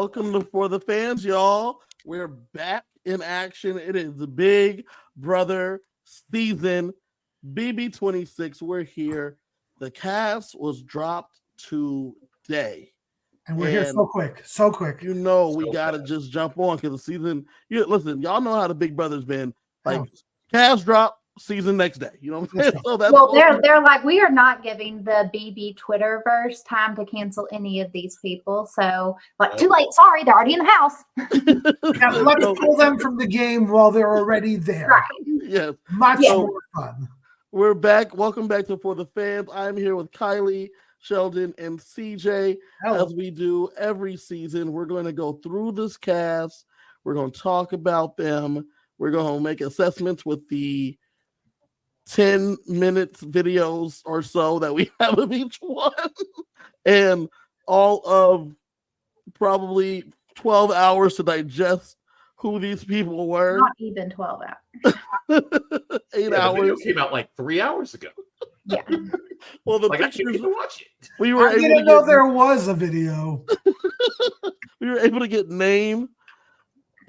welcome to For the Fans, y'all. We're back in action. It is the Big Brother season, BB26. We're here. The cast was dropped today. And we're here so quick. You know, we got to just jump on because the season, listen, y'all know how the Big Brother's been. Like, cast drop, season next day. You know what I'm saying? So that's they're like, we are not giving the BB Twitterverse time to cancel any of these people. So, like, too late. Sorry, they're already in the house. Let's pull them from the game while they're already there. Right. Yes. Much more fun. We're back. Welcome back to For the Fans. I'm here with Kiley, Sheldon, and CJ. Hello. As we do every season. We're going to go through this cast. We're going to talk about them. We're going to make assessments with the 10 minutes videos or so that we have of each one. And all of probably 12 hours to digest who these people were. Not even 12 hours. 8 hours. The video came out like 3 hours ago. Yeah. Well, the I can't pictures, even watch it. we were I able didn't to know get, there was a video. we were able to get name,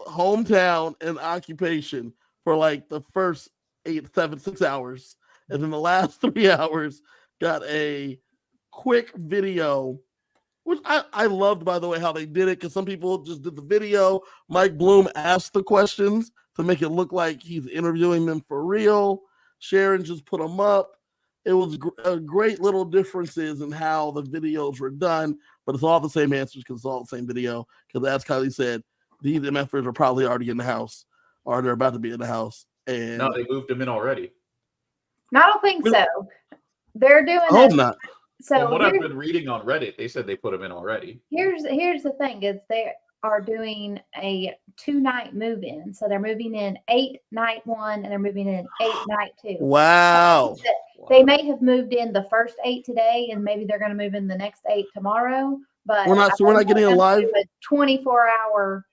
hometown, and occupation for like the first 6 hours. And then the last 3 hours got a quick video, which I loved, by the way, how they did it, because some people just did the video. Mike Bloom asked the questions to make it look like he's interviewing them for real. Sharon just put them up. It was great little differences in how the videos were done, but it's all the same answers because it's all the same video. Because as Kylie said, these MFers are probably already in the house, or they're about to be in the house. And No, they moved them in already. No, I don't think so. They're doing I hope not. So From what I've been reading on Reddit, they said they put them in already. Here's the thing is they are doing a 2-night move-in. So they're moving in 8 night 1 and they're moving in 8 night 2. Wow. They may have moved in the first 8 today and maybe they're going to move in the next 8 tomorrow. But we're not getting a live 24-hour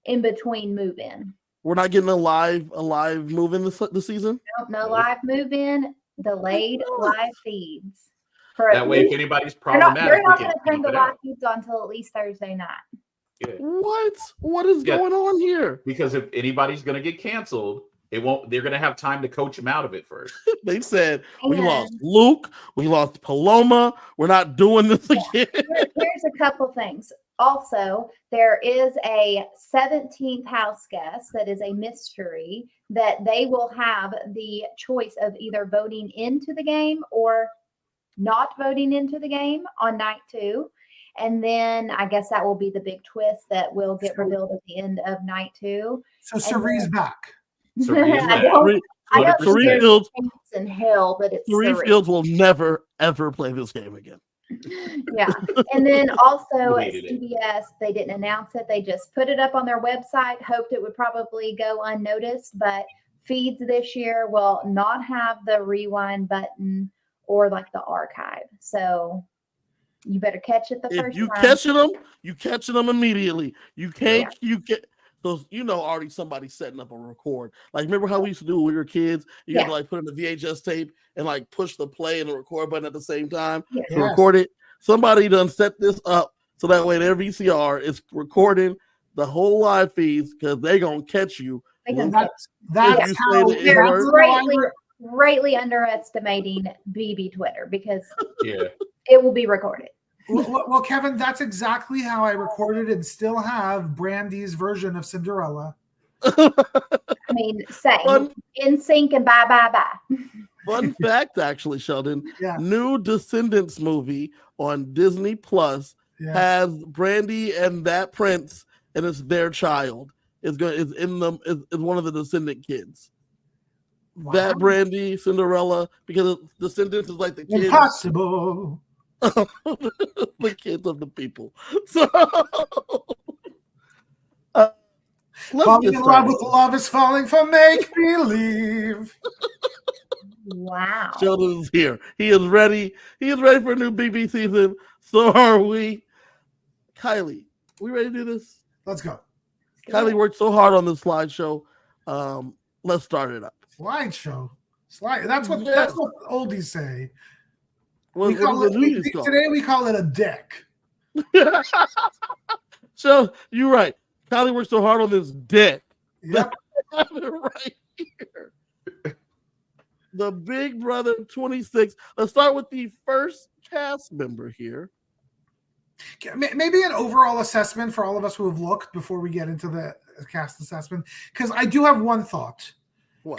in between move-in. We're not getting a live move-in this season. No live move-in, delayed live feeds. That way, if anybody's problematic, they're not going to turn the live feeds on until at least Thursday night. Yeah. What is going on here? Because if anybody's going to get canceled, they're going to have time to coach them out of it first. They said, we lost Luke, we lost Paloma, we're not doing this again. Here's a couple things. Also, there is a 17th house guest that is a mystery that they will have the choice of either voting into the game or not voting into the game on night 2. And then I guess that will be the big twist that will get revealed at the end of night 2. So Cerie's back. I don't think there's a chance in hell, but it's Cerie Fields will never, ever play this game again. Yeah. And then also at CBS, they didn't announce it. They just put it up on their website, hoped it would probably go unnoticed, but feeds this year will not have the rewind button or like the archive. So you better catch it the first time. You catching them immediately. You can't, you get those, already somebody setting up a record. Like, remember how we used to do when we were kids? You had to like put in the VHS tape and like push the play and the record button at the same time to record it. Somebody done set this up so that way their VCR is recording the whole live feeds because they're going to catch you. That's how they're greatly underestimating BB Twitter because it will be recorded. Well, Kevin, that's exactly how I recorded and still have Brandy's version of Cinderella. I mean, same. In sync and bye. Fun fact, actually, Sheldon. New Descendants movie on Disney Plus has Brandy and that prince, and it's their child. Is one of the descendant kids. Wow. That Brandy, Cinderella, because Descendants is like the kids. Impossible. The kids of the people. So falling in love with love is falling for make believe. Wow. Sheldon is here. He is ready. He is ready for a new BB season. So are we. Kiley, we ready to do this? Let's go. Kiley worked so hard on this slideshow. Let's start it up. Slideshow. That's what oldies say. Today we call it a deck. So you're right. Kylie worked so hard on this dick. Yep. I have it right here. The Big Brother 26. Let's start with the first cast member here. Maybe an overall assessment for all of us who have looked before we get into the cast assessment, because I do have one thought,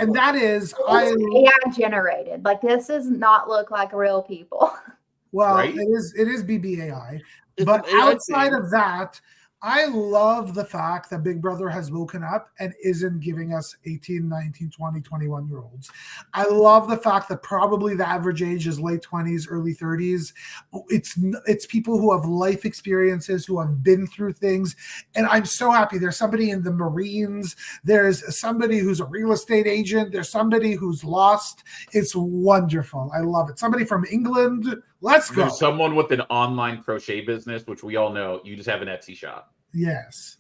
and that is AI generated. Like, this does not look like real people. Well, Right? it is BBAI, It's but an AI outside thing. of that, I love the fact that Big Brother has woken up and isn't giving us 18, 19, 20, 21-year-olds. I love the fact that probably the average age is late 20s, early 30s. It's people who have life experiences, who have been through things. And I'm so happy. There's somebody in the Marines. There's somebody who's a real estate agent. There's somebody who's lost. It's wonderful. I love it. Somebody from England. Let's go. There's someone with an online crochet business, which we all know. You just have an Etsy shop. Yes.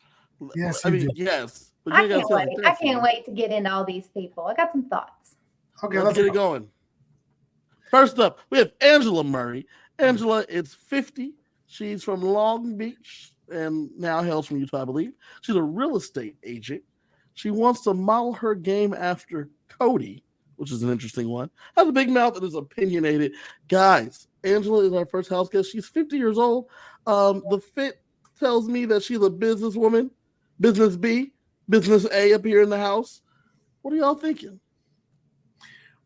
Yes, I you mean, do. yes. But I you gotta can't tell wait. the I difference. can't wait to get into all these people. I got some thoughts. Okay, Let's let's get it go. going. First up, we have Angela Murray. Angela is 50. She's from Long Beach and now hails from Utah, I believe. She's a real estate agent. She wants to model her game after Cody, which is an interesting one. Has a big mouth and is opinionated. Guys, Angela is our first house guest. She's 50 years old. The fit tells me that she's a businesswoman, business B, business A up here in the house. What are y'all thinking?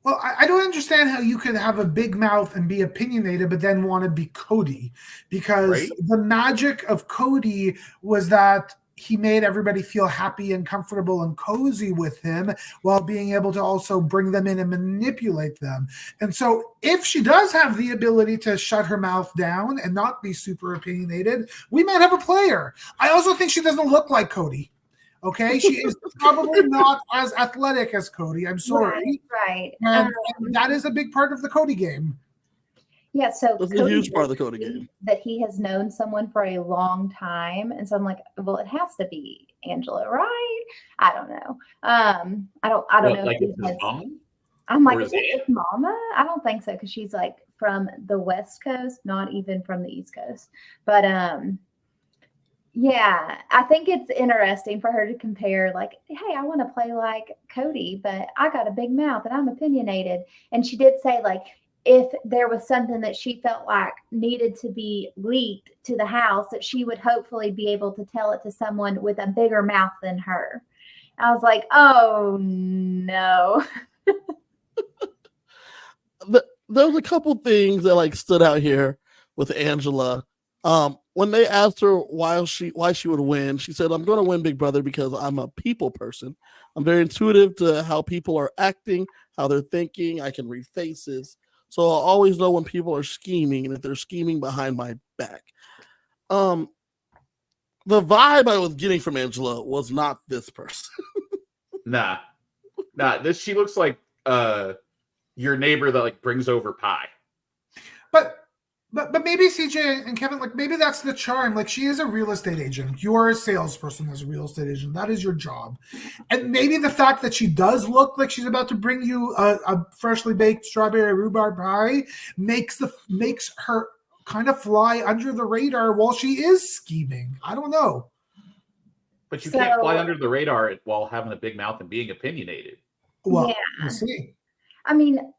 Well, I don't understand how you could have a big mouth and be opinionated, but then want to be Cody, because Right? the magic of Cody was that he made everybody feel happy and comfortable and cozy with him while being able to also bring them in and manipulate them. And so if she does have the ability to shut her mouth down and not be super opinionated, we might have a player. I also think she doesn't look like Cody. Okay, she is probably not as athletic as Cody. I'm sorry. Right. And that is a big part of the Cody game. Yeah, so That's a Cody huge part of the told Cody me game. that he has known someone for a long time, and so I'm like, well, it has to be Angela, right? I don't know. I don't know. Like if it's he his has- mom? I'm like, or is his it his mama? I don't think so, because she's like from the West Coast, not even from the East Coast. But yeah, I think it's interesting for her to compare, like, hey, I want to play like Cody, but I got a big mouth and I'm opinionated. And she did say, like, if there was something that she felt like needed to be leaked to the house, that she would hopefully be able to tell it to someone with a bigger mouth than her. I was like, oh no. There's a couple things that like stood out here with Angela. When they asked her why she would win, she said, "I'm going to win Big Brother because I'm a people person. I'm very intuitive to how people are acting, how they're thinking. I can read faces, so I'll always know when people are scheming and if they're scheming behind my back." The vibe I was getting from Angela was not this person. Nah. She looks like your neighbor that like brings over pie. But maybe CJ and Kevin, like, maybe that's the charm. Like, she is a real estate agent. You are a salesperson as a real estate agent. That is your job. And maybe the fact that she does look like she's about to bring you a freshly baked strawberry rhubarb pie makes her kind of fly under the radar while she is scheming. I don't know. But you can't fly So- under the radar while having a big mouth and being opinionated. Well, Yeah. we'll see. I mean,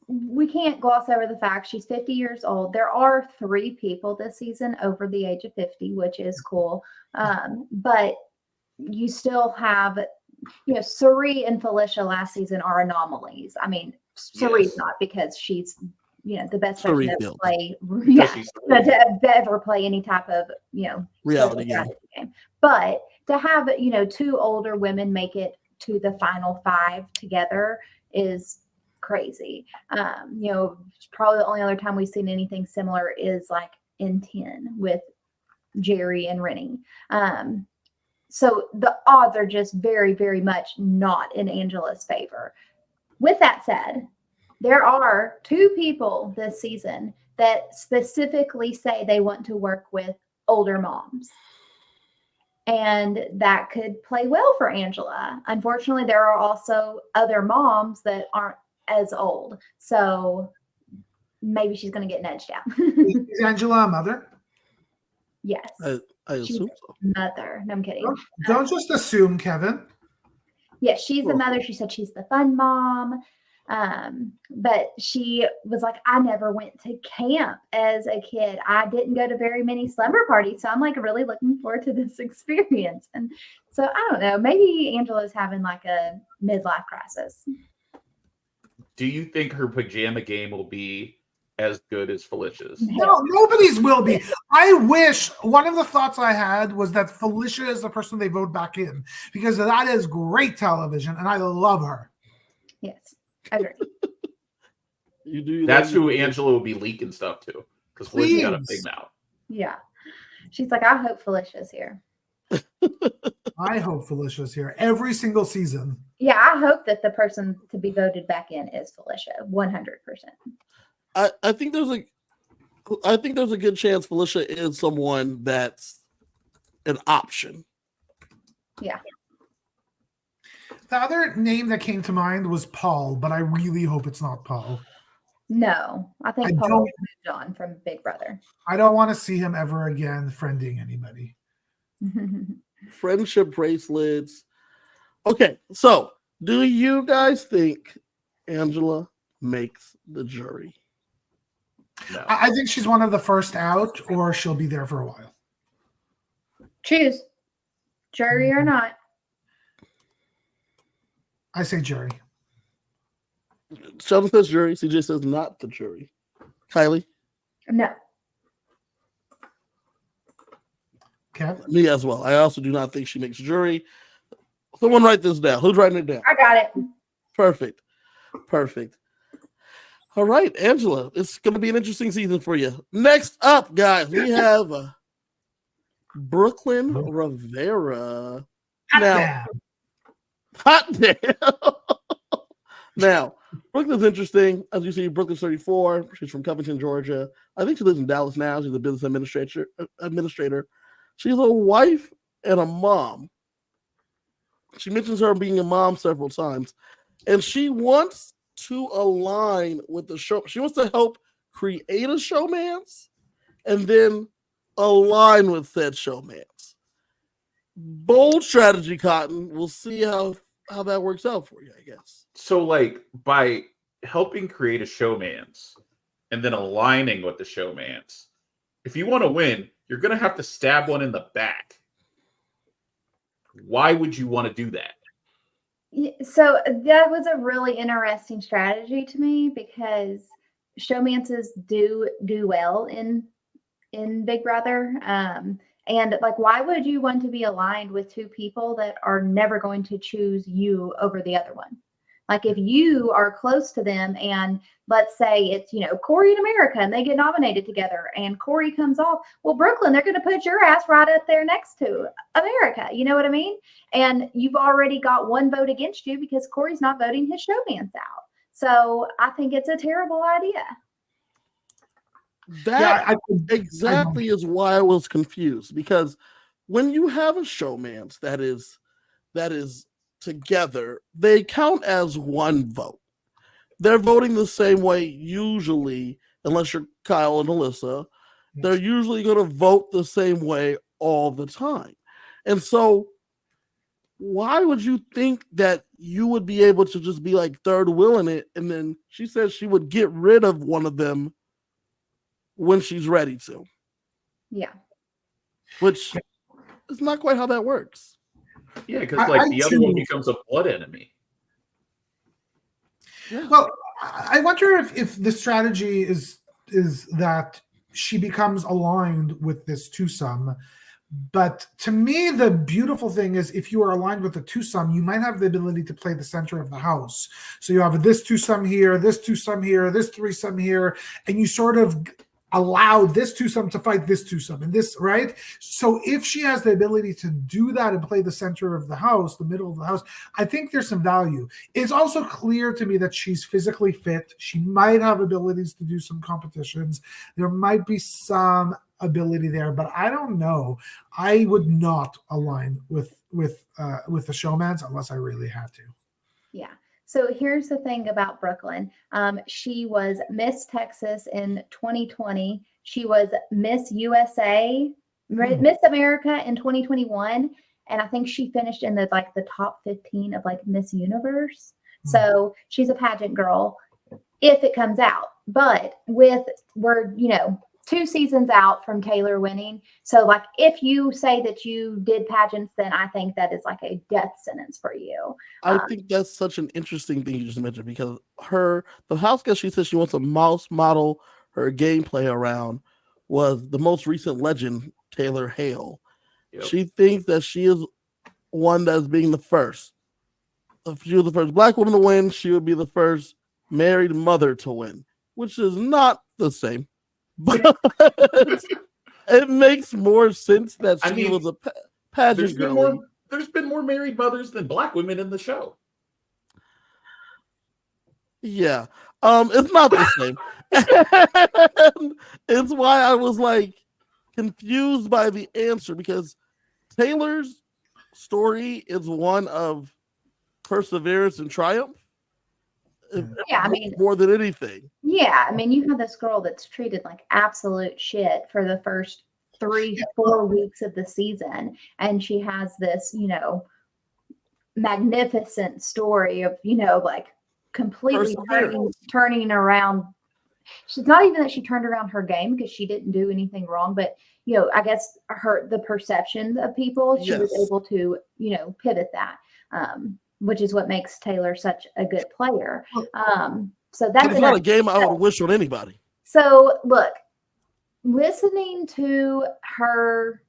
we can't gloss over the fact she's 50 years old. There are 3 people this season over the age of 50, which is cool. But you still have, Suri and Felicia last season are anomalies. I mean, Suri's Yes. not, because she's, the best Suri person to killed. play, Because she's to ever play any type of, Reality social game. strategy game. But to have, 2 older women make it to the final 5 together is crazy. Probably the only other time we've seen anything similar is like in 10 with Jerry and Rennie. So the odds are just very, very much not in Angela's favor. With that said, there are 2 people this season that specifically say they want to work with older moms. And that could play well for Angela. Unfortunately, there are also other moms that aren't as old. So maybe she's going to get nudged out. Is Angela a mother? Yes. I She's assume so. mother. No, I'm kidding. Don't just assume, Kevin. Yeah, she's the Cool. mother. She said she's the fun mom. But she was like, I never went to camp as a kid. I didn't go to very many slumber parties. So I'm like really looking forward to this experience. And so I don't know, maybe Angela's having like a midlife crisis. Do you think her pajama game will be as good as Felicia's? No, nobody's will be. I wish one of the thoughts I had was that Felicia is the person they vote back in, because that is great television and I love her. Yes, I agree. You do. That's who Angela will be leaking stuff to, because Felicia got a Please. big mouth. Yeah. She's like, I hope Felicia's here. I hope Felicia's here every single season. Yeah, I hope that the person to be voted back in is Felicia, 100%. I think there's a good chance Felicia is someone that's an option. Yeah. The other name that came to mind was Paul, but I really hope it's not Paul. No, I think I Paul don't- moved on from Big Brother. I don't want to see him ever again friending anybody. Friendship bracelets. Okay, so do you guys think Angela makes the jury? No. I think she's one of the first out, or she'll be there for a while. Choose, jury or not. I say jury. Sheldon says jury. CJ says not the jury. Kiley? No. Kev? Me as well. I also do not think she makes jury. Someone write this down. Who's writing it down? I got it. Perfect. All right, Angela. It's going to be an interesting season for you. Next up, guys, we have Brooklyn Rivera. Now, hot damn. Now, Brooklyn's interesting. As you see, Brooklyn's 34. She's from Covington, Georgia. I think she lives in Dallas now. She's a business administrator. She's a wife and a mom. She mentions her being a mom several times. And she wants to align with the show. She wants to help create a showmance and then align with said showmance. Bold strategy, Cotton. We'll see how that works out for you, I guess. So, like, by helping create a showmance and then aligning with the showmance, if you want to win, you're going to have to stab one in the back. Why would you want to do that? So that was a really interesting strategy to me, because showmances do well in Big Brother. And like, why would you want to be aligned with two people that are never going to choose you over the other one? Like, if you are close to them and let's say it's, Corey and America and they get nominated together and Corey comes off, well, Brooklyn, they're going to put your ass right up there next to America. You know what I mean? And you've already got one vote against you because Corey's not voting his showmance out. So I think it's a terrible idea. That exactly is why I was confused, because when you have a showmance that is together, they count as one vote. They're voting the same way usually, unless you're Kyle and Alyssa. They're usually going to vote the same way all the time. And so why would you think that you would be able to just be like third wheel in it? And then she says she would get rid of one of them when she's ready to. Yeah. Which is not quite how that works. Yeah, because the other one becomes a blood enemy. Yeah. Well, I wonder if the strategy is that she becomes aligned with this twosome. But to me, the beautiful thing is if you are aligned with the twosome, you might have the ability to play the center of the house. So you have this twosome here, this twosome here, this threesome here, and you sort of allow this twosome to fight this twosome and this, right? So if she has the ability to do that and play the center of the house, the middle of the house, I think there's some value. It's also clear to me that she's physically fit. She might have abilities to do some competitions. There might be some ability there, but I don't know. I would not align with the showmance unless I really had to. Yeah. So here's the thing about Brooklyn. She was Miss Texas in 2020. She was Miss USA Miss America in 2021, and I think she finished in the top 15 of like Miss Universe. So she's a pageant girl if it comes out. But we're 2 seasons out from Taylor winning. So like if you say that you did pageants, then I think that is like a death sentence for you. I think that's such an interesting thing you just mentioned, because the house guest she said she wants to model her gameplay around was the most recent legend, Taylor Hale. Yep. She thinks that she is one that's being the first. If she was the first Black woman to win, she would be the first married mother to win, which is not the same. But it makes more sense that she was a pageant girl. There's been more married mothers than Black women in the show. Yeah. It's not the same. It's why I was like confused by the answer, because Taylor's story is one of perseverance and triumph. Yeah, I mean, more than anything. Yeah, I mean, you have this girl that's treated like absolute shit for the first 3-4 weeks of the season, and she has this, magnificent story of, like completely turning around. She's not even that she turned around her game, because she didn't do anything wrong, but I guess the perceptions of people, she was able to, pivot that. Which is what makes Taylor such a good player. So that's not a game I would wish on anybody. So look, listening to her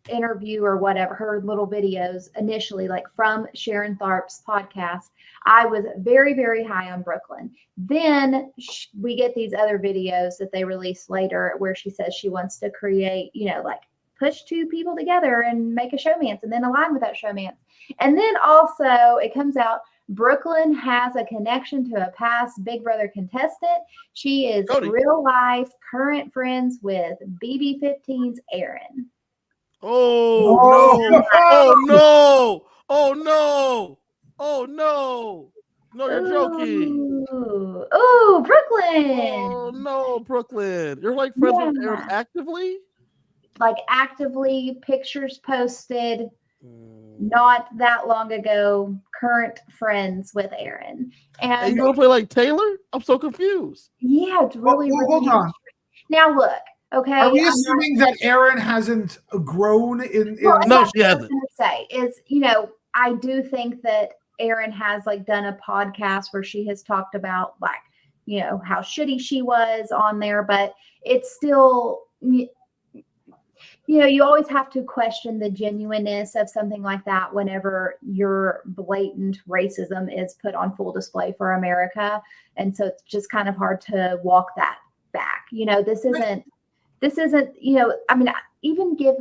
interview or whatever, her little videos initially, like from Sharon Tharp's podcast, I was very, very high on Brooklyn. Then we get these other videos that they release later where she says she wants to create, push 2 people together and make a showmance and then align with that showmance. And then also it comes out Brooklyn has a connection to a past Big Brother contestant. She is real life current friends with BB15's Aaron. Oh no! No, you're joking. Oh, Brooklyn. Oh no, Brooklyn. You're like friends with Aaron actively? Like actively, pictures posted not that long ago, current friends with Aaron. And you gonna play like Taylor? I'm so confused. Yeah, it's really, really hold on. Now look, okay. Are we assuming that Aaron hasn't grown in No, she hasn't. Say is, I do think that Aaron has done a podcast where she has talked about how shitty she was on there, but it's still you always have to question the genuineness of something like that whenever your blatant racism is put on full display for America. And so it's just kind of hard to walk that back. This isn't, I mean, even give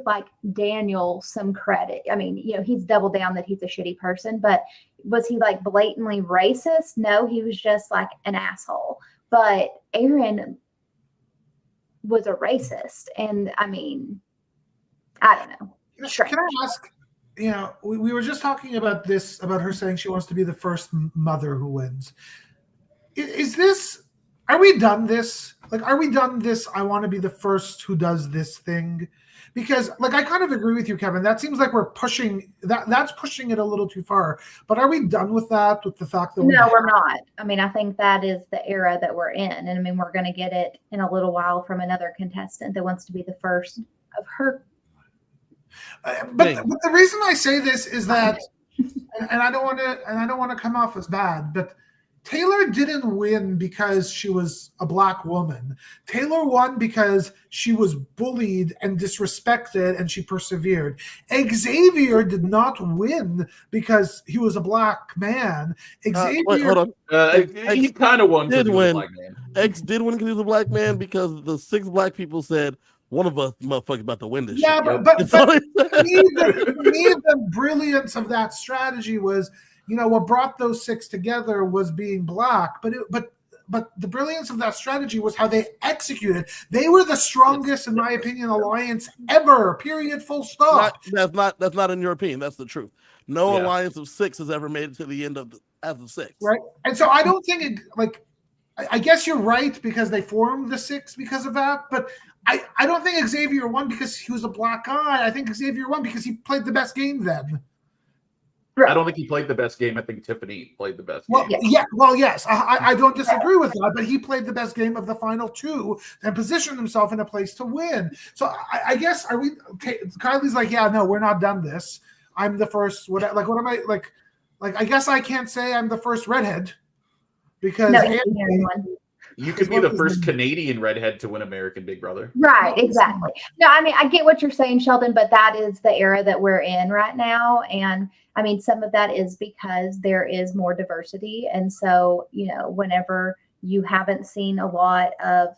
Daniel some credit. I mean, he's doubled down that he's a shitty person, but was he blatantly racist? No, he was just an asshole. But Aaron was a racist. And I mean, I don't know. Can I ask, we were just talking about this, about her saying she wants to be the first mother who wins. Are we done this? Are we done this? I want to be the first who does this thing. Because I kind of agree with you, Kevin. That seems like we're pushing that's pushing it a little too far. But are we done with that, with the fact that we're not. I mean, I think that is the era that we're in. And I mean, we're going to get it in a little while from another contestant that wants to be the first of her. But the reason I say this is that, and I don't want to come off as bad, but Taylor didn't win because she was a Black woman. Taylor won because she was bullied and disrespected, and she persevered. Xavier did not win because he was a Black man. Xavier, wait, hold on. He kind of won. Did win. X did win because he was a Black man, because the 6 Black people said, one of us motherfuckers about to win this shit. But to me, the brilliance of that strategy was, what brought those 6 together was being Black. But the brilliance of that strategy was how they executed. They were the strongest, in my opinion, alliance ever. Period. Full stop. That's not in your opinion. That's the truth. No alliance of 6 has ever made it to the end as a 6. Right. And so I don't think I guess you're right, because they formed the 6 because of that. But I don't think Xavier won because he was a black guy. I think Xavier won because he played the best game then. I don't think he played the best game. I think Tiffany played the best Well, game. yeah, well, yes, I don't disagree with that, but he played the best game of the final two and positioned himself in a place to win. So I guess are we? Kylie's like, yeah, no, we're not done this. I'm the first. What am I like? Like I guess I can't say I'm the first redhead because No, you could be the first Canadian redhead to win American Big Brother. right, exactly. No, I mean, I get what you're saying, Sheldon, but that is the era that we're in right now. And I mean, some of that is because there is more diversity. And so, whenever you haven't seen a lot of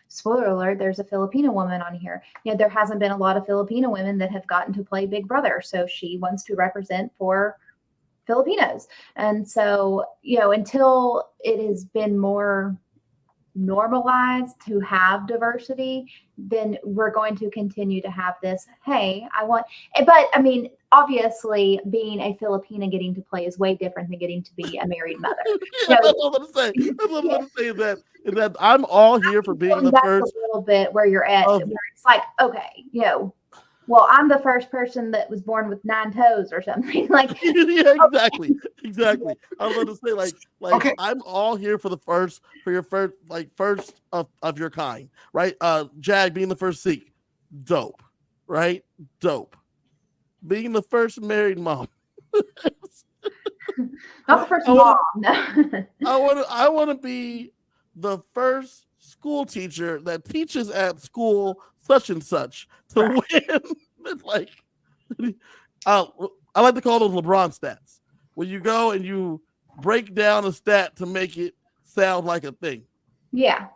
spoiler alert, there's a Filipino woman on here. There hasn't been a lot of Filipino women that have gotten to play Big Brother. So she wants to represent for Filipinos. And so, until it has been more normalized to have diversity, then we're going to continue to have this. Hey, but I mean, obviously being a Filipina getting to play is way different than getting to be a married mother. That's what I'm saying. That's what I'm going to say is that I'm all here for being the first. A little bit where you're at, where it's like, okay, well, I'm the first person that was born with 9 toes or something. Like, yeah, exactly. I was going to say like okay. I'm all here for your first of your kind, right? Jag being the first Sikh, dope, right? Dope. Being the first married mom. Not the first mom. I want to be the first school teacher that teaches at school such and such to win. It's like I like to call those LeBron stats. When you go and you break down a stat to make it sound like a thing. Yeah.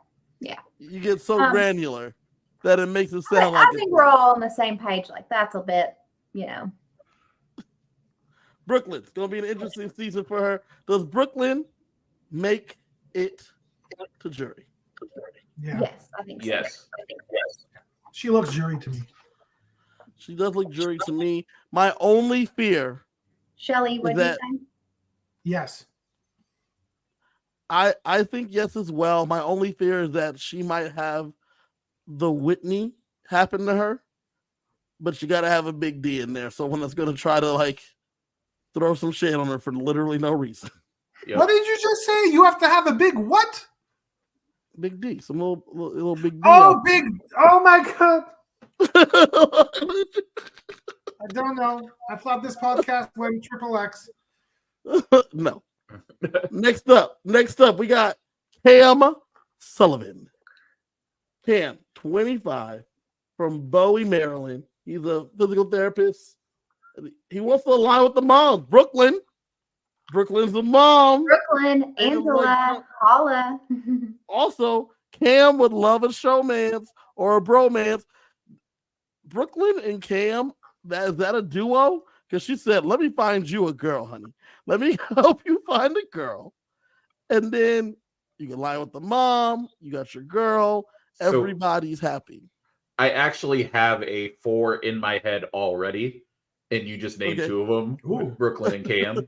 You get so granular that it makes it sound like. I think we're all on the same page. Like that's a bit, Brooklyn's gonna be an interesting season for her. Does Brooklyn make it to jury? Yeah. Yes, I think so. Yes. She looks jury to me. She does look jury to me. My only fear, Shelly, what do you think? Yes. I think yes as well. My only fear is that she might have the Whitney happen to her, but you got to have a big D in there. Someone that's going to try to throw some shade on her for literally no reason. Yep. What did you just say? You have to have a big what? Big D, some little big D. Oh, big! Oh my god! I don't know. I thought this podcast went XXX. No. Next up, we got Cam Sullivan. Cam, 25, from Bowie, Maryland. He's a physical therapist. He wants to align with the moms. Brooklyn's the mom. Brooklyn, Angela, Paula. Also, Cam would love a showmance or a bromance. Brooklyn and Cam, is that a duo? Because she said, let me find you a girl, honey. Let me help you find a girl. And then you can lie with the mom. You got your girl. Everybody's happy. I actually have a 4 in my head already. And you just named 2 of them, Brooklyn and Cam.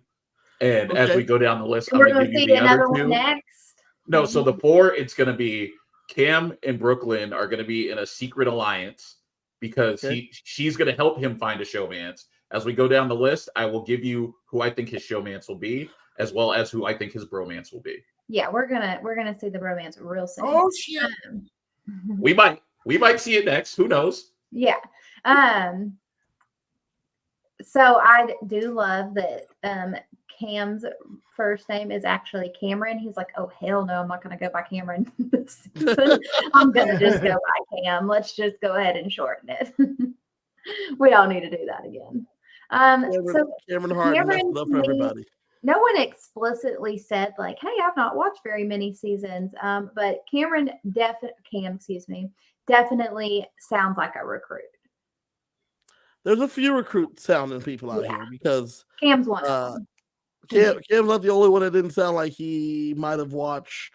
And as we go down the list, I'm going to give you the other 2. Next. No, so the 4, it's going to be Cam and Brooklyn are going to be in a secret alliance because she's going to help him find a showmance. As we go down the list, I will give you who I think his showmance will be, as well as who I think his bromance will be. Yeah, we're gonna see the bromance real soon. Oh shit! We might see it next. Who knows? Yeah. So I do love that Cam's first name is actually Cameron. He's like, oh hell no, I'm not gonna go by Cameron this season. I'm gonna just go by Cam. Let's just go ahead and shorten it. We don't need to do that again. Cameron Hart messed up for everybody. No one explicitly said like, hey, I've not watched very many seasons. But Cam, definitely sounds like a recruit. There's a few recruit sounding people out here because Cam's one. Cam's not the only one that didn't sound like he might have watched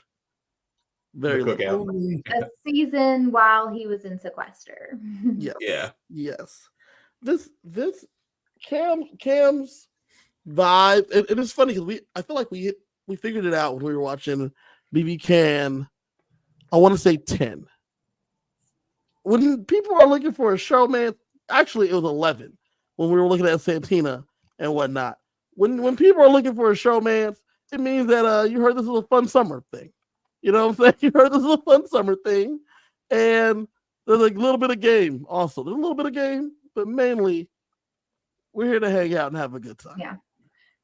very little. A season while he was in sequester. Yes. This Cam's vibe, it is funny because I feel like we figured it out when we were watching BB Can I want to say 10. When people are looking for a showman, actually it was 11 when we were looking at Santina and whatnot. When people are looking for a showman, it means that you heard this is a fun summer thing. You know what I'm saying? You heard this is a fun summer thing. And there's a little bit of game also. There's a little bit of game, but mainly we're here to hang out and have a good time. Yeah.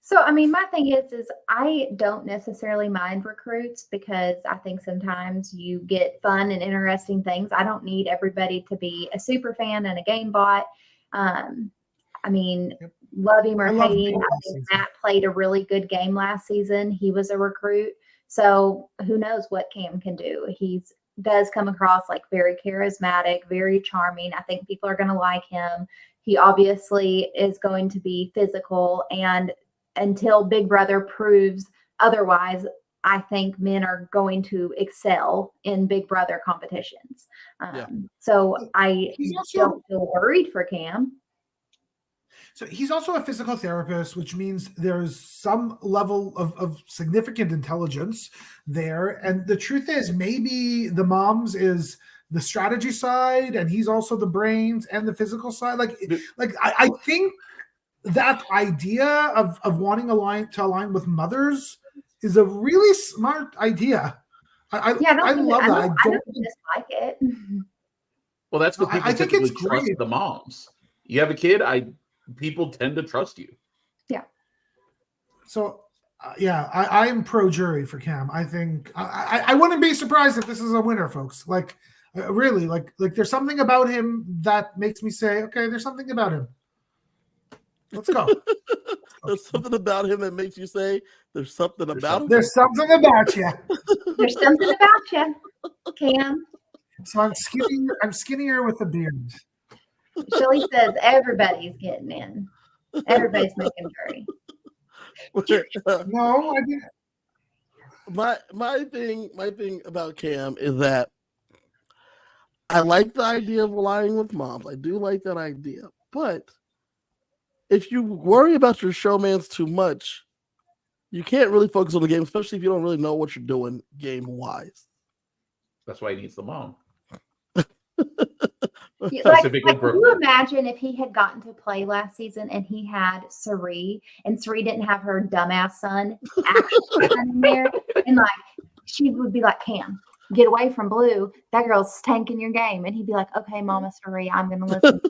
So, I mean, my thing is I don't necessarily mind recruits because I think sometimes you get fun and interesting things. I don't need everybody to be a super fan and a game bot. I mean, love him or hate him. I think Matt played a really good game last season. He was a recruit. So who knows what Cam can do. He does come across like very charismatic, very charming. I think people are going to like him. He obviously is going to be physical, and until Big Brother proves otherwise, I think men are going to excel in Big Brother competitions. So I don't feel worried for Cam. So he's also a physical therapist, which means there's some level of significant intelligence there. And the truth is, maybe the moms is the strategy side, and he's also the brains and the physical side. I think that idea of wanting to align with mothers is a really smart idea. I love that. I don't dislike it. Well, that's what people I think it's trust great. the moms. You have a kid, people tend to trust you. Yeah. So, I am pro jury for Cam. I think I wouldn't be surprised if this is a winner, folks. Really, there's something about him that makes me say, okay, there's something about him. Let's go. There's something about him that makes you say, there's something about him. There's something about you. There's something about you, Cam. So I'm skinnier with a beard. Shelly says everybody's getting in. Everybody's making jury. No, I didn't. My thing about Cam is that I like the idea of relying with moms. I do like that idea. But if you worry about your showmans too much, you can't really focus on the game, especially if you don't really know what you're doing game-wise. That's why he needs the mom. Can you imagine if he had gotten to play last season and he had Sari, and Sari didn't have her dumbass son actually in there, and she would be like, Cam, get away from Blue. That girl's tanking your game. And he'd be like, okay, Mama Sari, I'm going to listen.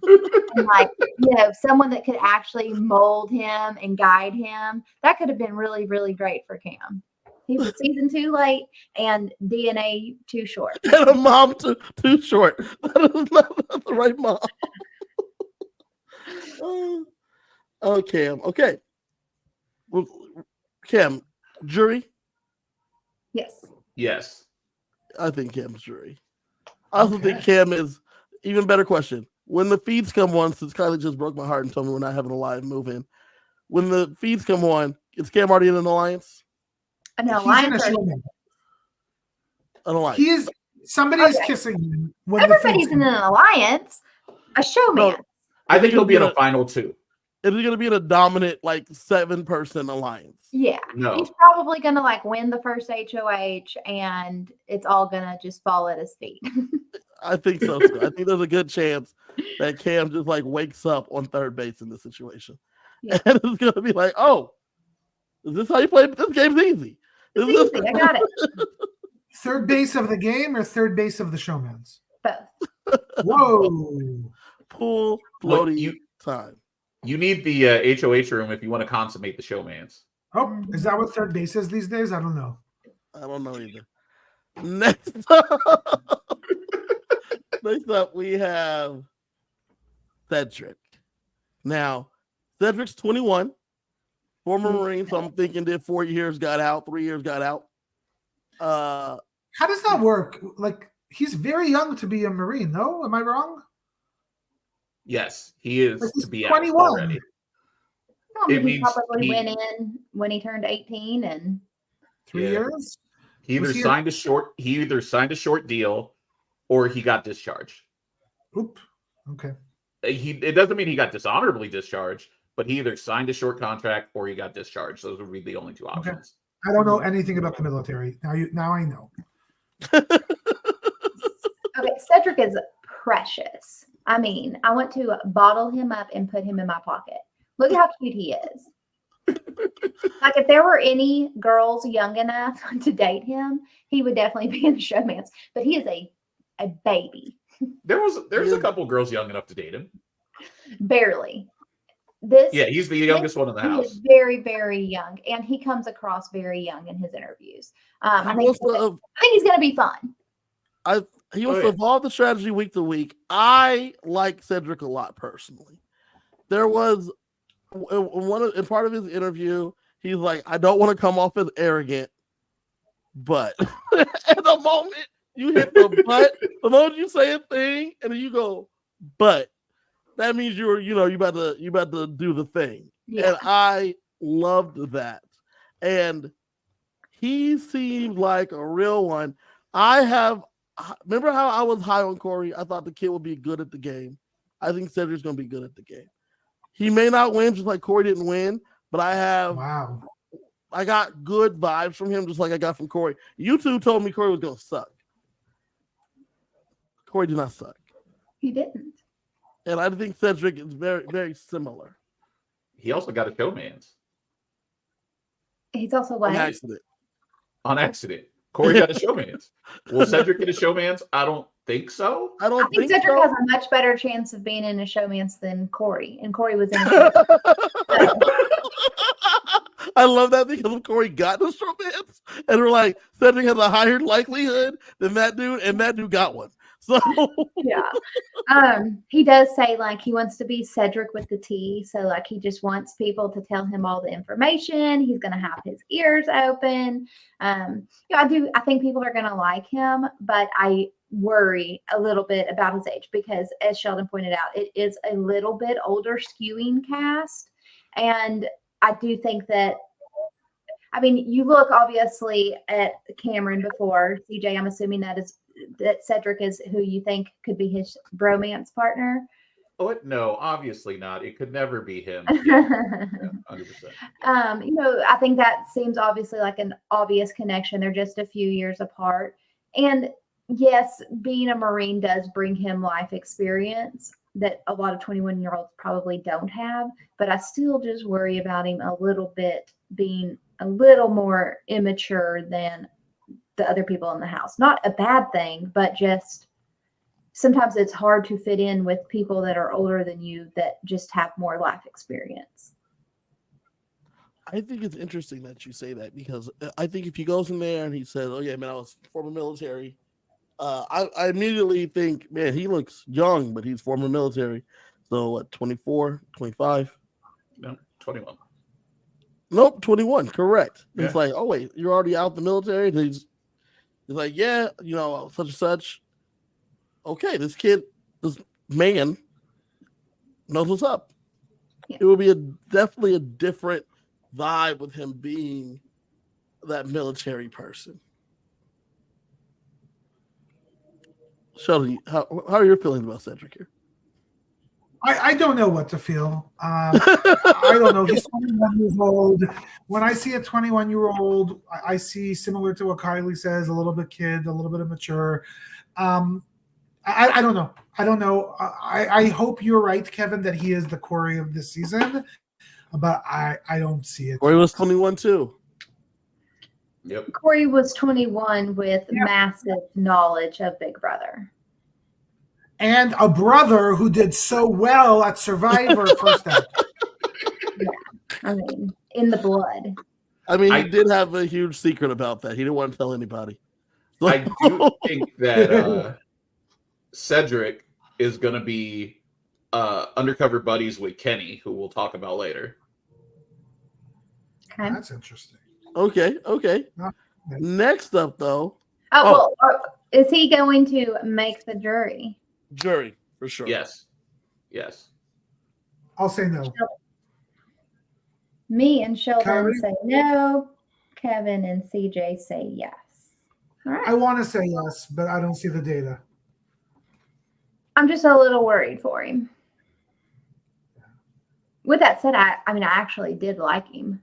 And someone that could actually mold him and guide him, that could have been really, really great for Cam. He's a season too late and DNA too short. And a mom too short. That is not the right mom. Oh, Cam. Okay. Well, Cam, jury? Yes. I think Cam's jury. I also think Cam is even better question. When the feeds come on, since Kiley just broke my heart and told me we're not having a live move-in, when the feeds come on, is Cam already in an alliance? An alliance. Somebody's kissing him. Everybody's in an alliance. A showman. No, I think he'll be in a final two. Is he going to be in a dominant 7-person alliance? Yeah. No. He's probably going to win the first HOH, and it's all going to just fall at his feet. I think so too. I think there's a good chance that Cam just wakes up on third base in this situation. Yeah. And it's going to be oh, is this how you play? This game's easy. It's easy. I got it. Third base of the game or third base of the showmans? Both. Whoa. Pool floaty time. You need the HOH room if you want to consummate the showmans. Oh, is that what third base is these days? I don't know. I don't know either. Next up, we have Cedric. Now, Cedric's 21, former Marine, so I'm thinking did 4 years, got out, 3 years, got out. How does that work? He's very young to be a Marine, no? Am I wrong? Yes, he is he's to be 21. out already. No, he probably went in when he turned 18 and 3 years. He either signed a short deal or he got discharged. Oop. Okay. It doesn't mean he got dishonorably discharged, but he either signed a short contract or he got discharged. Those would be the only two options. Okay. I don't know anything about the military. Now I know. Okay, Cedric is precious. I mean, I want to bottle him up and put him in my pocket. Look how cute he is. Like, if there were any girls young enough to date him, he would definitely be in the showmance. But he is a baby. There's a couple girls young enough to date him. Barely. Yeah, he's the youngest one in the He house. is very, very young, and he comes across very young in his interviews. I think he's going to be fun. He will evolve the strategy week to week. I like Cedric a lot personally. There was in part of his interview, he's like, I don't want to come off as arrogant, but at the moment you hit the but, the moment you say a thing and then you go, but that means you about to do the thing. Yeah. And I loved that. And he seemed like a real one. Remember how I was high on Corey? I thought the kid would be good at the game. I think Cedric's going to be good at the game. He may not win just like Corey didn't win, but I got good vibes from him just like I got from Corey. You two told me Corey was going to suck. Corey did not suck. He didn't. And I think Cedric is very, very similar. He also got a showman's. He's also like On accident. Corey got a showman's. Will Cedric get a showman's? I don't think so. I think Cedric has a much better chance of being in a showman's than Corey. And Corey was in a I love that because Corey got a showman's. And we're like, Cedric has a higher likelihood than that dude, and that dude got one. So yeah. He does say like he wants to be Cedric with the T. So like he just wants people to tell him all the information. He's gonna have his ears open. I think people are gonna like him, but I worry a little bit about his age because as Sheldon pointed out, it is a little bit older skewing cast. And I do think that you look obviously at Cameron before CJ. I'm assuming that Cedric is who you think could be his bromance partner. Oh no, obviously not. It could never be him. Yeah, 100%. I think that seems obviously like an obvious connection. They're just a few years apart. And yes, being a Marine does bring him life experience that a lot of 21-year-olds probably don't have. But I still just worry about him a little bit being a little more immature than the other people in the house. Not a bad thing, but just sometimes it's hard to fit in with people that are older than you that just have more life experience. I think it's interesting that you say that because I think if he goes in there and he says, oh yeah, man, I was former military, I immediately think, man, he looks young, but he's former military. So what, 24, 25? No, 21. Nope, 21, correct. Yeah. It's like, oh wait, you're already out the military? And he's like, yeah, such and such. Okay, this man knows what's up. Yeah. It will be definitely a different vibe with him being that military person. Sheldon, how are your feelings about Cedric here? I don't know what to feel. I don't know. He's 21 years old. When I see a 21-year-old, I see similar to what Kiley says, a little bit kid, a little bit immature. I don't know. I don't know. I hope you're right, Kevin, that he is the Corey of this season, but I don't see it. Corey was 21 too. Yep. Corey was 21 with massive knowledge of Big Brother. And a brother who did so well at Survivor first episode. Yeah, in the blood. He did have a huge secret about that. He didn't want to tell anybody. I do think that Cedric is going to be undercover buddies with Kenny, who we'll talk about later. Okay. That's interesting. Okay. Next up, though. Is he going to make the jury? Jury, for sure. Yes. I'll say no. Me and Sheldon Kylie? say no. Kevin and CJ say yes. All right. I want to say yes, but I don't see the data. I'm just a little worried for him. With that said, I actually did like him.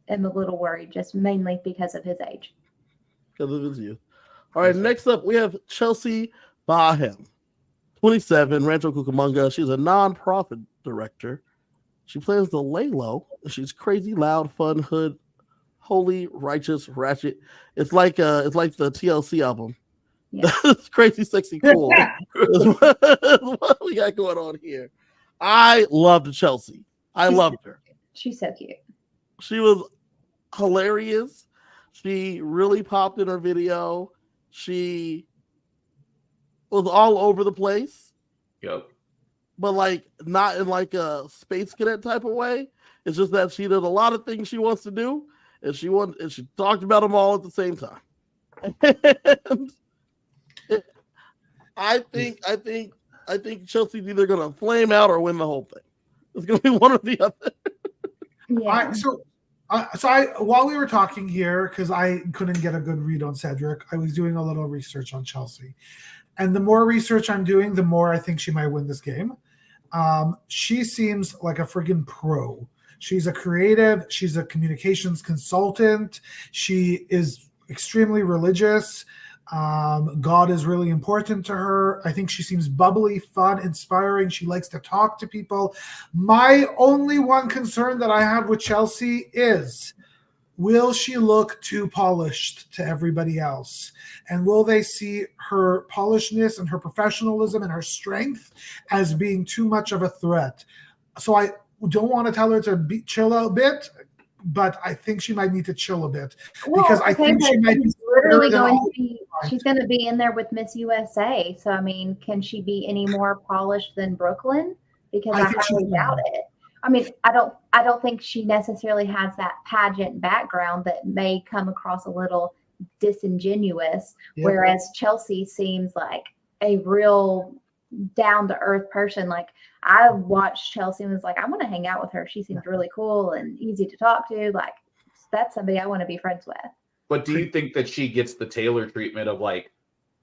am a little worried, just mainly because of his age. Because of his youth. All right, next up we have Chelsea Bahem, 27, Rancho Cucamonga. She's a non-profit director. She plays the Lalo. She's crazy, loud, fun, hood, holy, righteous, ratchet. It's like the TLC album. Yeah. Crazy, sexy, cool. is what we got going on here. I loved Chelsea. I loved her. She's so cute. She was hilarious. She really popped in her video. She was all over the place. Yep. But like not in like a space cadet type of way. It's just that she did a lot of things she wants to do, and she talked about them all at the same time. I think Chelsea's either gonna flame out or win the whole thing. It's gonna be one or the other. Yeah. So while we were talking here, because I couldn't get a good read on Cedric, I was doing a little research on Chelsea. And the more research I'm doing, the more I think she might win this game. She seems like a friggin' pro. She's a creative. She's a communications consultant. She is extremely religious. God is really important to her. I think she seems bubbly, fun, inspiring. She likes to talk to people. My only one concern that I have with Chelsea is, will she look too polished to everybody else? And will they see her polishedness and her professionalism and her strength as being too much of a threat? So I don't want to tell her to chill a bit, but I think she might need to chill a bit, because I think she might be literally going to be. She's going to be in there with Miss USA. So I mean, can she be any more polished than Brooklyn? Because I highly doubt it. I mean, I don't think she necessarily has that pageant background that may come across a little disingenuous. Yep. Whereas Chelsea seems like a real down to earth person. Like, I watched Chelsea and was like, I want to hang out with her. She seems really cool and easy to talk to. Like, that's somebody I want to be friends with. But do you think that she gets the Taylor treatment of like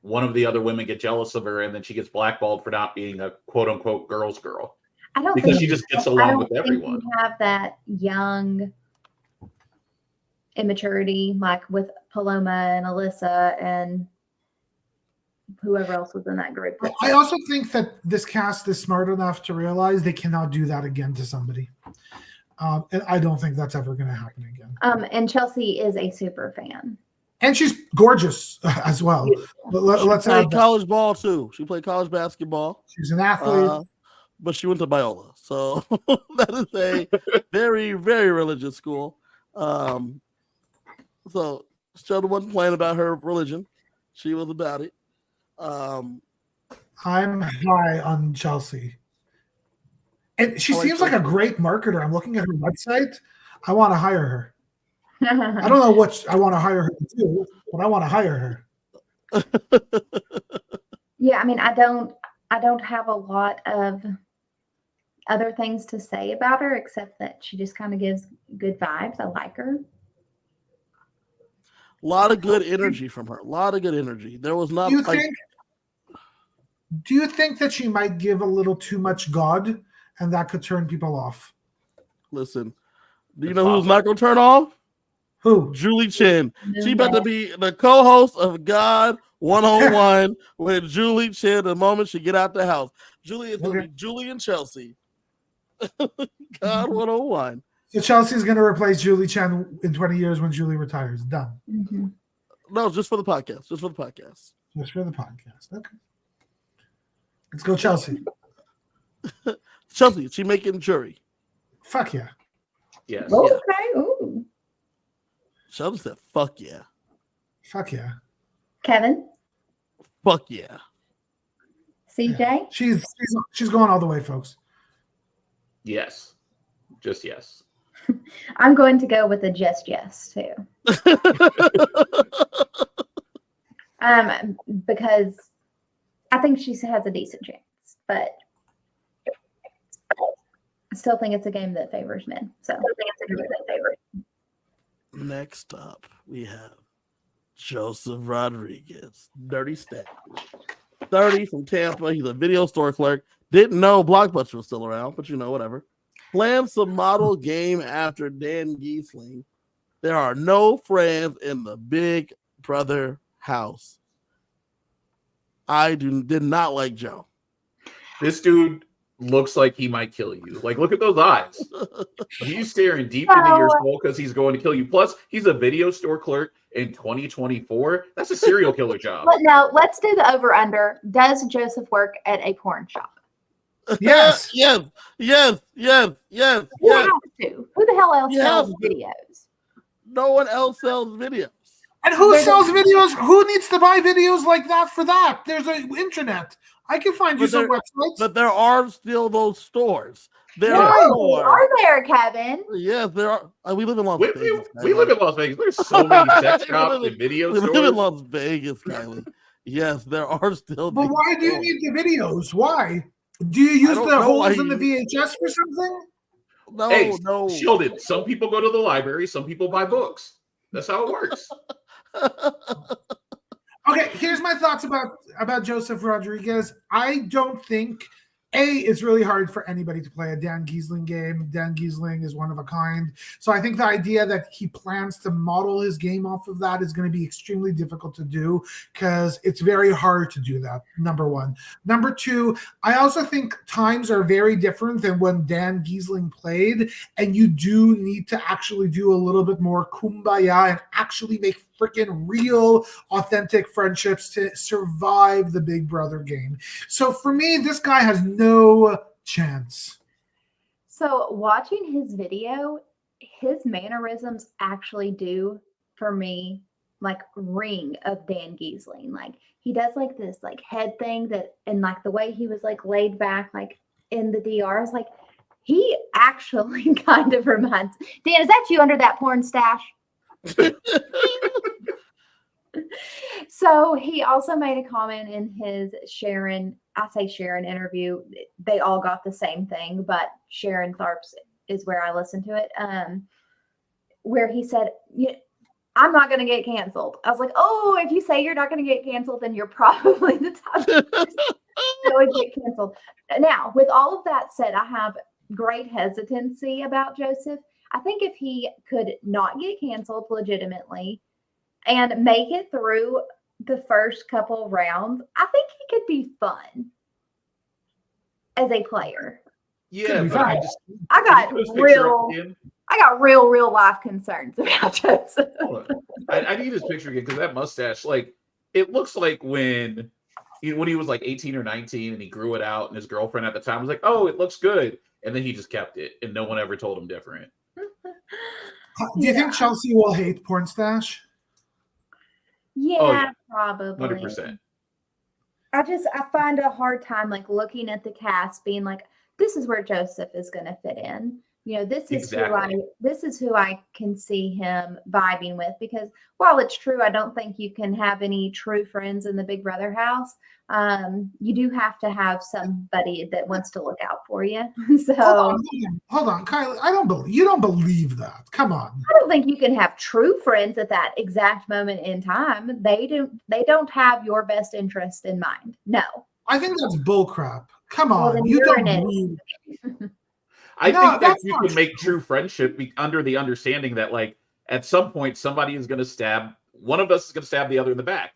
one of the other women get jealous of her and then she gets blackballed for not being a quote unquote girl's girl? I don't because think she just gets along with everyone. You have that young immaturity, like with Paloma and Alyssa and whoever else was in that group. I also think that this cast is smart enough to realize they cannot do that again to somebody. And I don't think that's ever going to happen again. And Chelsea is a super fan. And she's gorgeous as well. But let's play college ball too. She played college basketball. She's an athlete. But she went to Biola. So that is a very, very religious school. So Sheldon wasn't playing about her religion. She was about it. I'm high on Chelsea. And she seems like a great marketer. I'm looking at her website. I want to hire her. I don't know what I want to hire her to do, but I want to hire her. Yeah, I mean, I don't have a lot of other things to say about her except that she just kind of gives good vibes. I like her. A lot of good energy from her. A lot of good energy. There was not. Do you think that she might give a little too much God, and that could turn people off? Listen, do you know who's not going to turn off? Who? Julie Chen. She about to be the co-host of God 101 with Julie Chen the moment she get out the house. Julie is going to be Julie and Chelsea. God 101. So Chelsea's going to replace Julie Chen in 20 years when Julie retires. Done. Mm-hmm. No, just for the podcast. Just for the podcast. Just for the podcast. Okay. Let's go, Chelsea. Chelsea, is she making jury? Fuck yeah. Yes. Okay. Ooh. Sheldon said, fuck yeah. Fuck yeah. Kevin? Fuck yeah. CJ? Yeah. She's going all the way, folks. Yes. Just yes. I'm going to go with a just yes, too. Because I think she has a decent chance, but I still think it's a game that favors men. So next up, we have Joseph Rodriguez, Dirty Stack. 30 from Tampa. He's a video store clerk. Didn't know Blockbuster was still around, but whatever. Planned some model game after Dan Giesling There are no friends in the Big Brother house. I did not like Joe. This dude looks like he might kill you. Like, look at those eyes. He's staring deep into your soul because he's going to kill you. Plus, he's a video store clerk in 2024. That's a serial killer job. But no, let's do the over-under. Does Joseph work at a porn shop? Yes. Yes. Who has to? Who the hell else sells videos? No one else sells videos. And who sells videos? Who needs to buy videos like that for that? There's an internet. I can find you some websites. But there are still those stores. Are there, Kevin? Yes, there are. We live in Las Vegas. We live in Las Vegas. There's so many sex shops and video stores. We live in Las Vegas, Kylie. Yes, there are still. But why do you need the videos? Why? Do you use the holes in the VHS for something? No. Sheldon, some people go to the library, some people buy books. That's how it works. Okay, here's my thoughts about Joseph Rodriguez. I don't think it's really hard for anybody to play a Dan Giesling game. Dan Giesling is one of a kind. So I think the idea that he plans to model his game off of that is going to be extremely difficult to do because it's very hard to do that, number one. Number two, I also think times are very different than when Dan Giesling played, and you do need to actually do a little bit more kumbaya and actually make freaking real, authentic friendships to survive the Big Brother game. So for me, this guy has no chance. So watching his video, his mannerisms actually do, for me, like ring of Dan Giesling. Like he does like this like head thing that, and like the way he was like laid back, like in the DR, is like he actually kind of reminds. Dan, is that you under that porn stash? So he also made a comment in his Sharon interview. They all got the same thing, but Sharon Tharp's is where I listened to it. Where he said, I'm not going to get canceled. I was like, oh, if you say you're not going to get canceled, then you're probably the type of person that would get canceled. Now, with all of that said, I have great hesitancy about Joseph. I think if he could not get canceled legitimately and make it through the first couple rounds, I think he could be fun as a player. Yeah, but I got real life concerns about Joseph. I need his picture again because that mustache, like, it looks like when he was like 18 or 19 and he grew it out, and his girlfriend at the time was like, "Oh, it looks good," and then he just kept it, and no one ever told him different. Do you think Chelsea will hate porn stash? Yeah, probably. 100%. I find a hard time like looking at the cast being like, this is where Joseph is going to fit in. This is who I can see him vibing with, because while it's true, I don't think you can have any true friends in the Big Brother house. You do have to have somebody that wants to look out for you. So hold on, Kylie. You don't believe that. Come on. I don't think you can have true friends at that exact moment in time. They don't have your best interest in mind. No. I think that's bullcrap. Come on. You don't believe. I think that you can make true friendship under the understanding that, like, at some point, somebody is going to stab, one of us is going to stab the other in the back.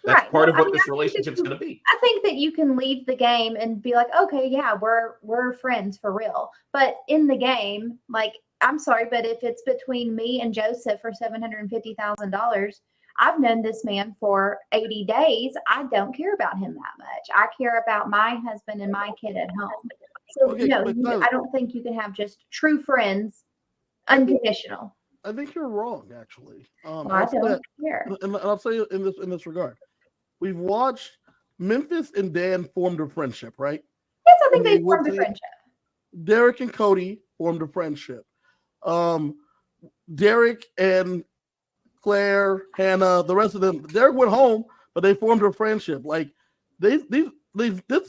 That's part of what this relationship's going to be. I think that you can leave the game and be like, okay, yeah, we're friends for real. But in the game, like, I'm sorry, but if it's between me and Joseph for $750,000, I've known this man for 80 days. I don't care about him that much. I care about my husband and my kid at home. So, I don't think you can have just true friends, unconditional. I think you're wrong, actually. I don't care. And I'll say in this regard, we've watched Memphis and Dan formed a friendship, right? Yes, I think they formed a friendship. Derek and Cody formed a friendship. Derek and Claire, Hannah, the rest of them. Derek went home, but they formed a friendship. Like this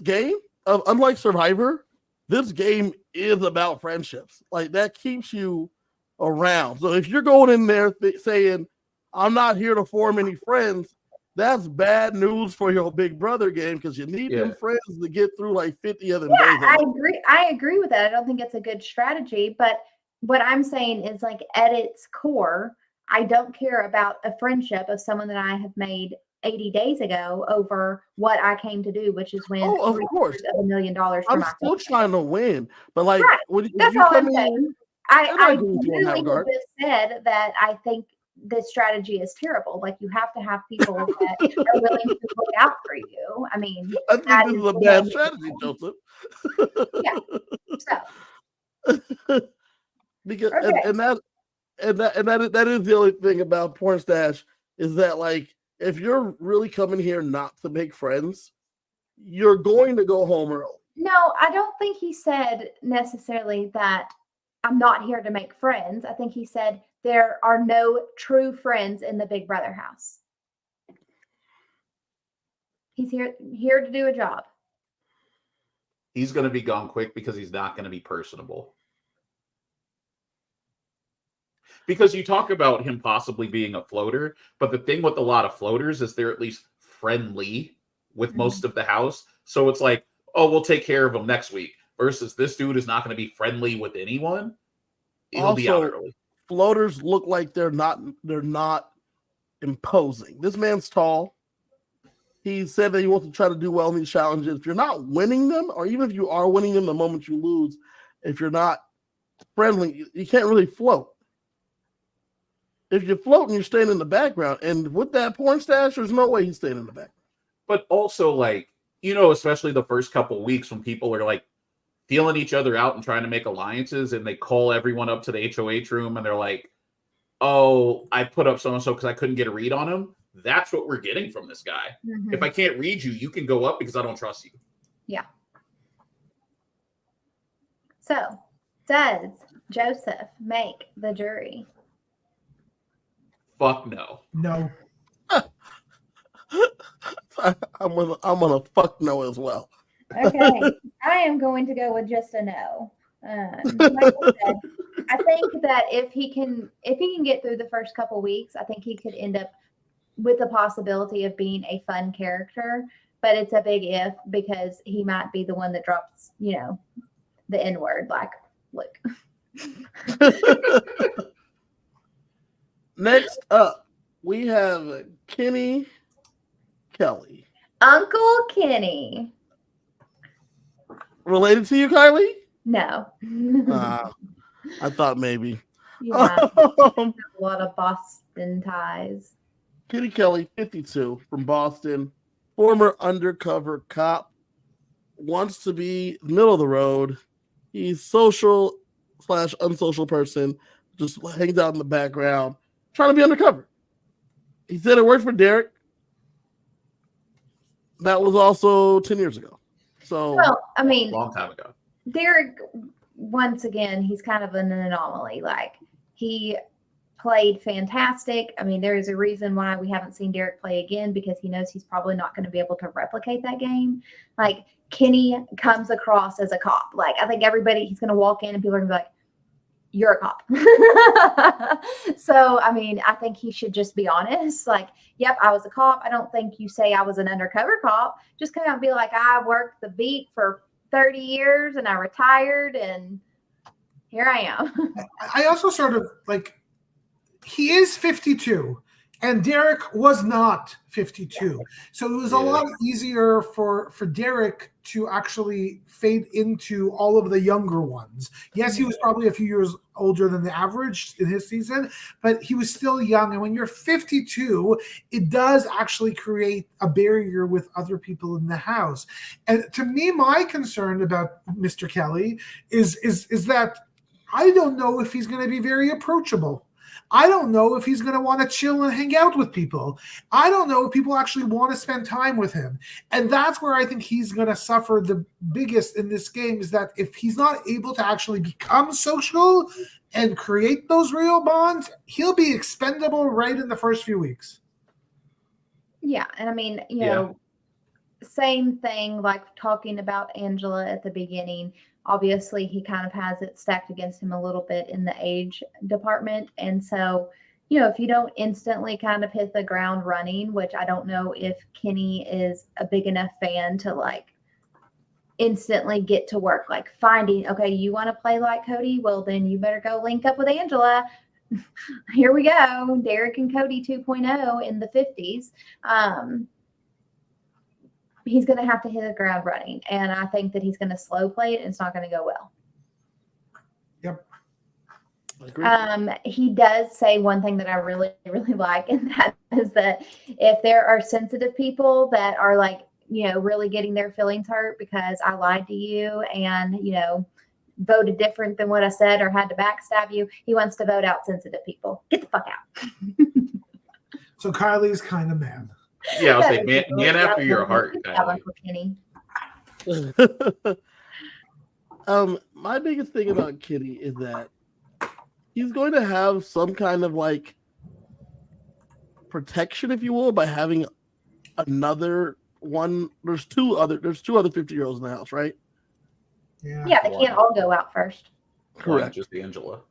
game, unlike Survivor, this game is about friendships. Like that keeps you around. So if you're going in there saying, I'm not here to form any friends, that's bad news for your Big Brother game, because you need them friends to get through like 50 other days. I agree with that. I don't think it's a good strategy. But what I'm saying is, like, at its core, I don't care about a friendship of someone that I have made 80 days ago over what I came to do, which is win Oh, of course. $1 million for I'm my still family. trying to win, but like, Right. when That's you all come I'm in, saying. and I I agree with you on that literally regard. just said that I think this strategy is terrible. Like, you have to have people that are willing to look out for you. I mean, I think that this is is a the bad name strategy, of Joseph. the game. So, Because okay. that is the only thing about porn stash is that, like, if you're really coming here not to make friends, you're going to go home early. No, I don't think he said necessarily that I'm not here to make friends. I think he said there are no true friends in the Big Brother house. He's here to do a job. He's going to be gone quick because he's not going to be personable. Because you talk about him possibly being a floater, but the thing with a lot of floaters is they're at least friendly with most of the house. So it's like, oh, we'll take care of him next week. Versus this dude is not going to be friendly with anyone. He'll be out early. Floaters look like they're not imposing. This man's tall. He said that he wants to try to do well in these challenges. If you're not winning them, or even if you are winning them the moment you lose, if you're not friendly, you can't really float. If you're floating, you're staying in the background. And with that porn stash, there's no way he's staying in the background. But also, like, you know, especially the first couple of weeks when people are like feeling each other out and trying to make alliances, and they call everyone up to the HOH room and they're like, oh, I put up so-and-so because I couldn't get a read on him. That's what we're getting from this guy. Mm-hmm. If I can't read you, you can go up because I don't trust you. Yeah. So, does Joseph make the jury? Fuck no. No. I'm gonna fuck no as well. Okay, I am going to go with just a no. Like I said, I think that if he can get through the first couple weeks, I think he could end up with the possibility of being a fun character. But it's a big if, because he might be the one that drops, you know, the N-word. Like, look. Next up, we have Kenny Kelly. Uncle Kenny. Related to you, Kiley? No. I thought maybe. Yeah, a lot of Boston ties. Kenny Kelly, 52, from Boston, former undercover cop, wants to be middle of the road. He's social / unsocial person, just hangs out in the background, trying to be undercover. He said it worked for Derek. That was also 10 years ago. So, well, I mean, long time ago. Derek, once again, he's kind of an anomaly. Like, he played fantastic. I mean, there is a reason why we haven't seen Derek play again, because he knows he's probably not going to be able to replicate that game. Like, Kenny comes across as a cop. Like, I think he's going to walk in and people are going to be like, you're a cop. So, I mean, I think he should just be honest. Like, yep, I was a cop. I don't think you say I was an undercover cop. Just come out and be like, I worked the beat for 30 years and I retired and here I am. I also sort of like, he is 52 and Derek was not 52. So it was a lot easier for Derek to actually fade into all of the younger ones. Yes, he was probably a few years older than the average in his season, but he was still young. And when you're 52, it does actually create a barrier with other people in the house. And to me, my concern about Mr. Kelly is that I don't know if he's going to be very approachable. I don't know if he's going to want to chill and hang out with people. I don't know if people actually want to spend time with him. And that's where I think he's going to suffer the biggest in this game, is that if he's not able to actually become social and create those real bonds, he'll be expendable right in the first few weeks. Yeah. And I mean, you know, same thing, like talking about Angela at the beginning. Obviously, he kind of has it stacked against him a little bit in the age department. And so, you know, if you don't instantly kind of hit the ground running, which I don't know if Kenny is a big enough fan to like instantly get to work, like finding, okay, you want to play like Cody? Well, then you better go link up with Angela. here we go. Derek and Cody 2.0 in the 50s. He's going to have to hit the ground running. And I think that he's going to slow play it and it's not going to go well. Yep. He does say one thing that I really, really like, and that is that if there are sensitive people that are like, really getting their feelings hurt because I lied to you and, voted different than what I said or had to backstab you, he wants to vote out sensitive people. Get the fuck out. So Kiley's kind of man. Yeah, I'll say man after your heart. Kenny. My biggest thing about Kenny is that he's going to have some kind of like protection, if you will, by having another one. There's two other 50-year-olds in the house, right? Yeah, they can't all go out first. Correct. Just Angela.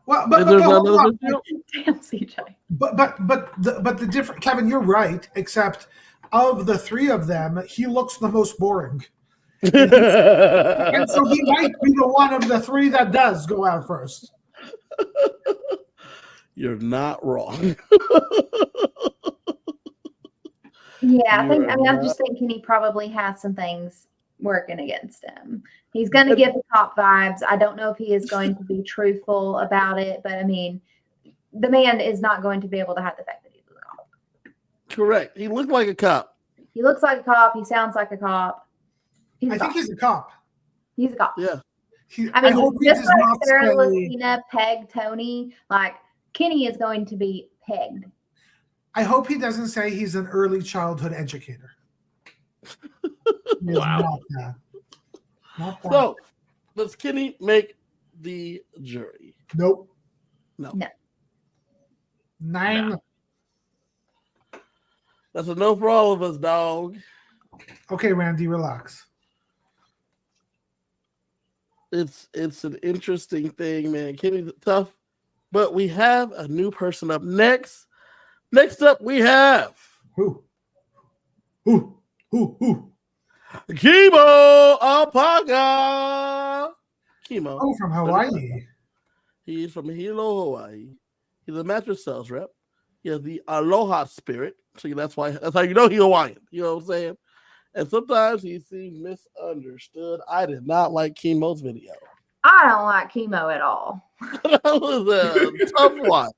Well, Damn, CJ. but the different, Kevin, you're right. Except of the three of them, he looks the most boring, and so he might be the one of the three that does go out first. You're not wrong. Yeah, I just think Kenny probably has some things working against him. He's going to give the cop vibes. I don't know if he is going to be truthful about it, but I mean, the man is not going to be able to hide the fact that he's a cop. Correct. He looked like a cop. He looks like a cop. He sounds like a cop. I think he's a cop. He's a cop. Yeah. I hope he just does like not Sarah say- Lucina pegged Tony, like Kenny is going to be pegged. I hope he doesn't say he's an early childhood educator. Wow. Not that. So, does Kenny make the jury? Nope. No. 9. No. That's a no for all of us, dog. Okay, Randy, relax. It's an interesting thing, man. Kenny's tough, but we have a new person up next. Next up, we have Who? Kimo Apaka. Kimo. Oh, from Hawaii. He's from Hilo, Hawaii. He's a mattress sales rep. He has the Aloha spirit. So that's how you know he's Hawaiian. You know what I'm saying? And sometimes he seems misunderstood. I did not like Kimo's video. I don't like chemo at all. That was a tough one.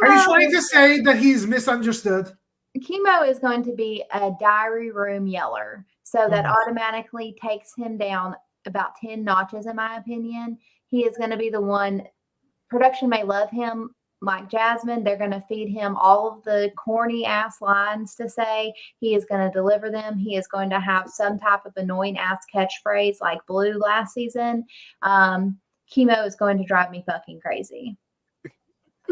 Are you trying to say that he's misunderstood? Chemo is going to be a diary room yeller. So that automatically takes him down about 10 notches, in my opinion. He is going to be the one. Production may love him like Jasmine. They're going to feed him all of the corny ass lines to say. He is going to deliver them. He is going to have some type of annoying ass catchphrase like Blue last season. Chemo is going to drive me fucking crazy.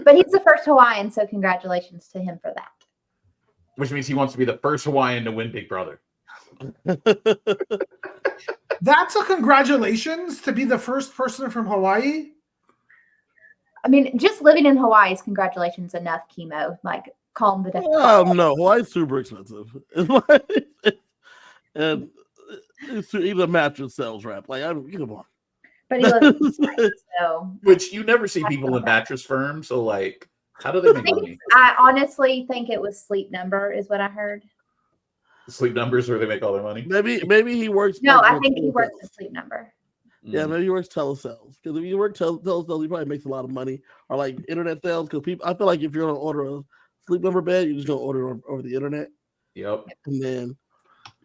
But he's the first Hawaiian, so congratulations to him for that. Which means he wants to be the first Hawaiian to win Big Brother. That's a congratulations to be the first person from Hawaii. I mean, just living in Hawaii is congratulations enough, chemo. Like, calm the down. No, Hawaii's super expensive. And he's a mattress sales rep. Like, come on. But he lives in Hawaii, so. Which you never see people in mattress firms. So, like, how do they make money? I honestly think it was Sleep Number is what I heard. Sleep Numbers where they make all their money? Maybe he works. No, like, I think he works at Sleep Number. Yeah, maybe he works telesales. Because if you work telesales, he probably makes a lot of money. Or like internet sales. Because people, I feel like if you're going to order a Sleep Number bed, you're just going to order it over the internet. Yep. And then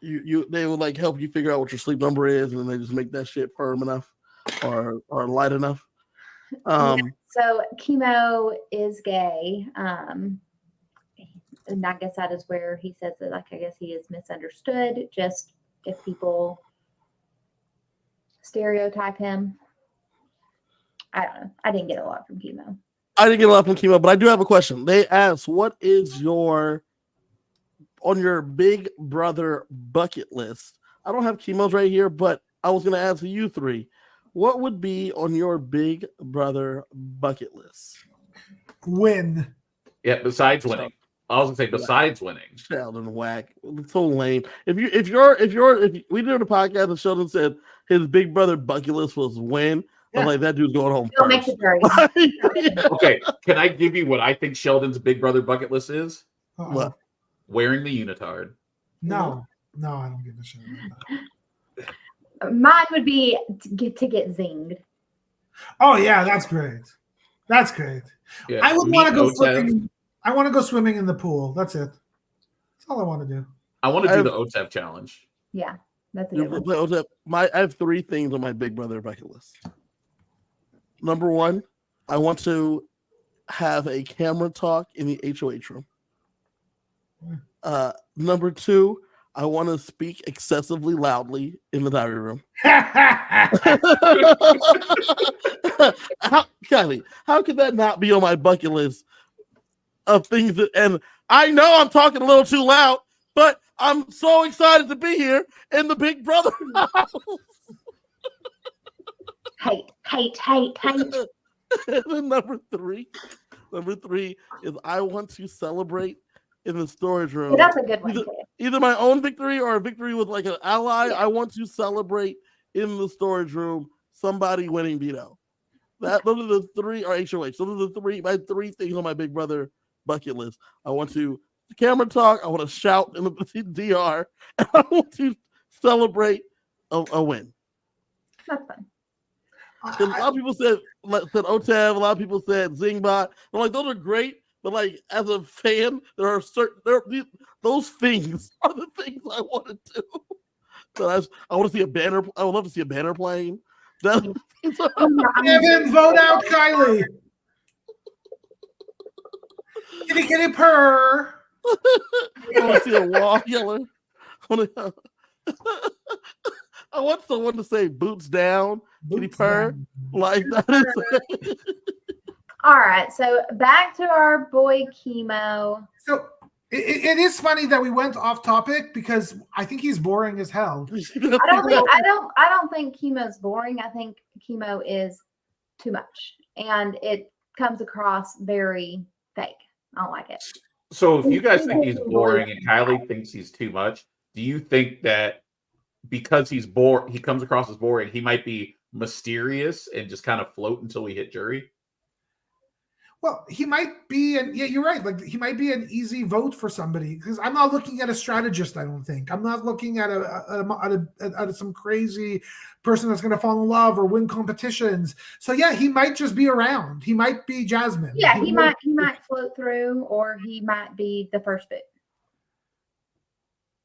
they will like help you figure out what your sleep number is, and then they just make that shit firm enough or light enough. So chemo is gay. And I guess that is where he says that, like, I guess he is misunderstood. Just if people stereotype him. I don't know. I didn't get a lot from chemo. I didn't get a lot from chemo, but I do have a question. They asked, what is on your Big Brother bucket list? I don't have chemo's right here, but I was going to ask you three. What would be on your Big Brother bucket list? Win. Yeah, besides winning. I was gonna say besides winning. Sheldon whack. It's so lame. If we did a podcast and Sheldon said his Big Brother bucket list was win, I was like, that dude's going home Don't make first. the jury. Okay, can I give you what I think Sheldon's Big Brother bucket list is? Uh-oh. What? Wearing the unitard. No, I don't give a shit about that. Mine would be to get zinged. Oh yeah, that's great. That's great. Yeah. I would Meet want to go Otev. swimming. I want to go swimming in the pool. That's it. That's all I want to do. I want to do the OTEV challenge. Yeah, that's a good one. I have 3 things on my Big Brother bucket list. Number 1, I want to have a camera talk in the HOH room. Number 2, I want to speak excessively loudly in the diary room. Kiley, how could that not be on my bucket list of things that? And I know I'm talking a little too loud, but I'm so excited to be here in the Big Brother house. Hate. And then number three is I want to celebrate in the storage room. Yeah, that's a good one too. Either my own victory or a victory with like an ally. I want to celebrate in the storage room somebody winning veto. Those are the 3 or HOH. Those are my 3 things on my Big Brother bucket list. I want to camera talk. I want to shout in the DR. And I want to celebrate a win. That's fun. A lot of people said OTEV. A lot of people said Zingbot. I'm like, those are great, but like as a fan, those things are the things I want to do. So I want to see a banner. I would love to see a banner playing. Kevin, vote out Kiley. Kitty purr. I want to see a wall yeller. I want someone to say boots down, kitty purr, like that. All right, so back to our boy Chemo. So it is funny that we went off topic because I think he's boring as hell. I don't think Chemo's boring. I think Chemo is too much, and it comes across very fake. I don't like it. So if you guys think he's boring and Kiley thinks he's too much, do you think that because he's bored, he comes across as boring, he might be mysterious and just kind of float until we hit jury? Well, he might be, and yeah, you're right. Like he might be an easy vote for somebody because I'm not looking at a strategist. I don't think I'm not looking at some crazy person that's going to fall in love or win competitions. So yeah, he might just be around. He might be Jasmine. Yeah, he might float through, or he might be the first boot.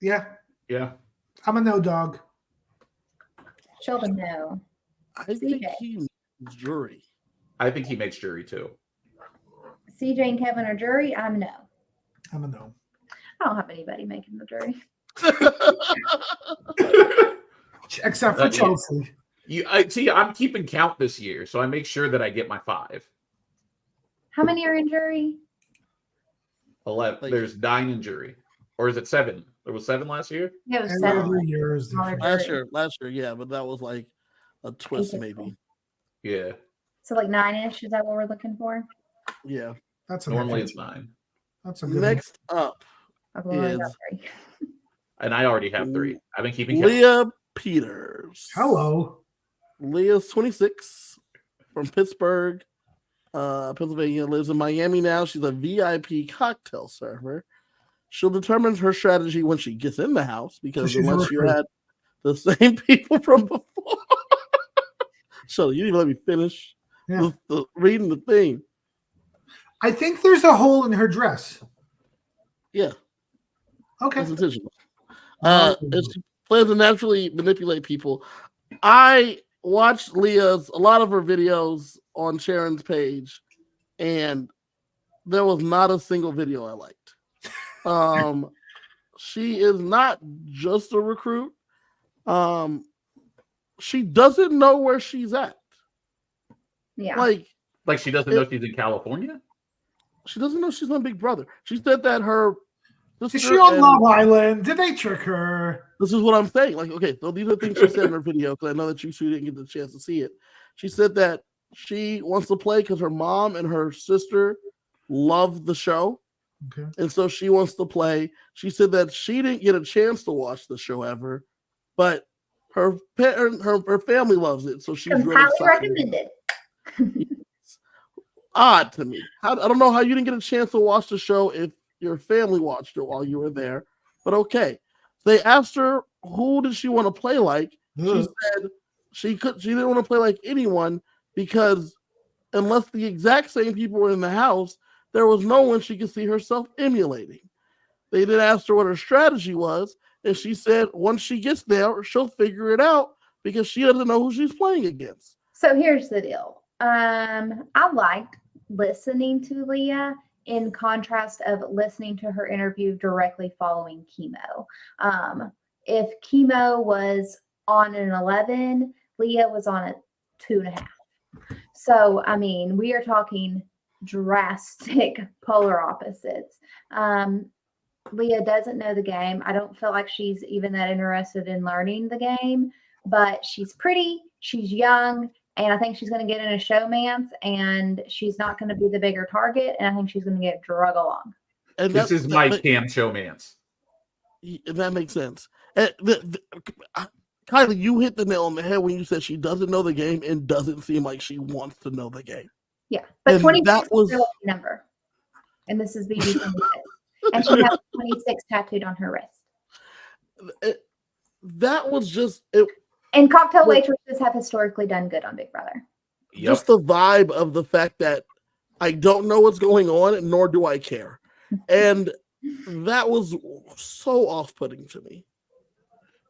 Yeah. I'm a no dog. Sheldon, no. I think he makes jury. I think he makes jury too. CJ and Kevin are jury. I'm no. I'm a no. I don't have anybody making the jury. Except for Chelsea. I'm keeping count this year, so I make sure that I get my 5. How many are in jury? 11. There's 9 in jury. Or is it 7? There was 7 last year? Yeah, it was And 7. every year is different. Last year, yeah, but that was like a twist, maybe. Yeah. So like 9-ish, is that what we're looking for? Yeah. That's normally it's 9. That's a good Next up I've only got is 3. And I already have 3. I've been keeping count. Leah Peters. Hello. Leah's 26 from Pittsburgh, Pennsylvania, lives in Miami now. She's a VIP cocktail server. She'll determine her strategy when she gets in the house because unless you had the same people from before. Sheldon, you didn't even let me finish reading the thing. I think there's a hole in her dress. Yeah. Okay. It's intentional. She plans to naturally manipulate people. I watched a lot of her videos on Sharon's page, and there was not a single video I liked. She is not just a recruit. She doesn't know where she's at. Yeah. Like she doesn't know she's in California? She doesn't know she's on Big Brother. She said that her sister. Is she on Love Island? Did they trick her? This is what I'm saying. Like, okay, so these are things she said in her video because I know that you didn't get the chance to see it. She said that she wants to play because her mom and her sister love the show. Okay. And so she wants to play. She said that she didn't get a chance to watch the show ever, but her family loves it, so she's really highly excited. recommended. Odd to me. I don't know how you didn't get a chance to watch the show if your family watched it while you were there, but okay. They asked her who did she want to play like. She said she didn't want to play like anyone because unless the exact same people were in the house, there was no one she could see herself emulating. They then asked her what her strategy was, and she said once she gets there, she'll figure it out because she doesn't know who she's playing against. So here's the deal. I liked listening to Leah in contrast of listening to her interview directly following chemo. If chemo was on an 11, Leah was on a 2.5. So, I mean, we are talking drastic polar opposites. Leah doesn't know the game. I don't feel like she's even that interested in learning the game, but she's pretty, she's young, and I think she's going to get in a showmance, and she's not going to be the bigger target, and I think she's going to get drug along. And this is my Cam showmance. That makes sense. Kylie, you hit the nail on the head when you said she doesn't know the game and doesn't seem like she wants to know the game. Yeah, but and 26 is her number, and this is BB 26, and she has 26 tattooed on her wrist. That was just and cocktail waitresses have historically done good on Big Brother. Just the vibe of the fact that I don't know what's going on, nor do I care. And that was so off-putting to me.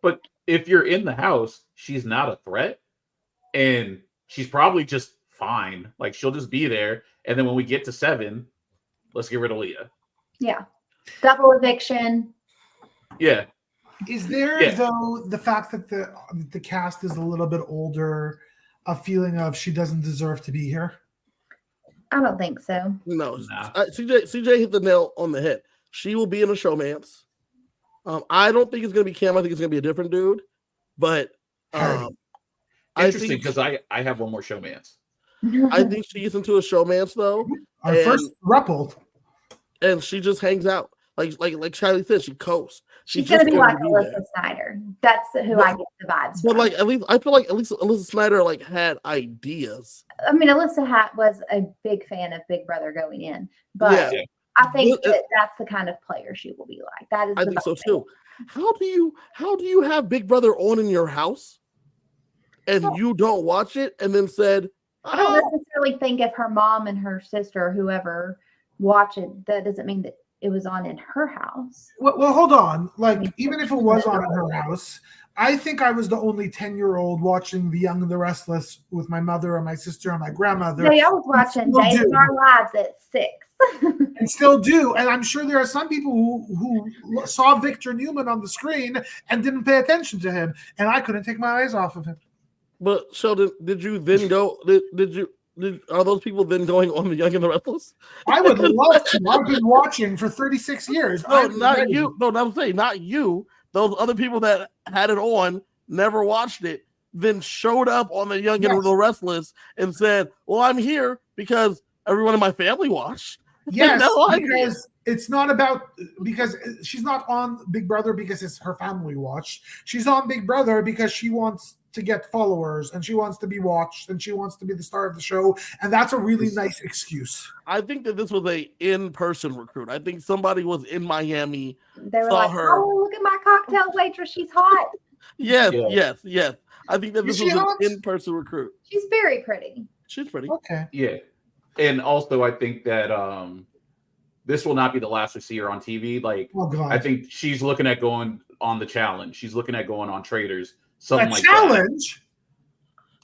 But if you're in the house, she's not a threat. And she's probably just fine. Like, she'll just be there. And then when we get to 7, let's get rid of Leah. Yeah. Double eviction. Yeah. Is there, though, the fact that the cast is a little bit older, a feeling of she doesn't deserve to be here? I don't think so. No. CJ hit the nail on the head. She will be in a showmance. I don't think it's going to be Cam. I think it's going to be a different dude. But interesting, because I have one more showmance. I think she gets into a showmance, though. Our first throuple. And she just hangs out. Like Charlie said, she coasts. She's going to be like Alyssa Snyder. That's who I get the vibes but from. like, at least I feel like at least Alyssa Snyder like had ideas. I mean, Alyssa was a big fan of Big Brother going in, but I think that's the kind of player she will be like. That is, I think so too. How do you have Big Brother on in your house, and you don't watch it, and then said, I don't necessarily think if her mom and her sister, or whoever, watch it, that doesn't mean that it was on in her house. Well, hold on. Like, even if it was on in her house, I think I was the only 10-year-old watching The Young and the Restless with my mother and my sister and my grandmother. No, I was watching Days of Our Lives at 6. And still do. And I'm sure there are some people who saw Victor Newman on the screen and didn't pay attention to him. And I couldn't take my eyes off of him. But Sheldon, did you then go? Are those people then going on The Young and the Restless? I would love to. I've been watching for 36 years. No, not you. No, I'm saying not you. Those other people that had it on, never watched it, then showed up on The Young and the Restless and said, "Well, I'm here because everyone in my family watched." Yes, because it's not about, because she's not on Big Brother because it's her family watched. She's on Big Brother because she wants to get followers and she wants to be watched and she wants to be the star of the show. And that's a really nice excuse. I think that this was a in-person recruit. I think somebody was in Miami. They were like, "Oh, look at my cocktail waitress. She's hot." Yes. I think that this was an in-person recruit. She's very pretty. She's pretty. Okay. Yeah. And also, I think that this will not be the last we see her on TV. Like, I think she's looking at going on the challenge. She's looking at going on Traders. Something like challenge? That.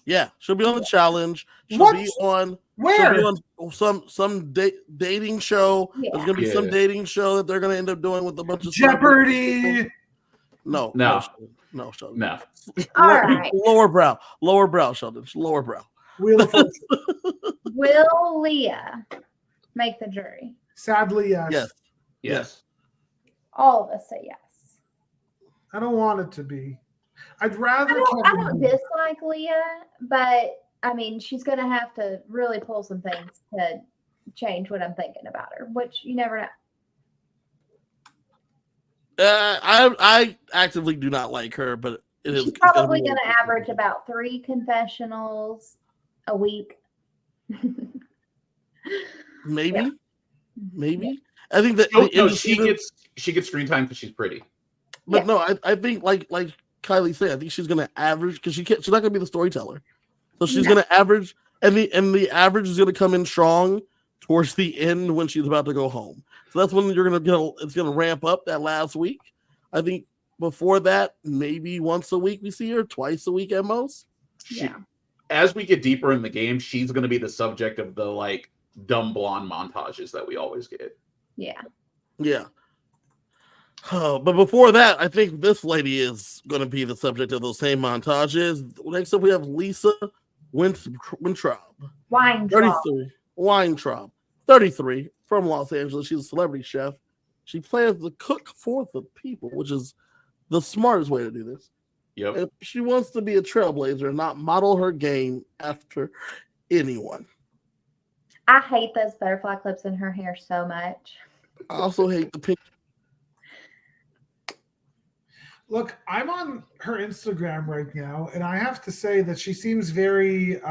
Yeah, she'll be on the challenge. She'll be on where? She'll be on some dating show. Yeah. There's gonna be some dating show that they're gonna end up doing with a bunch of Jeopardy. No, Sheldon. No. All right. Lower brow, Sheldon. Lower brow. Will Leah make the jury? Sadly, yes. Yes. All of us say yes. I don't want it to be. I'd rather. I don't dislike Leah, but I mean, she's going to have to really pull some things to change what I'm thinking about her, which you never know. I actively do not like her, but She's probably going to average about 3 confessionals a week. Maybe. Yeah. Maybe. I think that she gets screen time because she's pretty. But no, I think like Kylie said, I think she's going to average because she's not going to be the storyteller. So she's going to average, and the average is going to come in strong towards the end when she's about to go home. So that's when it's going to ramp up that last week. I think before that, maybe once a week we see her, twice a week at most. As we get deeper in the game, she's going to be the subject of the like dumb blonde montages that we always get. Yeah. But before that, I think this lady is going to be the subject of those same montages. Next up, we have Lisa Weintraub. 33, from Los Angeles. She's a celebrity chef. She plans to cook for the people, which is the smartest way to do this. Yep. And she wants to be a trailblazer and not model her game after anyone. I hate those butterfly clips in her hair so much. I also hate the pink. Look, I'm on her Instagram right now, and I have to say that she seems very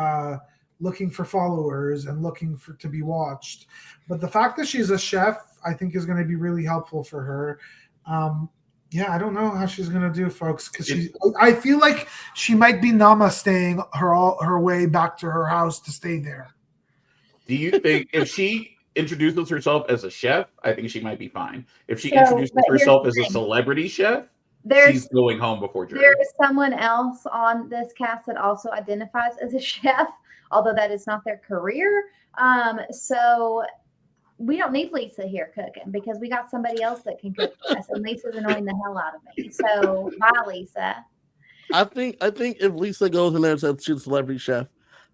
looking for followers and looking to be watched. But the fact that she's a chef, I think, is going to be really helpful for her. I don't know how she's going to do, folks, because I feel like she might be namasteing her way back to her house to stay there. Do you think if she introduces herself as a chef, I think she might be fine. If she introduces herself as a celebrity chef, she's going home before jury. There is someone else on this cast that also identifies as a chef, although that is not their career. So we don't need Lisa here cooking because we got somebody else that can cook for us, and Lisa's annoying the hell out of me. So bye, Lisa. I think if Lisa goes in there and says she's a celebrity chef,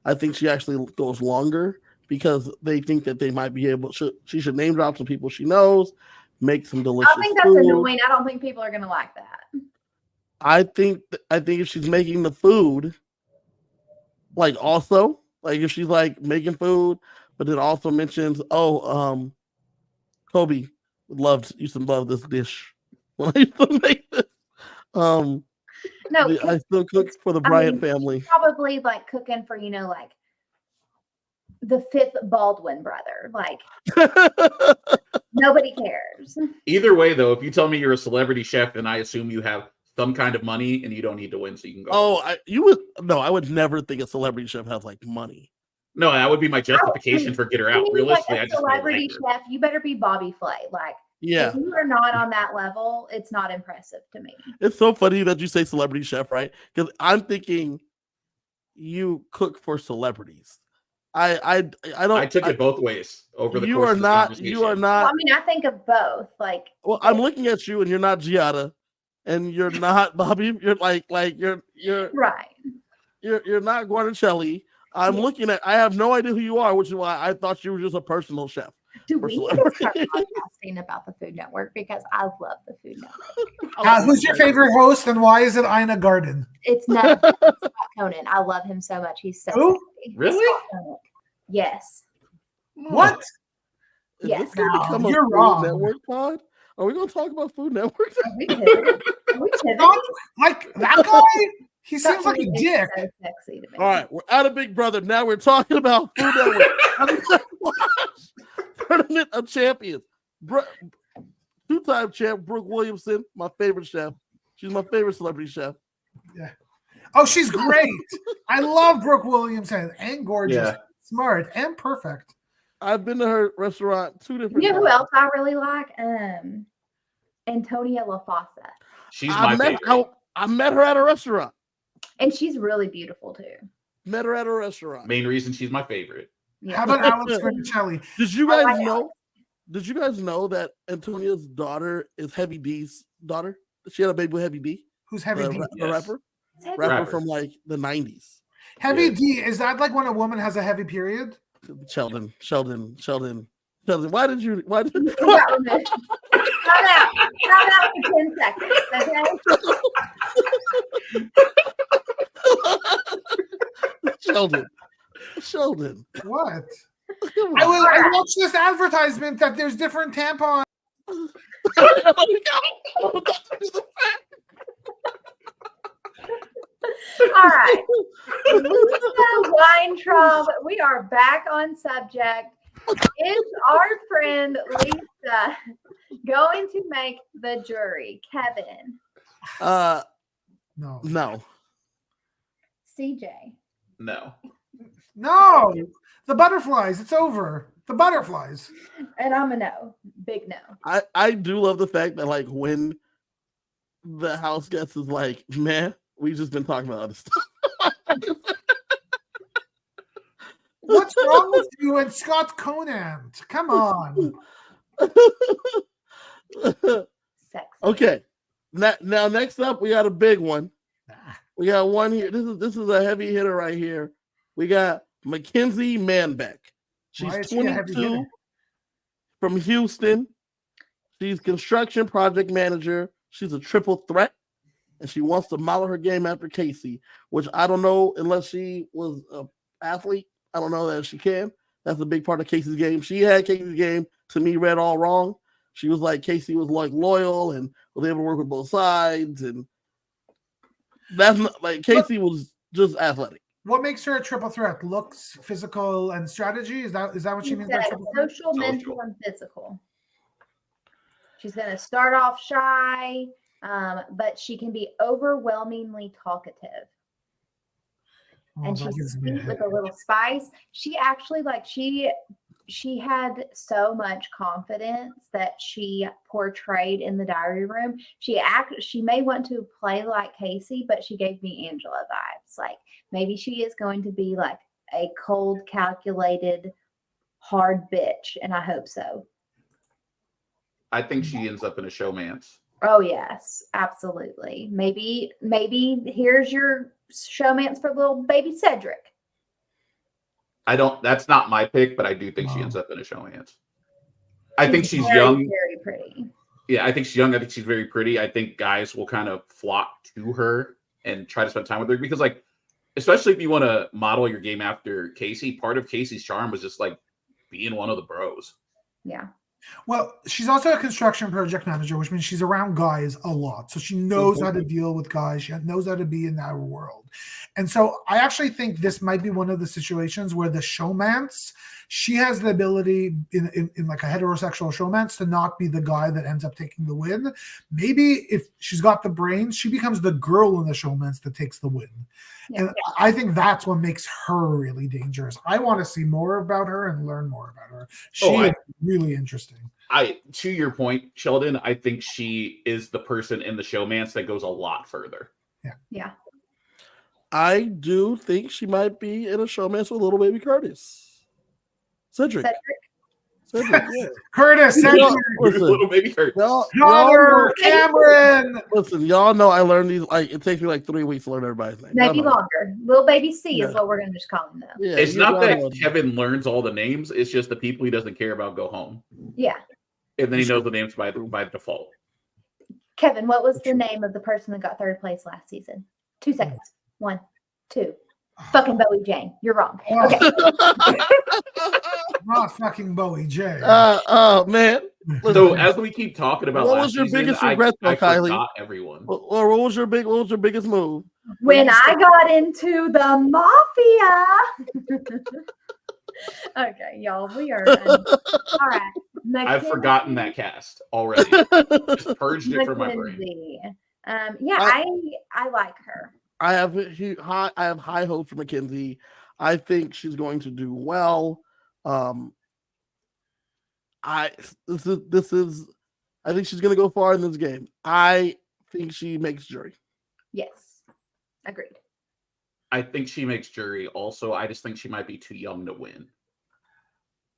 I think she actually goes longer because they think that they might be able. She should name drop some people she knows, make some delicious. I think that's annoying. I don't think people are going to like that. I think if she's making the food, like also like if she's like making food, but then also mentions, Kobe used to love this dish when I used to make this. No, I still cook for the Bryant family. Probably like cooking for like the 5th Baldwin brother. Like nobody cares. Either way, though, if you tell me you're a celebrity chef, then I assume you have some kind of money and you don't need to win, so you can go. I would never think a celebrity chef has like money. No, that would be my justification for get her out. Realistically, like a celebrity chef, you better be Bobby Flay. Like, if you are not on that level, it's not impressive to me. It's so funny that you say celebrity chef, right? Because I'm thinking you cook for celebrities. I took it both ways over the course of the conversation. You are not. Well, I mean, I think of both. Like, well, I'm looking at you, and you're not Giada, and you're not Bobby. You're like you're right. You're not Guarnicelli. I'm looking at. I have no idea who you are, which is why I thought you were just a personal chef. Do we need to start podcasting about the Food Network because I love the Food Network. Who's your favorite host, and why is it Ina Garden? It's not Scott Conan. I love him so much. He's so sexy. Really? Yes. What? Yes. You're wrong. Network pod? Are we going to talk about Food Network? Are we kidding? Like that guy? He seems like a dick. So sexy to me. All right, we're out of Big Brother. Now we're talking about Food Network. Tournament of Champions. Two-time champ Brooke Williamson, my favorite chef. She's my favorite celebrity chef. Yeah. Oh, she's great. I love Brooke Williamson and gorgeous, smart, and perfect. I've been to her restaurant 2 different times. Who else I really like? Antonia LaFossa. She's my favorite. I met her at a restaurant. And she's really beautiful too. Met her at a restaurant. Main reason she's my favorite. Yeah. How about Alex Vermicelli? Did you guys know? Did you guys know that Antonia's daughter is Heavy D's daughter? She had a baby with Heavy D. Who's Heavy D? A rapper? Rapper from like the 90s. Heavy D, is that like when a woman has a heavy period? Sheldon. Why did you? Shout out for 10 seconds, okay? Sheldon. What? I watched this advertisement that there's different tampons. All right. Lisa Weintraub, we are back on subject. Is our friend Lisa going to make the jury? Kevin. No. CJ. No. No. The butterflies. It's over. The butterflies. And I'm a no. Big no. I do love the fact that like when the house guest is like, man, we just been talking about other stuff. What's wrong with you and Scott Conant? Come on. Sexy. Okay. Now next up, we got a big one. We got one here. This is a heavy hitter right here. We got Mackenzie Manbeck. She's 22 from Houston. She's construction project manager. She's a triple threat, and she wants to model her game after Casey, which I don't know unless she was an athlete. I don't know that she can. That's a big part of Casey's game. She had Casey's game, to me, read all wrong. She was like, Casey was like loyal and was able to work with both sides. And that's not like Casey was just athletic. What makes her a triple threat? Looks, physical, and strategy? Is that what she means by triple threat? Social, mental, and physical. She's going to start off shy, but she can be overwhelmingly talkative. And she's sweet with a little spice. She actually she had so much confidence that she portrayed in the diary room. She may want to play like Casey, but she gave me Angela vibes. Like maybe she is going to be like a cold, calculated, hard bitch, and I hope so. I think she ends up in a showmance. Oh yes, absolutely. Maybe here's your showmance for little baby Cedric. That's not my pick, but I do think she ends up in a showmance. I think she's young. Very pretty. Yeah, I think she's young. I think she's very pretty. I think guys will kind of flock to her and try to spend time with her because, like, especially if you want to model your game after Casey, part of Casey's charm was just like being one of the bros. Yeah. Well, she's also a construction project manager, which means she's around guys a lot. So she knows how to deal with guys. She knows how to be in that world. And so I actually think this might be one of the situations where the showmance, she has the ability in like a heterosexual showmance to not be the guy that ends up taking the win. Maybe if she's got the brains, she becomes the girl in the showmance that takes the win. Yeah. And I think that's what makes her really dangerous. I want to see more about her and learn more about her. She is really interesting. To your point, Sheldon, I think she is the person in the showmance that goes a lot further. Yeah. I do think she might be in a showmance with little baby Curtis. Cedric. Yeah. Curtis, Cedric. Little baby Curtis. Connor, Cameron. Listen, y'all know I learned these. Like it takes me like 3 weeks to learn everybody's name. Maybe longer. Little baby C is what we're going to just call him, though. Yeah, it's not that Kevin learns all the names. It's just the people he doesn't care about go home. Yeah. And then he knows the names by default. Kevin, what was the name of the person that got third place last season? 2 seconds. 1, 2. Fucking Bowie Jane. You're wrong. Okay. Not fucking Bowie J. Oh man. So as we keep talking about, what was your biggest regret, though, Kylie? Everyone. Or what was your biggest move? When I got into the mafia. Okay, y'all, we are all right. I've forgotten that cast already. Just purged it from my brain. I like her. I have high hopes for Mackenzie. I think she's going to do well. I think she's going to go far in this game. I think she makes jury. Yes, agreed. I think she makes jury. Also, I just think she might be too young to win.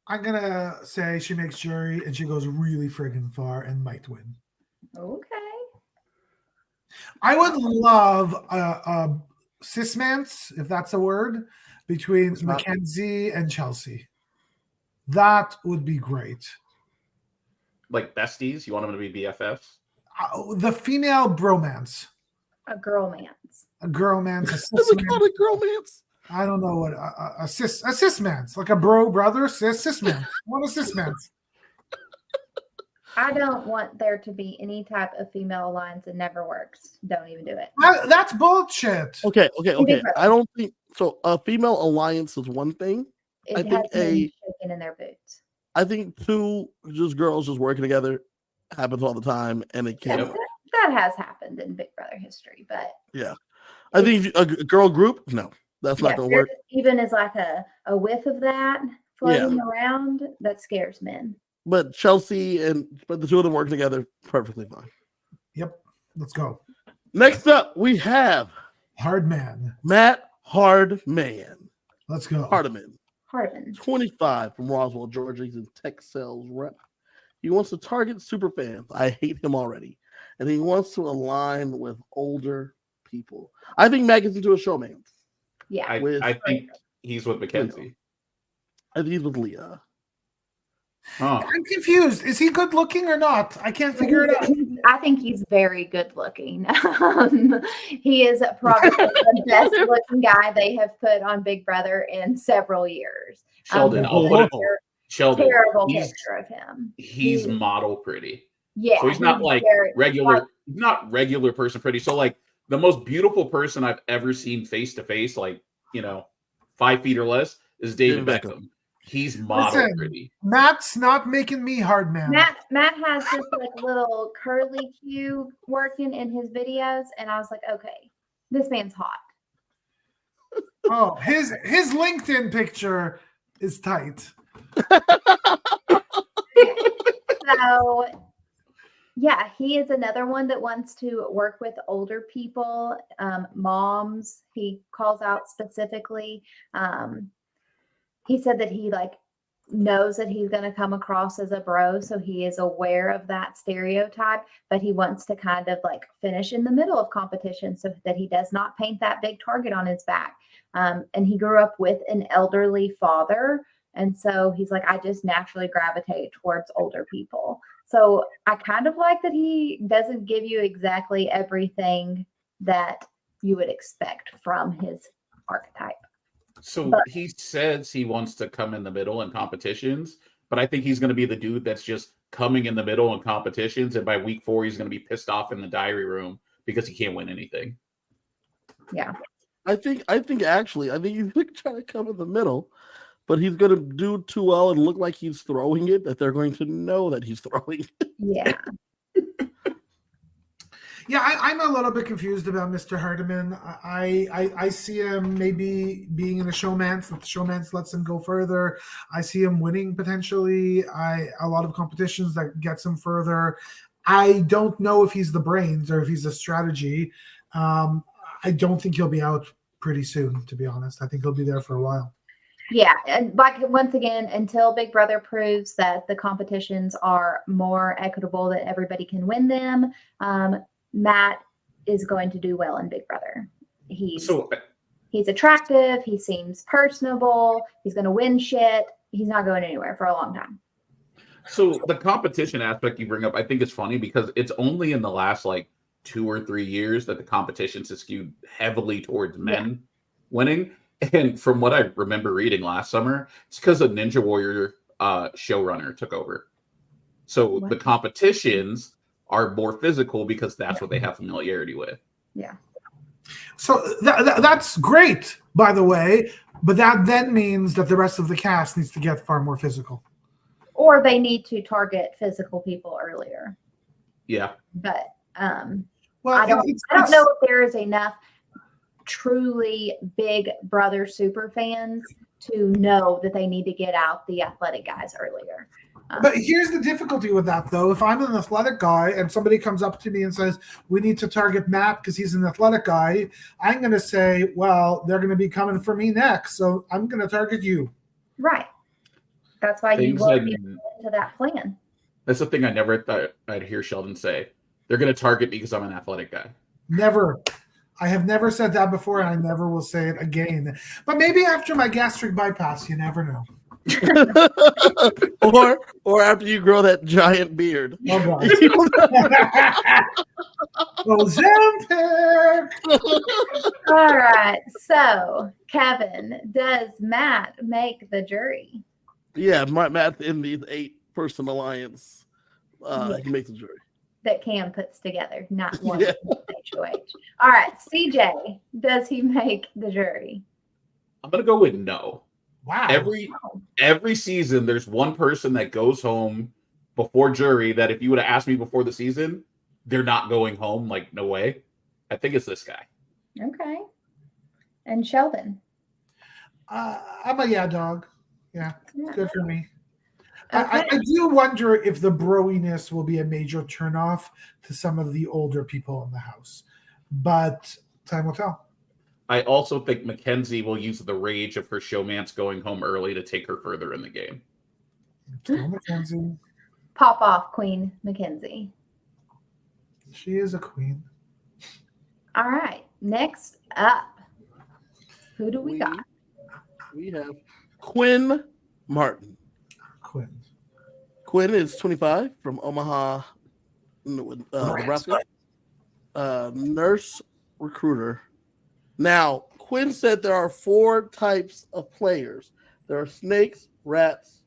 I'm gonna say she makes jury and she goes really friggin' far and might win. Okay. I would love a cismance, if that's a word, between Mackenzie and Chelsea. That would be great. Like besties? You want them to be BFFs? The female bromance. A girlmance. A girlmance. A cismance. Called a girlmance? I don't know what a cismance, like a bro brother cismance. What a cismance. I don't want there to be any type of female alliance. It never works. Don't even do it. That's bullshit. Okay. Big Brother. I don't think so. A female alliance is one thing. I It think has men shaking in their boots. I think two just girls just working together happens all the time, and it can't. Yeah, that has happened in Big Brother history, but Yeah, I think a girl group, no, that's not going to work. Even as like a whiff of that floating around, that scares men. But but the two of them working together, perfectly fine. Yep. Let's go. Next up, we have Hardman. Matt Hardman. Let's go. Hardman. 25 from Roswell, Georgia. He's a tech sales rep. He wants to target superfans. I hate him already. And he wants to align with older people. I think Matt gets into a showman. Yeah. I think he's with Mackenzie. I think he's with Leah. Huh. I'm confused. Is he good looking or not? I can't figure it out. I think he's very good looking. He is probably the best looking guy they have put on Big Brother in several years. Sheldon, Sheldon, terrible picture of him. He's model pretty. Yeah. So he's not like regular, not regular person pretty. So like the most beautiful person I've ever seen face to face, like 5 feet or less, is David Beckham. He's model pretty. Matt's not making me Hardman. Matt has this like little curly Q working in his videos, and I was like, okay, this man's hot. Oh, his LinkedIn picture is tight. So yeah, he is another one that wants to work with older people, moms. He calls out specifically. He said that he knows that he's going to come across as a bro, so he is aware of that stereotype, but he wants to kind of finish in the middle of competition so that he does not paint that big target on his back. And he grew up with an elderly father, and so he's like, I just naturally gravitate towards older people. So I kind of like that he doesn't give you exactly everything that you would expect from his archetype. So he says he wants to come in the middle in competitions, but I think he's going to be the dude that's just coming in the middle in competitions, and by week 4 he's going to be pissed off in the diary room because he can't win anything. Yeah. I think actually he's trying to come in the middle, but he's going to do too well and look like he's throwing it that they're going to know that he's throwing it. Yeah. Yeah, I'm a little bit confused about Mr. Hardiman. I see him maybe being in a showmance. If the showmance lets him go further, I see him winning potentially. A lot of competitions that gets him further. I don't know if he's the brains or if he's a strategy. I don't think he'll be out pretty soon, to be honest. I think he'll be there for a while. Yeah, and once again, until Big Brother proves that the competitions are more equitable, that everybody can win them, Matt is going to do well in Big Brother. He's attractive. He seems personable. He's going to win shit. He's not going anywhere for a long time. So the competition aspect you bring up, I think it's funny because it's only in the last 2 or 3 years that the competitions have skewed heavily towards men winning. And from what I remember reading last summer, it's because a Ninja Warrior showrunner took over. So the competitions are more physical because that's what they have familiarity with. Yeah. So that's great, by the way, but that then means that the rest of the cast needs to get far more physical. Or they need to target physical people earlier. Yeah. But well, I don't know if there is enough truly Big Brother super fans to know that they need to get out the athletic guys earlier. But here's the difficulty with that, though. If I'm an athletic guy and somebody comes up to me and says, we need to target Matt because he's an athletic guy, I'm going to say, well, they're going to be coming for me next, so I'm going to target you. Right. That's why you won't be into that plan. That's the thing I never thought I'd hear Sheldon say. They're going to target me because I'm an athletic guy. Never. I have never said that before, and I never will say it again. But maybe after my gastric bypass, you never know. or after you grow that giant beard. Oh, Ozempic. All right. So, Kevin, does Matt make the jury? Yeah, Matt's in these 8-person alliance. Yeah. He can make the jury. That Cam puts together, not one Yeah. HOH. All right, CJ, does he make the jury? I'm gonna go with no. Wow. Every season, there's one person that goes home before jury that if you would have asked me before the season, they're not going home. Like, no way. I think it's this guy. Okay. And Sheldon? I'm a yeah dog. Yeah, Yeah. good for me. Okay. I do wonder if the broiness will be a major turnoff to some of the older people in the house, but time will tell. I also think Mackenzie will use the rage of her showmance going home early to take her further in the game. Go Mackenzie. Pop off, Queen Mackenzie. She is a queen. All right. Next up, who do we got? We have Quinn Martin. Quinn. Quinn is 25 from Omaha, Nebraska. Nurse recruiter. Now, Quinn said there are 4 types of players. There are snakes, rats,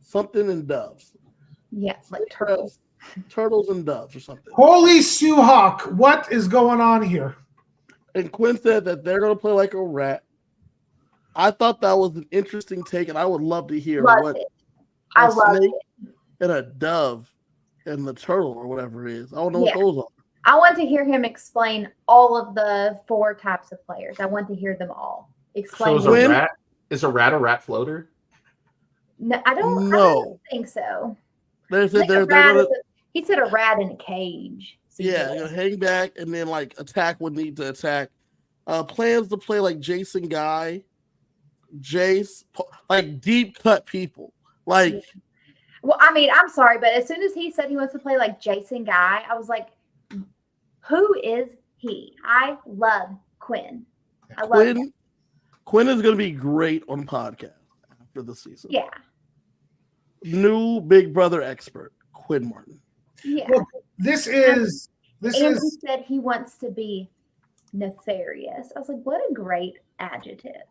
something, and doves. Yes, like turtles. Turtles and doves or something. Holy Suhawk, what is going on here? And Quinn said that they're going to play like a rat. I thought that was an interesting take, and I would love to hear Loved it. I love it. And a dove and the turtle or whatever it is. I don't know Yeah. what those are. I want to hear him explain all of the 4 types of players. I want to hear them all. Explain. So When- is a rat floater? No, I don't think so. They I said think they're a rat gonna, is he said a rat in a cage. yeah, they're gonna hang back and then like attack when need to attack. Plans to play like Jason Guy, Jace, like deep cut people. Like, Well, I mean, I'm sorry, but as soon as he said he wants to play like Jason Guy, I was like, who is he? I love Quinn. I love him. Quinn is gonna be great on podcast after the season. Yeah. New Big Brother expert, Quinn Martin. Yeah. Well, This is and he said he wants to be nefarious. I was like, what a great adjective.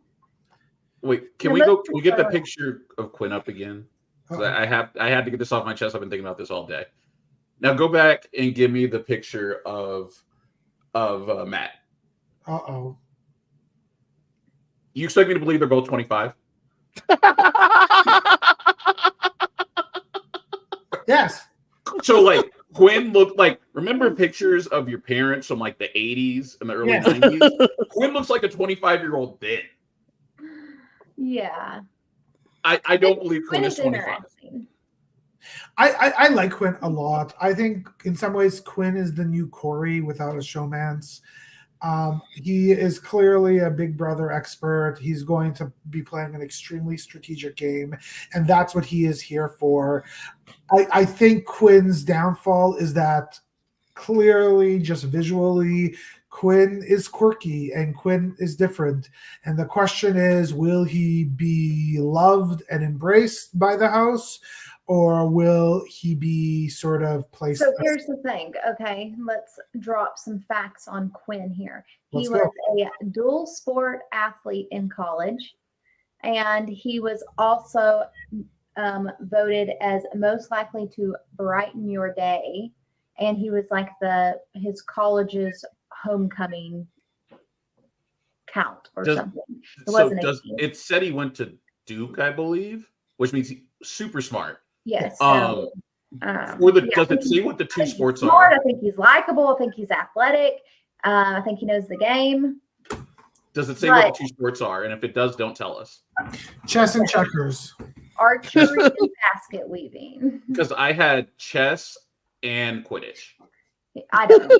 Wait, can The we most go? Can we get the preferred. picture of Quinn up again? 'Cause Uh-oh. I had to get this off my chest. I've been thinking about this all day. Now go back and give me the picture of Matt. Uh-oh. You expect me to believe they're both 25? Yes. So like Quinn looked like, remember pictures of your parents from like the 80s and the early Yeah. 90s? Quinn looks like a 25-year-old then. Yeah. I don't believe Quinn Quinn is is 25. interesting. I like Quinn a lot. I think in some ways Quinn is the new Corey without a showmance. He is clearly a Big Brother expert. He's going to be playing an extremely strategic game, and that's what he is here for. I think Quinn's downfall is that clearly, just visually, Quinn is quirky and Quinn is different. And the question is, will he be loved and embraced by the house, or will he be sort of placed? So here's the thing. Okay, let's drop some facts on Quinn here. He Let's was go. a dual sport athlete in college, and he was also voted as most likely to brighten your day. And he was like his college's homecoming count or something. It said he went to Duke, I believe, which means he's super smart. Yes. Does it say what the two sports smart. are? I think he's likable. I think he's athletic. I think he knows the game. Does it say what the two sports are? And if it does, don't tell us. Chess and checkers. Archery and basket weaving. Because I had chess and Quidditch. I don't know.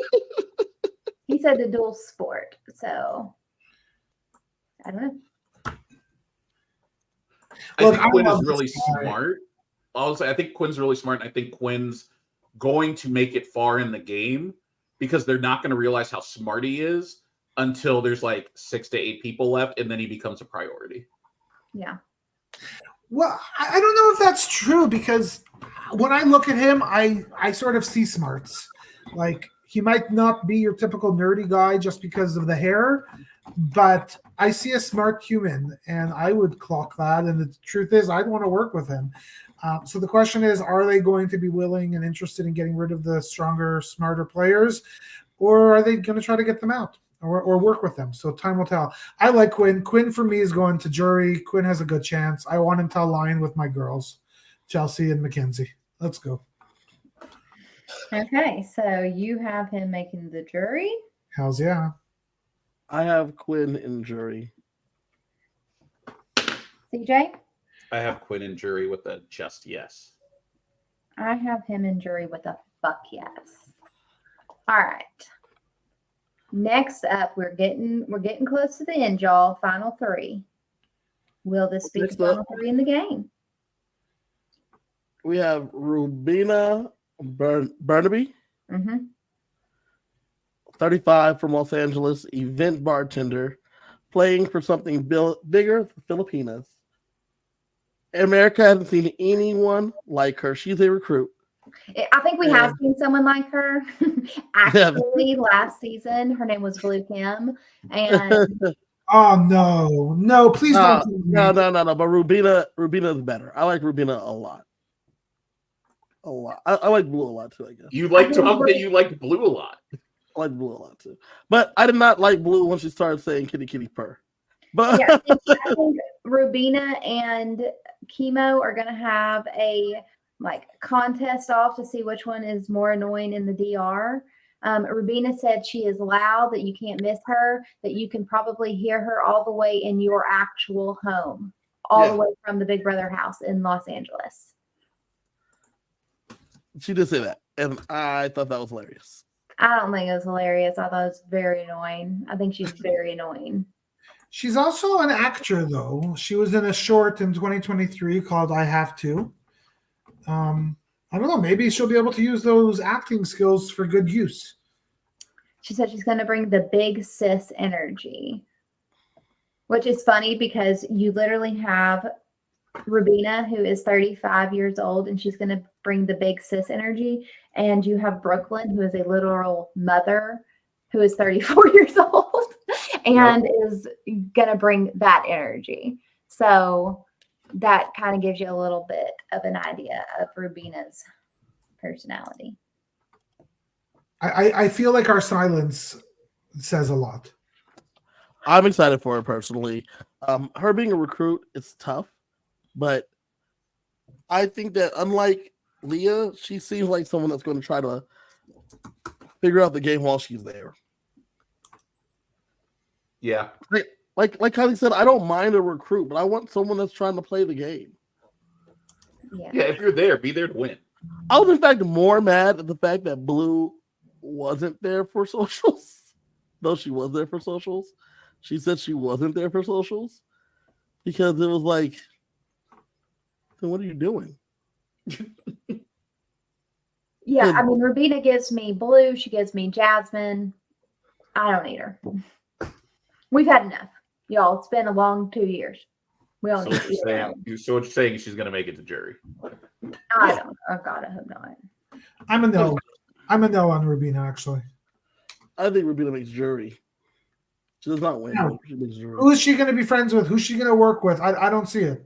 He said the dual sport. So I don't know. I think Quinn is really smart. Also, I think Quinn's really smart. And I think Quinn's going to make it far in the game because they're not going to realize how smart he is until there's like 6 to 8 people left, and then he becomes a priority. Yeah. Well, I don't know if that's true because when I look at him, I sort of see smarts. Like he might not be your typical nerdy guy just because of the hair, but I see a smart human and I would clock that. And the truth is I'd want to work with him. So the question is, are they going to be willing and interested in getting rid of the stronger, smarter players, or are they going to try to get them out or work with them? So time will tell. I like Quinn. Quinn for me is going to jury. Quinn has a good chance. I want him to align with my girls, Chelsea and Mackenzie. Let's go. Okay, so you have him making the jury. Hells yeah. I have Quinn in jury. CJ? I have Quinn and jury with a just yes. I have him in jury with a fuck yes. All right. Next up, we're getting close to the end, y'all. Final three. Will this be the final three in the game? We have Rubina Burnaby, 35 from Los Angeles, event bartender, playing for something bigger, the Filipinas. America hasn't seen anyone like her. She's a recruit. I think we have seen someone like her. Actually, last season, her name was Blue Kim. And oh no, please don't. No. But Rubina is better. I like Rubina a lot. I like Blue a lot too, I guess. You like Tom that you like Blue a lot. I like Blue a lot too. But I did not like Blue when she started saying kitty kitty purr. But yeah, I think Rubina and Chemo are gonna have a contest off to see which one is more annoying in the DR. Rubina said she is loud, that you can't miss her, that you can probably hear her all the way in your actual home, the way from the Big Brother house in Los Angeles. She did say that, and I thought that was hilarious. I don't think it was hilarious. I thought it was very annoying. I think she's very annoying. She's also an actor, though. She was in a short in 2023 called I Have To. I don't know. Maybe she'll be able to use those acting skills for good use. She said she's going to bring the big sis energy, which is funny because you literally have Rubina, who is 35 years old, and she's going to bring the big sis energy. And you have Brooklyn, who is a literal mother, who is 34 years old and is going to bring that energy. So that kind of gives you a little bit of an idea of Rubina's personality. I feel like our silence says a lot. I'm excited for her personally. Her being a recruit is tough, but I think that unlike Leah, she seems like someone that's going to try to figure out the game while she's there. Yeah. Like Kylie said, I don't mind a recruit, but I want someone that's trying to play the game. Yeah, if you're there, be there to win. I was in fact more mad at the fact that Blue wasn't there for socials. Though she was there for socials. She said she wasn't there for socials because it was like, then what are you doing? Yeah, I mean, Rubina gives me Blue. She gives me Jasmine. I don't need her. We've had enough. Y'all, it's been a long 2 years. We don't need to. So what you're saying is she's going to make it to jury. I don't know. Oh, God, I hope not. I'm a no. I'm a no on Rubina, actually. I think Rubina makes jury. She does not win. No. She makes jury. Who is she going to be friends with? Who's she going to work with? I don't see it.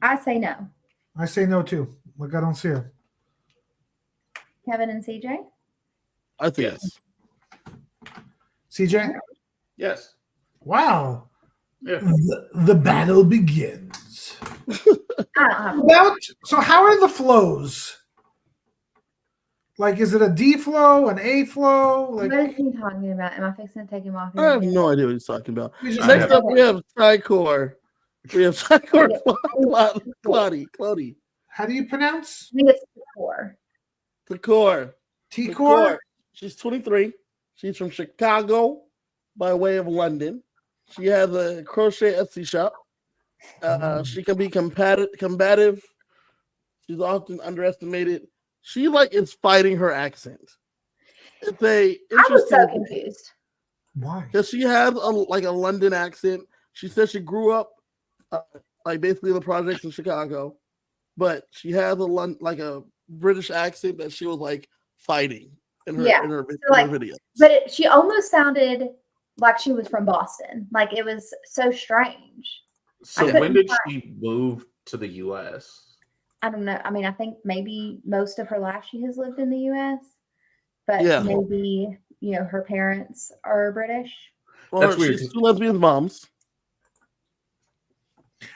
I say no. I say no, too. Like, I don't see it. Kevin and CJ? I think Yes. CJ? Yes. Wow. Yeah. The battle begins. I don't have So how are the flows? Like, is it a D flow, an A flow? Like, what is he talking about? Am I fixing to take him off? I have no idea what he's talking about. you just- Next up, we have Tricor. We have Tricor Claudie. how do you pronounce? I think it's 4. Tricor. T-Core? She's 23. She's from Chicago by way of London. She has a crochet Etsy shop. She can be combative. She's often underestimated. She is fighting her accent. It's a I was so interesting confused. Why? because she has a London accent. She says she grew up basically in the projects in Chicago, but she has a British accent that she was fighting in her video. But she almost sounded like she was from Boston. Like, it was so strange. So couldn't when did find- she move to the U.S.? I don't know. I mean, I think maybe most of her life she has lived in the U.S., but Yeah. maybe, her parents are British. Well, That's weird. she's two lesbian moms.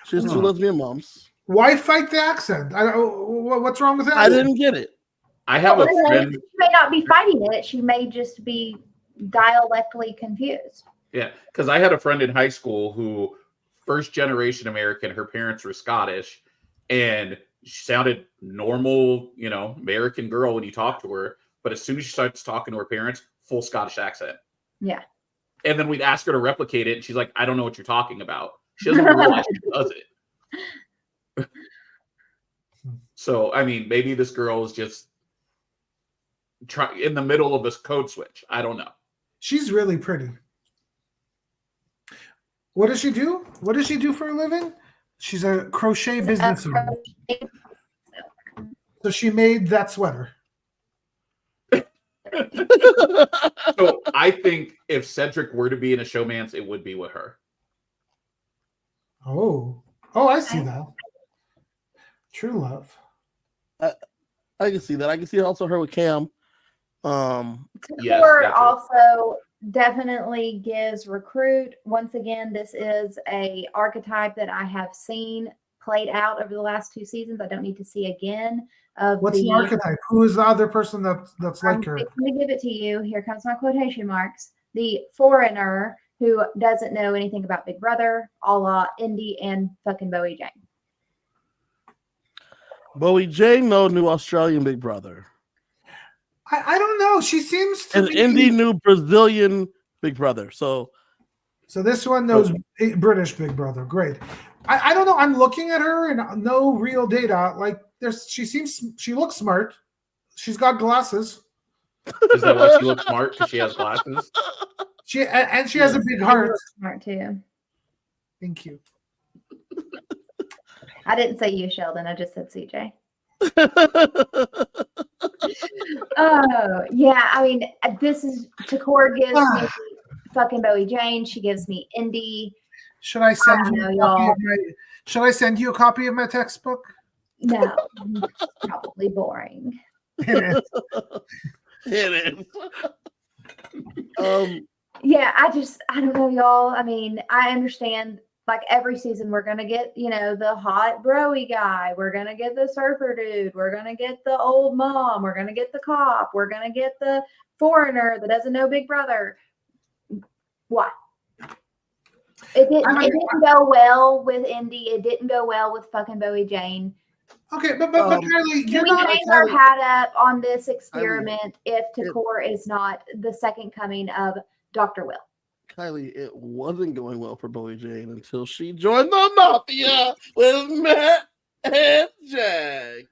She has two lesbian moms. Why fight the accent? What's wrong with that? I didn't get it. I have a Well, friend. she may not be fighting it. She may just be dialectically confused. Yeah, because I had a friend in high school who, first generation American, her parents were Scottish, and she sounded normal, American girl when you talk to her. But as soon as she starts talking to her parents, full Scottish accent. Yeah. And then we'd ask her to replicate it, and she's like, I don't know what you're talking about. She doesn't realize she does it. So, I mean, maybe this girl is just in the middle of this code switch. I don't know. She's really pretty. What does she do? What does she do for a living? She's a crochet businesswoman. So she made that sweater. So I think if Cedric were to be in a showmance, it would be with her. Oh, I see that. True love. I can see that. I can see also her with Cam. Yes, Cord that's it. also definitely gives recruit. Once again, this is a archetype that I have seen played out over the last 2 seasons. I don't need to see again. What's the archetype? Who is the other person that's like her? Let me give it to you. Here comes my quotation marks. The foreigner who doesn't know anything about Big Brother, a la Indy and fucking Bowie Jane. Bowie Jane, no, new Australian Big Brother. I don't know. She seems to And be Indy new Brazilian Big Brother. So this one knows British Big Brother. Great. I don't know. I'm looking at her and no real data. Like she looks smart. She's got glasses. Is that why she looks smart? Because she has glasses? She has a big heart. Smart too. Thank you. I didn't say you, Sheldon. I just said CJ. Oh, yeah. I mean, Takor gives me fucking Bowie Jane. She gives me Indy. Should I send you a copy of my textbook? No, it's probably boring. it is. Yeah, I don't know, y'all. I mean, I understand. Like every season, we're gonna get, the hot broy guy. We're gonna get the surfer dude. We're gonna get the old mom. We're gonna get the cop. We're gonna get the foreigner that doesn't know Big Brother. What? It didn't go well with Indy. It didn't go well with fucking Bowie Jane. Okay, but Kylie, Can we hang our hat up on this experiment if Takor is not the second coming of Dr. Will? Kylie, it wasn't going well for Bowie Jane until she joined the Mafia with Matt and Jag.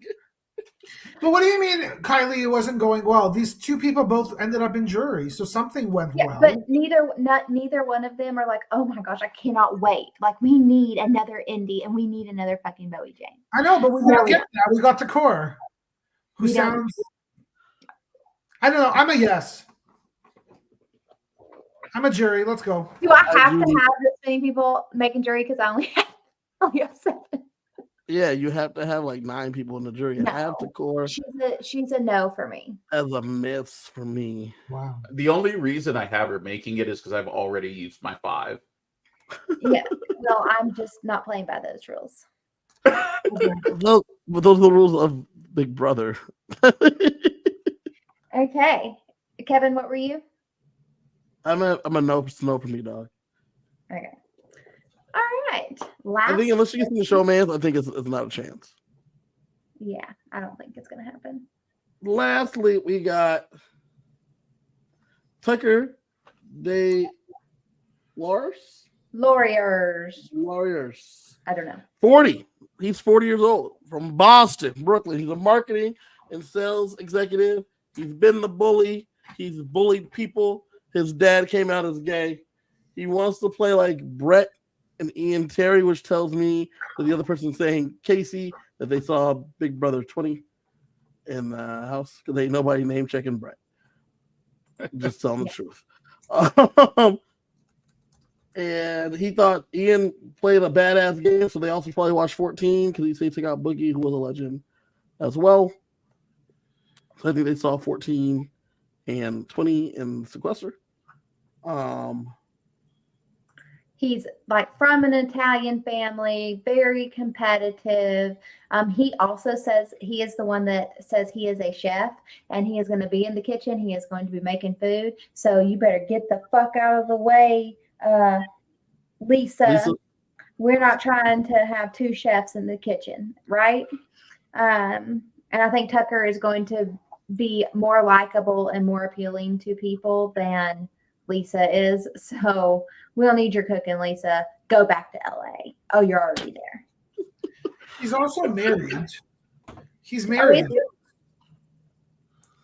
But what do you mean, Kylie, it wasn't going well? These two people both ended up in jury, so something went well. But neither one of them are like, oh my gosh, I cannot wait. Like, we need another Indy and we need another fucking Bowie Jane. I know, but we didn't get that. We got Takor, who sounds. I don't know. I'm a yes. I'm a jury. Let's go. Do I have to have this many people making jury because I only have 7? Yeah, you have to have like 9 people in the jury. No. I have Takor. She's a no for me. As a miss for me. Wow. The only reason I have her making it is because I've already used my 5. Yeah. Well, I'm just not playing by those rules. Those are the rules of Big Brother. Okay. Kevin, what were you? I'm a no for me, dog. Okay. All right. I think unless you get in the showmance, I think it's not a chance. Yeah, I don't think it's gonna happen. Lastly, we got Tucker de Lawyers. Warriors. I don't know. 40. He's 40 years old from Boston, Brooklyn. He's a marketing and sales executive. He's been the bully. He's bullied people. His dad came out as gay. He wants to play like Brett and Ian Terry, which tells me that the other person saying Casey that they saw Big Brother 20 in the house because ain't nobody name checking Brett. Just telling the truth. And he thought Ian played a badass game, so they also probably watched 14 because he took out Boogie, who was a legend. as well. So I think they saw 14 and 20 in sequester. He's like from an Italian family, very competitive. He also says he is the one that says he is a chef and he is going to be in the kitchen. He is going to be making food. So you better get the fuck out of the way, Lisa. We're not trying to have two chefs in the kitchen, right? And I think Tucker is going to be more likable and more appealing to people than Lisa is. So we don't need your cooking, Lisa. Go back to LA. Oh, you're already there. He's also married. He's married.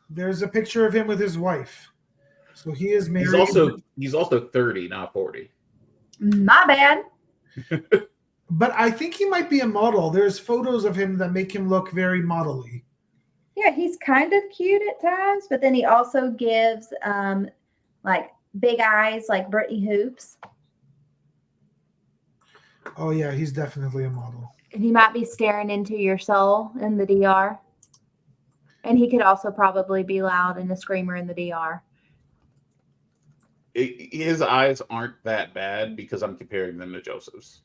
There's a picture of him with his wife. So he is married. He's also 30, not 40. My bad. But I think he might be a model. There's photos of him that make him look very model-y. Yeah, he's kind of cute at times, but then he also gives like big eyes like Brittany Hoops. Oh yeah, he's definitely a model. And he might be staring into your soul in the DR. And he could also probably be loud and a screamer in the DR. His eyes aren't that bad because I'm comparing them to Joseph's.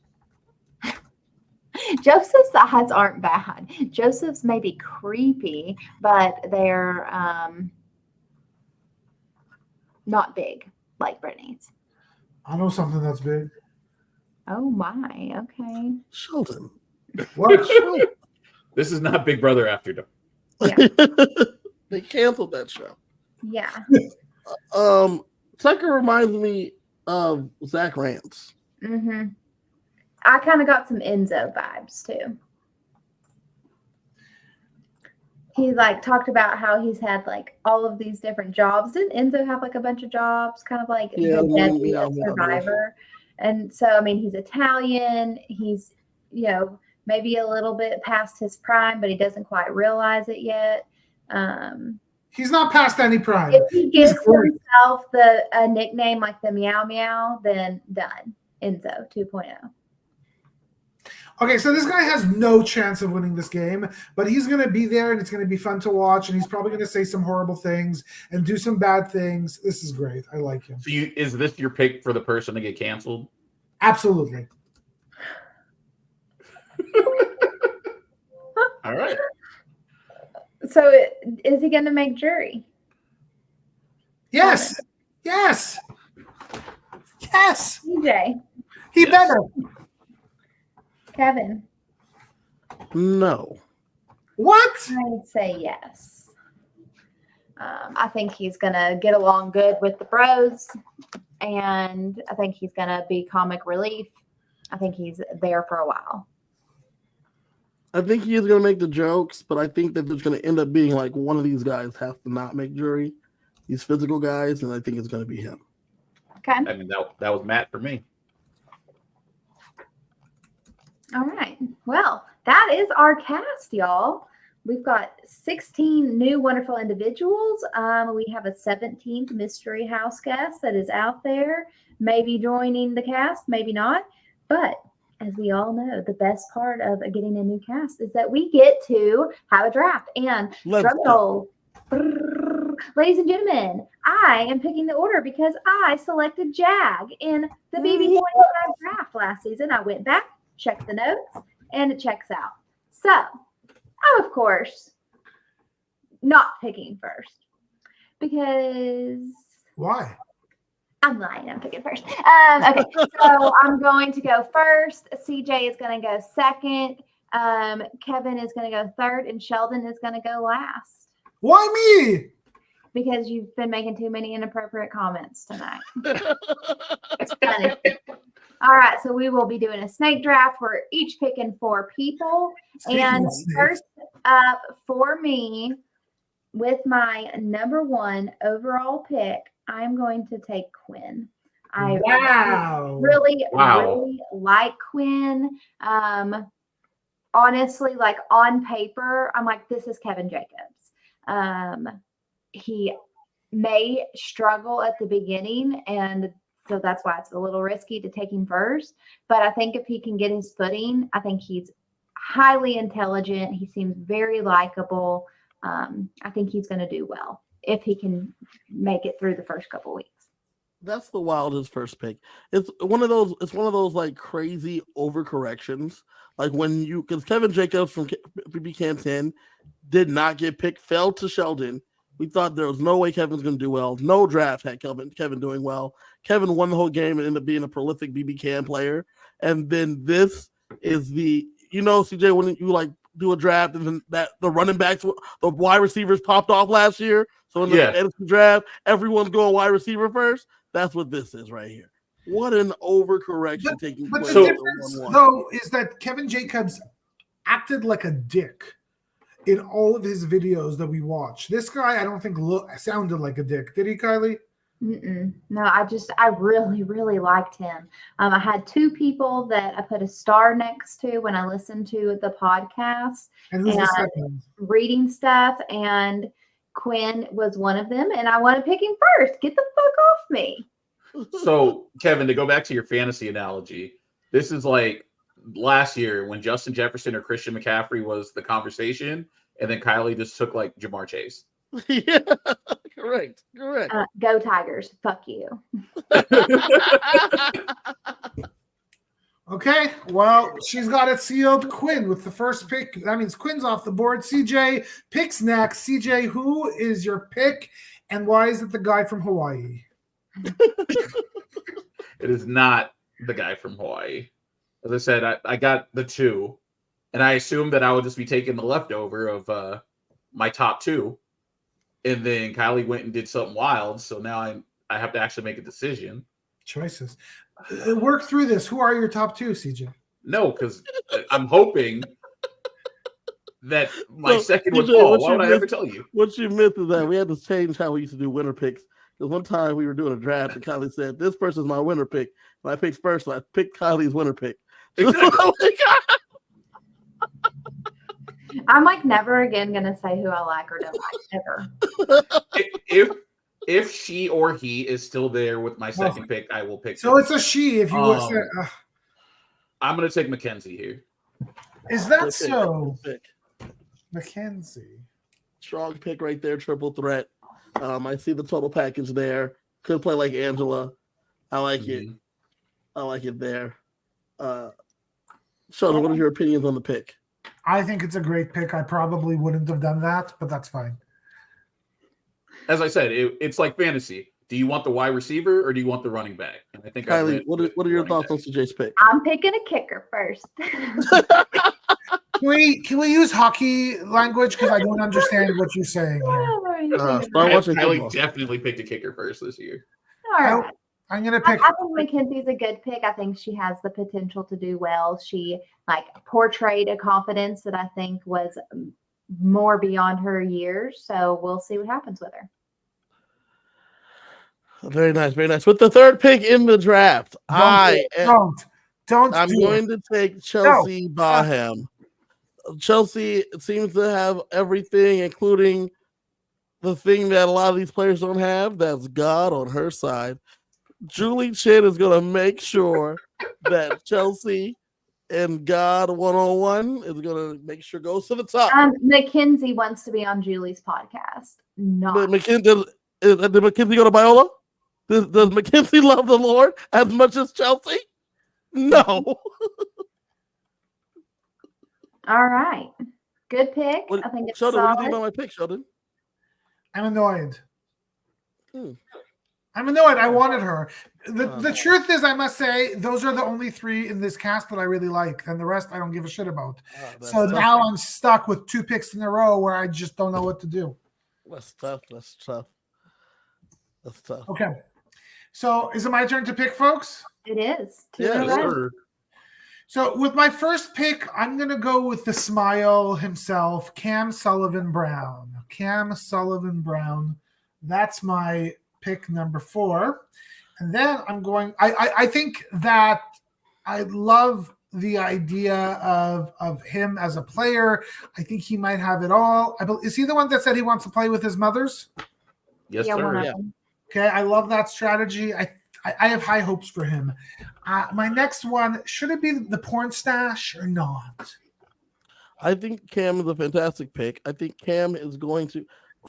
Joseph's eyes aren't bad. Joseph's may be creepy, but they're not big like Brittany's. I know something that's big. Oh my, okay. Sheldon. What? This is not Big Brother After Dark. Yeah. They canceled that show. Yeah. Tucker reminds me of Zach Rance. Mm-hmm. I kind of got some Enzo vibes too. He like talked about how he's had like all of these different jobs. Didn't Enzo have like a bunch of jobs, kind of like the deadliest survivor? And so, I mean, he's Italian. He's, you know, maybe a little bit past his prime, but he doesn't quite realize it yet. He's not past any prime. If he gives himself a nickname like the Meow Meow, then done. Enzo 2.0. Okay, so this guy has no chance of winning this game, but he's going to be there and it's going to be fun to watch, and he's probably going to say some horrible things and do some bad things. This is great. I like him. So is this your pick for the person to get canceled? Absolutely. All right. So is he going to make jury? Yes. Yes. Yes. DJ. He better. Kevin. No. What? I'd say yes. I think he's going to get along good with the bros, and I think he's going to be comic relief. I think he's there for a while. I think he is going to make the jokes, but I think that there's going to end up being like one of these guys has to not make jury. These physical guys, and I think it's going to be him. Okay. I mean, that was Matt for me. All right. Well, that is our cast, y'all. We've got 16 new wonderful individuals. We have a 17th mystery house guest that is out there, maybe joining the cast, maybe not. But as we all know, the best part of getting a new cast is that we get to have a draft. And drum roll. Ladies and gentlemen, I am picking the order because I selected Jag in the BB45 draft last season. I went back, checked the notes, and it checks out. So, I'm, of course, not picking first because... Why? I'm lying. I'm picking first. Okay, so I'm going to go first. CJ is going to go second. Kevin is going to go third, and Sheldon is going to go last. Why me? Because you've been making too many inappropriate comments tonight. It's funny. All right, so we will be doing a snake draft. We're each picking 4 people. And first up for me, with my number 1 overall pick, I'm going to take Quinn. I really like Quinn. Honestly, like on paper, I'm like, this is Kevin Jacobs. He may struggle at the beginning, and so that's why it's a little risky to take him first. But I think if he can get his footing, I think he's highly intelligent. He seems very likable. I think he's going to do well if he can make it through the first couple weeks. That's the Wildest first pick. It's one of those. It's one of those like crazy overcorrections. Like when because Kevin Jacobs from BB Can 10 did not get picked, fell to Sheldon. We thought there was no way Kevin's going to do well. No draft had Kevin doing well. Kevin won the whole game and ended up being a prolific BB Can player. And then this is CJ, when you like do a draft and then that the running backs, the wide receivers popped off last year. So in the NFC draft, everyone's going wide receiver first. That's what this is right here. What an overcorrection taking place. The difference, though, is that Kevin Jacobs acted like a dick in all of his videos that we watched. This guy, I don't think sounded like a dick. Did he, Kylie? No, I really, really liked him. I had two people that I put a star next to when I listened to the podcast and who's the second? Reading stuff, and Quinn was one of them, and I want to pick him first. Get the fuck off me. So, Kevin, to go back to your fantasy analogy, this is like last year when Justin Jefferson or Christian McCaffrey was the conversation, and then Kiley just took like Jamar Chase. Yeah, correct. Go Tigers. Fuck you. Okay, well, she's got it sealed. Quinn with the first pick. That means Quinn's off the board. CJ picks next. CJ, who is your pick, and why is it the guy from Hawaii? It is not the guy from Hawaii. As I said, I got the two, and I assumed that I would just be taking the leftover of my top two. And then Kiley went and did something wild, so now I have to actually make a decision. Choices. Work through this. Who are your top two, CJ? No, because I'm hoping that my second would fall. Why would I ever tell you? What you missed is that we had to change how we used to do winner picks. Because one time we were doing a draft and Kiley said, "This person's my winner pick." And I picked first, so I picked Kiley's winner pick. Exactly. I'm like never again gonna say who I like or don't like ever. If she or he is still there with my second pick, I will pick. So it's a she. If you I'm gonna take Mackenzie here. Is that so? Mackenzie, strong pick right there, triple threat. I see the total package there. Could play like Angela. I like it. I like it there. Sheldon, what are your opinions on the pick? I think it's a great pick. I probably wouldn't have done that, but that's fine. As I said, it's like fantasy. Do you want the wide receiver or do you want the running back? And I think Kylie, what are your thoughts on CJ's pick? I'm picking a kicker first. Can we use hockey language, because I don't understand what you're saying here. Kylie definitely picked a kicker first this year. All right. I'm gonna pick. I think Mackenzie's a good pick. I think she has the potential to do well. She portrayed a confidence that I think was more beyond her years. So we'll see what happens with her. Very nice, very nice. With the third pick in the draft, I'm going to take Chelsea Baham. Chelsea seems to have everything, including the thing that a lot of these players don't have. That's God on her side. Julie Chen is going to make sure that Chelsea and God one-on-one is going to make sure goes to the top. Mackenzie wants to be on Julie's podcast. Did Mackenzie go to Biola? Does Mackenzie love the Lord as much as Chelsea? No. All right. Good pick. I think it's Sheldon, solid. what do you think about my pick, Sheldon? I'm annoyed. I'm annoyed. I wanted her. The truth is, I must say, those are the only three in this cast that I really like, and the rest I don't give a shit about. So now I'm stuck with 2 picks in a row where I just don't know what to do. That's tough. Okay. So is it my turn to pick, folks? It is. So with my first pick, I'm going to go with the smile himself, Cam Sullivan Brown. Cam Sullivan Brown. That's my pick number 4. And then I'm going, I think that I love the idea of him as a player. I think he might have it all. Is he the one that said he wants to play with his mothers? Yes, sir. Yeah. Okay, I love that strategy. I have high hopes for him. My next one, should it be the porn stash or not? I think Cam is a fantastic pick. I think Cam is going to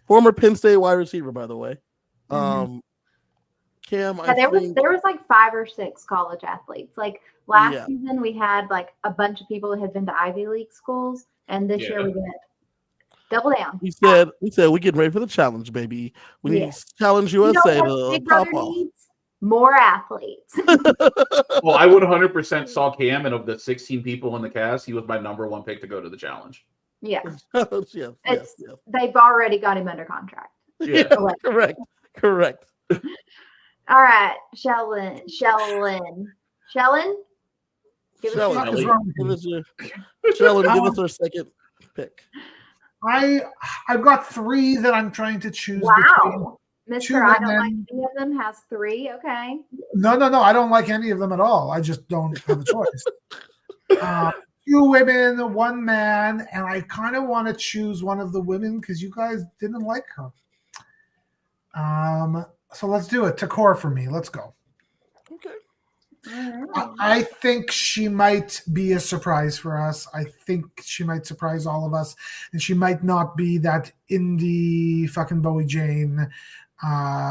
former Penn State wide receiver, by the way. Cam, Yeah, I there think was like 5 or 6 college athletes. Like last Yeah. season, we had like a bunch of people who had been to Ivy League schools, and this year we did double down. we said we getting ready for the challenge, baby. We need Challenge You know USA what to Big Brother pop off. needs? More athletes. Well, I would 100% saw Cam, and of the 16 people in the cast, he was my number 1 pick to go to the challenge. Yeah, yes. they've already got him under contract. Yeah. Correct. All right, Sheldon. Give Sheldon, us give us our second pick. I've got 3 that I'm trying to choose. Wow. Two Mr. I don't like women. any of them has 3. Okay. No. I don't like any of them at all. I just don't have a choice. 2 women, 1 man, and I kind of want to choose one of the women because you guys didn't like her. So let's do it. Takor for me. Let's go. Okay. I think she might be a surprise for us. I think she might surprise all of us, and she might not be that indie fucking Bowie Jane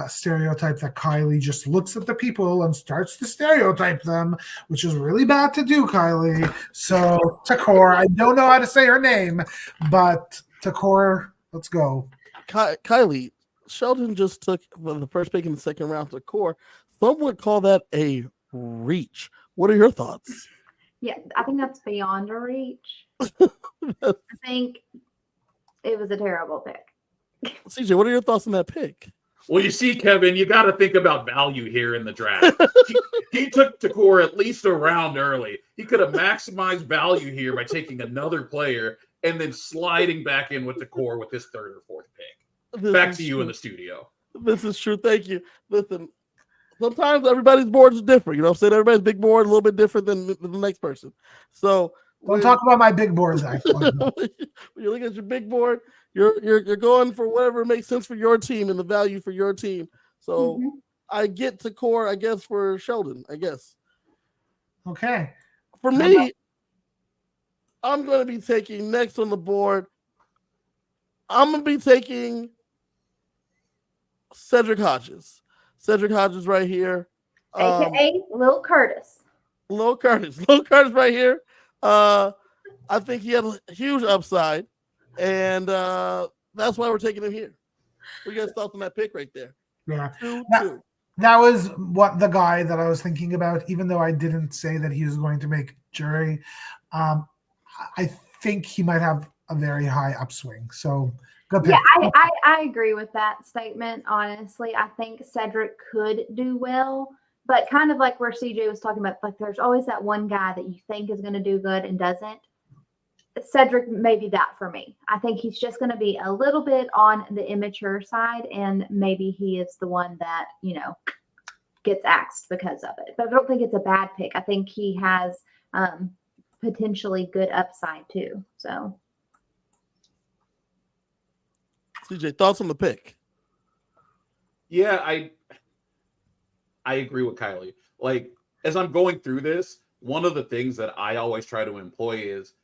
stereotype that Kiley just looks at the people and starts to stereotype them, which is really bad to do, Kiley. So Takor, I don't know how to say her name, but Takor, let's go. Kiley, Sheldon just took the first pick in the second round to core. Some would call that a reach. What are your thoughts? Yeah, I think that's beyond a reach. I think it was a terrible pick. CJ, what are your thoughts on that pick? Well, you see, Kevin, you got to think about value here in the draft. he took Takor at least a round early. He could have maximized value here by taking another player and then sliding back in with Takor with his 3rd or 4th pick. Back to you in the studio. This is true. Thank you. Listen, sometimes everybody's board is different. You know what I'm saying? Everybody's big board a little bit different than the next person. So don't talk about my big board. When you look at your big board, you're going for whatever makes sense for your team and the value for your team. So I get to core, I guess, for Sheldon, I guess. Okay. For me, I'm going to be taking next on the board. I'm going to be taking Cedric Hodges. Cedric Hodges right here. AKA Lil Curtis. Lil Curtis right here. I think he had a huge upside, and that's why we're taking him here. What you guys thoughts on that pick right there? Yeah. 2-2. That was what the guy that I was thinking about, even though I didn't say that he was going to make jury. I think he might have a very high upswing. So good pick. Yeah, I agree with that statement. Honestly, I think Cedric could do well, but kind of like where CJ was talking about, like there's always that one guy that you think is going to do good and doesn't. Cedric may be that for me. I think he's just going to be a little bit on the immature side, and maybe he is the one that, gets axed because of it. But I don't think it's a bad pick. I think he has potentially good upside too. So, CJ, thoughts on the pick? Yeah, I agree with Kiley. Like, as I'm going through this, one of the things that I always try to employ is,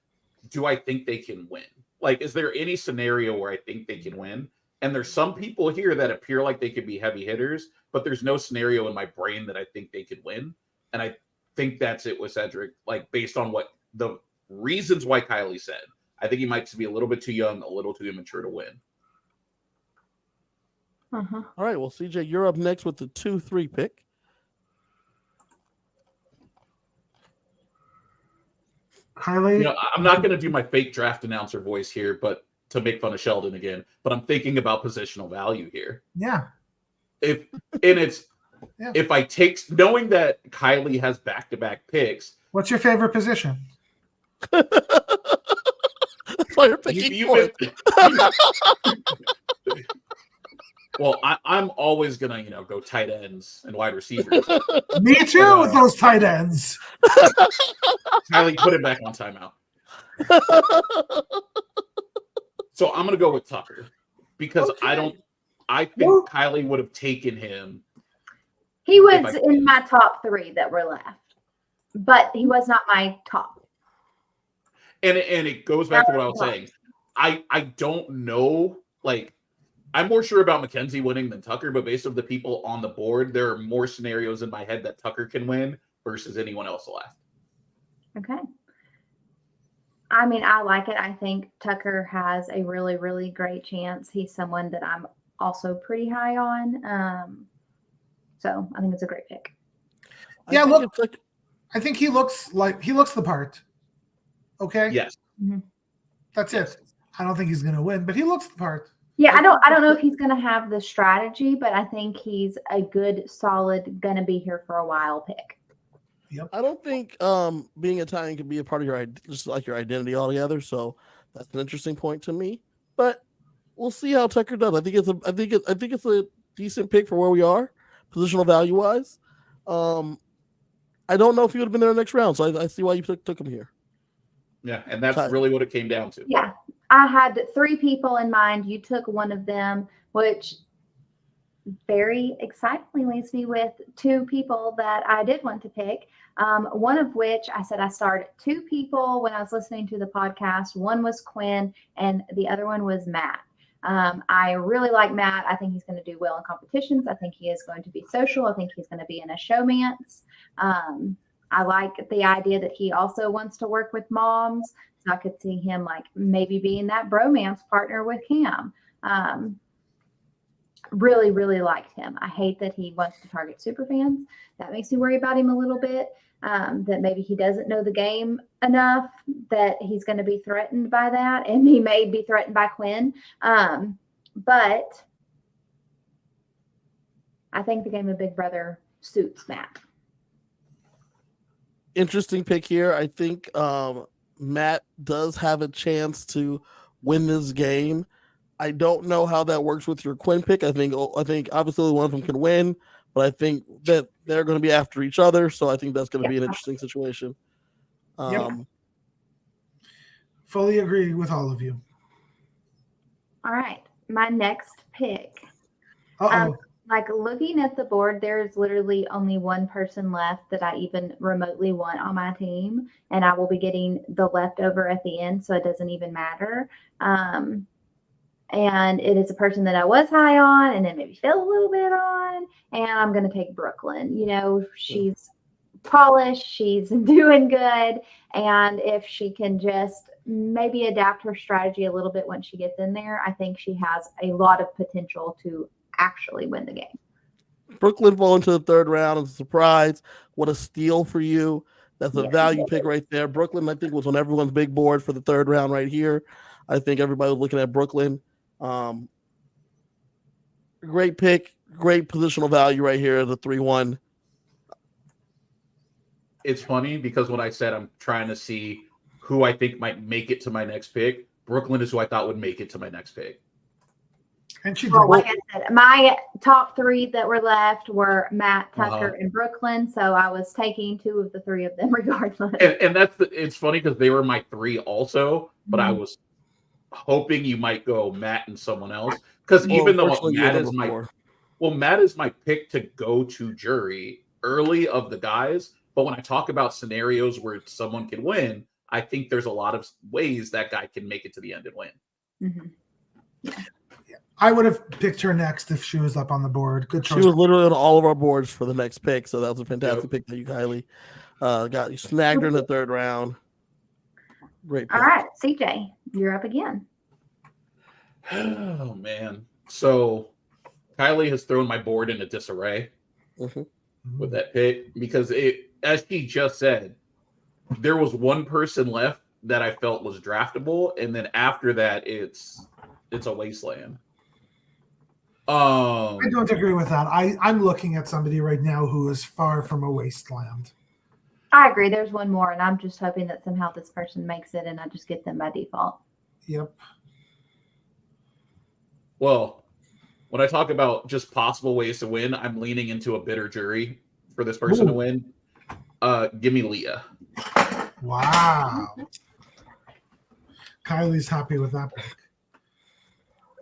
do I think they can win? Like, is there any scenario where I think they can win? And there's some people here that appear like they could be heavy hitters, but there's no scenario in my brain that I think they could win. And I think that's it with Cedric, like based on what the reasons why Kiley said. I think he might be a little bit too young, a little too immature to win. All right, well, CJ, you're up next with the 2-3 pick. Kiley, I'm not going to do my fake draft announcer voice here, but to make fun of Sheldon again. But I'm thinking about positional value here. Yeah. If I take, knowing that Kiley has back-to-back picks. What's your favorite position? That's why you're picking Well, I'm always gonna, go tight ends and wide receivers. Me too, with those tight ends. Kiley, put it back on timeout. So I'm gonna go with Tucker because Okay. I think Kiley would have taken him. he was in my top 3 that were left, but he was not my top. And it goes back to what I was saying. I don't know. Like, I'm more sure about Mackenzie winning than Tucker, but based on the people on the board, there are more scenarios in my head that Tucker can win versus anyone else left. Okay. I mean, I like it. I think Tucker has a really, really great chance. He's someone that I'm also pretty high on. So I think it's a great pick. Yeah, look, I think he looks the part. Okay. Yes. Mm-hmm. That's it. I don't think he's going to win, but he looks the part. Yeah, I don't know if he's going to have the strategy, but I think he's a good, solid, going to be here for a while pick. Yep. I don't think being Italian can be a part of your just like your identity altogether. So that's an interesting point to me. But we'll see how Tucker does. I think it's a decent pick for where we are, positional value wise. I don't know if he would have been there next round, so I see why you took him here. Yeah, and that's really what it came down to. Yeah, I had 3 people in mind. You took one of them, which very excitingly leaves me with 2 people that I did want to pick. One of which I said I started 2 people when I was listening to the podcast. One was Quinn, and the other one was Matt. I really like Matt. I think he's going to do well in competitions. I think he is going to be social. I think he's going to be in a showmance. I like the idea that he also wants to work with moms. So I could see him like maybe being that bromance partner with Cam. Really, really liked him. I hate that he wants to target superfans. That makes me worry about him a little bit. That maybe he doesn't know the game enough, that he's going to be threatened by that, and he may be threatened by Quinn. But I think the game of Big Brother suits Matt. Interesting pick here. I think Matt does have a chance to win this game. I don't know how that works with your Quinn pick. I think obviously one of them can win, but I think that they're going to be after each other. So I think that's going to be an interesting situation. Fully agree with all of you. All right. My next pick. Like looking at the board, there's literally only one person left that I even remotely want on my team. And I will be getting the leftover at the end. So it doesn't even matter. And it is a person that I was high on and then maybe fell a little bit on. And I'm going to take Brooklyn. You know, she's polished. She's doing good. And if she can just maybe adapt her strategy a little bit when she gets in there, I think she has a lot of potential to actually win the game. Brooklyn falling to the 3rd round is a surprise. What a steal for you. That's a value pick right there. Brooklyn, I think, was on everyone's big board for the 3rd round right here. I think everybody was looking at Brooklyn. Great pick, great positional value right here, the 3-1. It's funny because when I said I'm trying to see who I think might make it to my next pick, Brooklyn is who I thought would make it to my next pick. And she like I said, my top 3 that were left were Matt, Tucker, and Brooklyn. So I was taking 2 of the 3 of them regardless. And it's funny because they were my 3 also, but I was hoping you might go Matt and someone else. Because even though Matt is my pick to go to jury early of the guys, but when I talk about scenarios where someone can win, I think there's a lot of ways that guy can make it to the end and win. Mm-hmm. Yeah. I would have picked her next if she was up on the board. Good choice. She was literally on all of our boards for the next pick, so that was a fantastic pick that you, Kylie, got. You snagged her in the 3rd round. Great pick. All right, CJ, you're up again. Oh, man. So Kylie has thrown my board into disarray with that pick because as she just said, there was one person left that I felt was draftable, and then after that, it's a wasteland. I don't agree with that. I'm looking at somebody right now who is far from a wasteland. I agree. There's one more, and I'm just hoping that somehow this person makes it, and I just get them by default. Yep. Well, when I talk about just possible ways to win, I'm leaning into a bitter jury for this person to win. Give me Leah. Wow. Kylie's happy with that pick.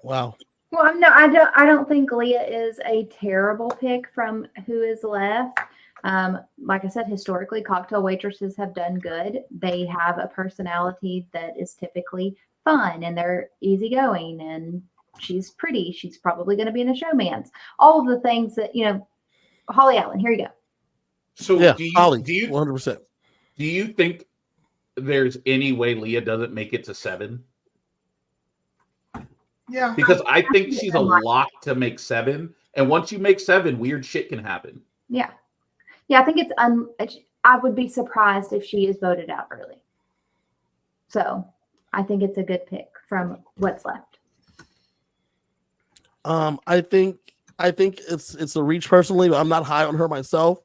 Wow. Well, no, I don't think Leah is a terrible pick from who is left. Like I said, historically, cocktail waitresses have done good. They have a personality that is typically fun and they're easygoing, and she's pretty. She's probably going to be in a showman's. All of the things that, Holly Allen, here you go. So Yeah, do Holly, you 100%. do you think there's any way Leah doesn't make it to 7? Yeah. Because I think she's a lock to make 7. And once you make 7, weird shit can happen. Yeah. Yeah, I think I would be surprised if she is voted out early. So I think it's a good pick from what's left. I think it's a reach personally, but I'm not high on her myself.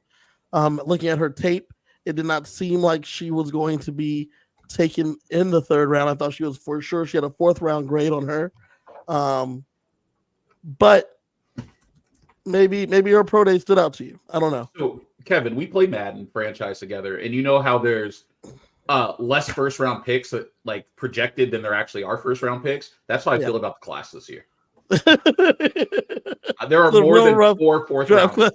Looking at her tape, it did not seem like she was going to be taken in the 3rd round. I thought she was for sure. She had a 4th round grade on her. But maybe her pro day stood out to you. I don't know. So Kevin, we play Madden franchise together, and you know how there's less 1st round picks that like projected than there actually are 1st round picks. That's how I feel about the class this year. There are more than 4 4th rounders.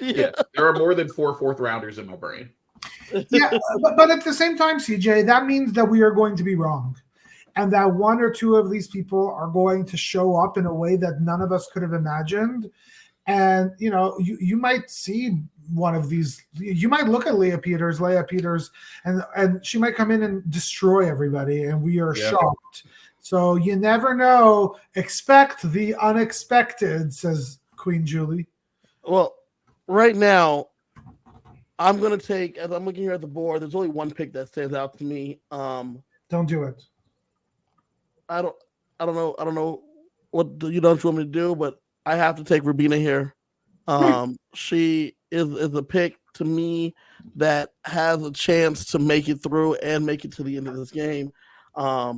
Yeah, there are more than 4 4th rounders in my brain. Yeah, but at the same time, CJ, that means that we are going to be wrong, and that 1 or 2 of these people are going to show up in a way that none of us could have imagined. And you might see one of these. You might look at Leah Peters, and she might come in and destroy everybody, and we are shocked. So you never know. Expect the unexpected, says Queen Julie. Well, right now, I'm gonna take. As I'm looking here at the board, there's only one pick that stands out to me. Don't do it. I don't know what you want me to do, but I have to take Rubina here. She is a pick to me that has a chance to make it through and make it to the end of this game. I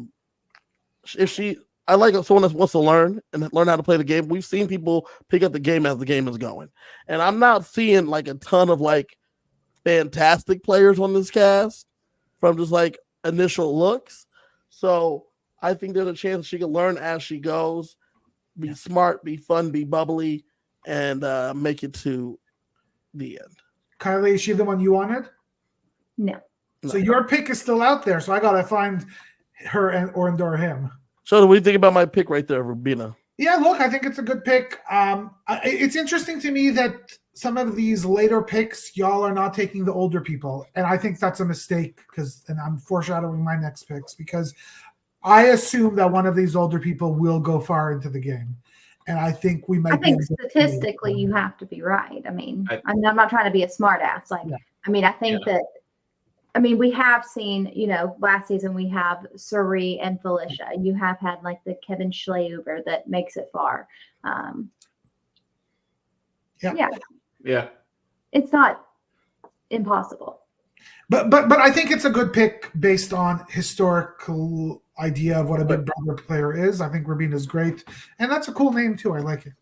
like someone that wants to learn how to play the game. We've seen people pick up the game as the game is going, and I'm not seeing like a ton of like fantastic players on this cast from just like initial looks. So I think there's a chance she can learn as she goes, be smart, be fun, be bubbly, and make it to the end. Kylie, is she the one you wanted? No. So your pick is still out there. So I gotta find her or endure him. So what do you think about my pick right there, Rubina? Yeah, look, I think it's a good pick. It's interesting to me that some of these later picks, y'all are not taking the older people. And I think that's a mistake and I'm foreshadowing my next picks because I assume that one of these older people will go far into the game. And I think we might. I think statistically you have to be right. I mean, I'm not trying to be a smart ass. I think that we have seen, last season we have Suri and Felicia. You have had like the Kevin Schleiber that makes it far. Yeah. It's not impossible. But I think it's a good pick based on historical idea of what a big brother player is. I think Rubina's great. And that's a cool name too. I like it.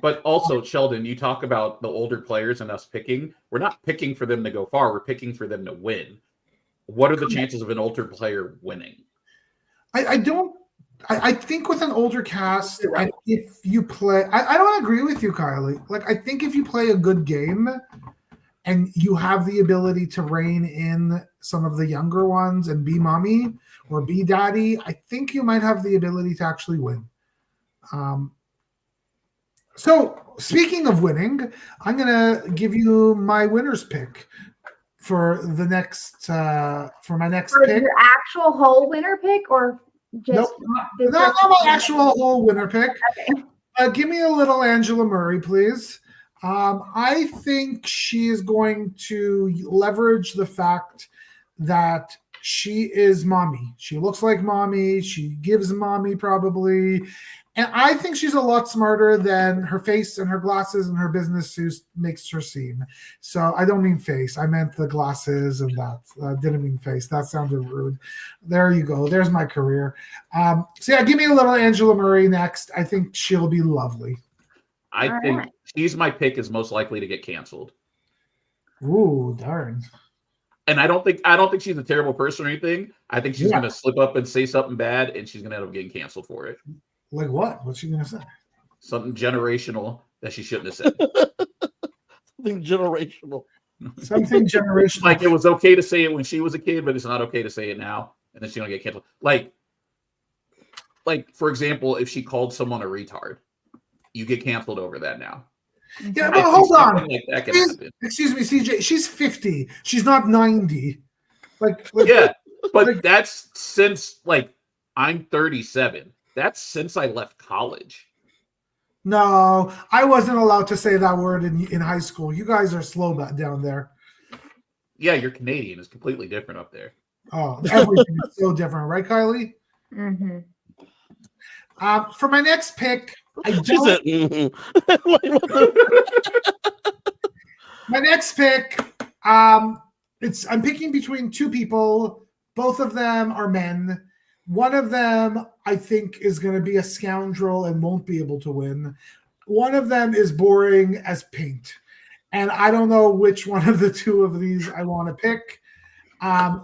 But also, Sheldon, you talk about the older players and us picking. We're not picking for them to go far. We're picking for them to win. What are the chances of an older player winning? I think with an older cast, and if you play, I don't agree with you, Kylie. Like, I think if you play a good game and you have the ability to rein in some of the younger ones and be mommy or be daddy, I think you might have the ability to actually win. So speaking of winning, I'm going to give you my winner's pick for the next, for my next pick. Your actual whole winner pick or just? Nope, not my actual whole winner pick. Okay. Give me a little Angela Murray, please. I think she is going to leverage the fact that she is mommy. She looks like mommy. She gives mommy probably. And I think she's a lot smarter than her face and her glasses and her business suit makes her seem. So I don't mean face. I meant the glasses and that. Didn't mean face. That sounded rude. There you go. There's my career. So yeah, give me a little Angela Murray next. I think she'll be lovely. I think she's my pick is most likely to get canceled. Ooh, darn. And I don't think she's a terrible person or anything. I think she's gonna slip up and say something bad and she's gonna end up getting canceled for it. Like what? What's she gonna say? Something generational that she shouldn't have said. Something generational. Something generational. Like it was okay to say it when she was a kid, but it's not okay to say it now, and then she don't get canceled. Like for example, if she called someone a retard, you get canceled over that now. Yeah, but hold on. Like that can happen. Excuse me, CJ. She's 50. She's not 90. Yeah, but that's since I'm 37. That's since I left college. No, I wasn't allowed to say that word in high school. You guys are slow down there. Yeah, you're Canadian. It's completely different up there. Oh, everything is so different, right, Kiley? Mm-hmm. For my next pick, She said, my next pick, I'm picking between two people. Both of them are men. One of them, I think, is going to be a scoundrel and won't be able to win. One of them is boring as paint. And I don't know which one of the two of these I want to pick.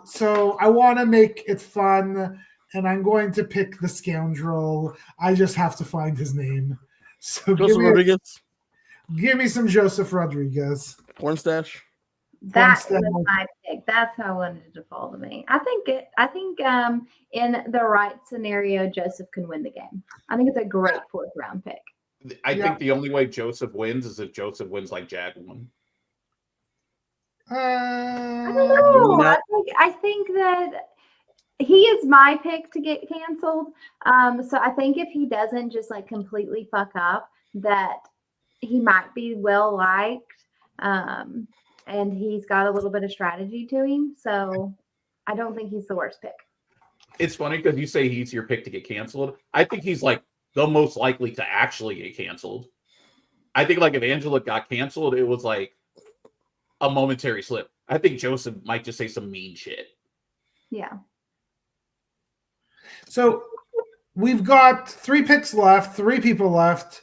So I want to make it fun, and I'm going to pick the scoundrel. I just have to find his name. So Joseph Rodriguez, give me some Joseph Rodriguez. porn stash. That was my pick. That's how I wanted it to fall to me. I think in the right scenario, Joseph can win the game. I think it's a great 4th round pick. I think the only way Joseph wins is if Joseph wins like Jag won. I don't know. I think that he is my pick to get canceled. So I think if he doesn't just completely fuck up, that he might be well liked. And he's got a little bit of strategy to him. So I don't think he's the worst pick. It's funny because you say he's your pick to get canceled. I think he's the most likely to actually get canceled. I think if Angela got canceled, it was a momentary slip. I think Joseph might just say some mean shit. Yeah. So we've got 3 picks left, 3 people left.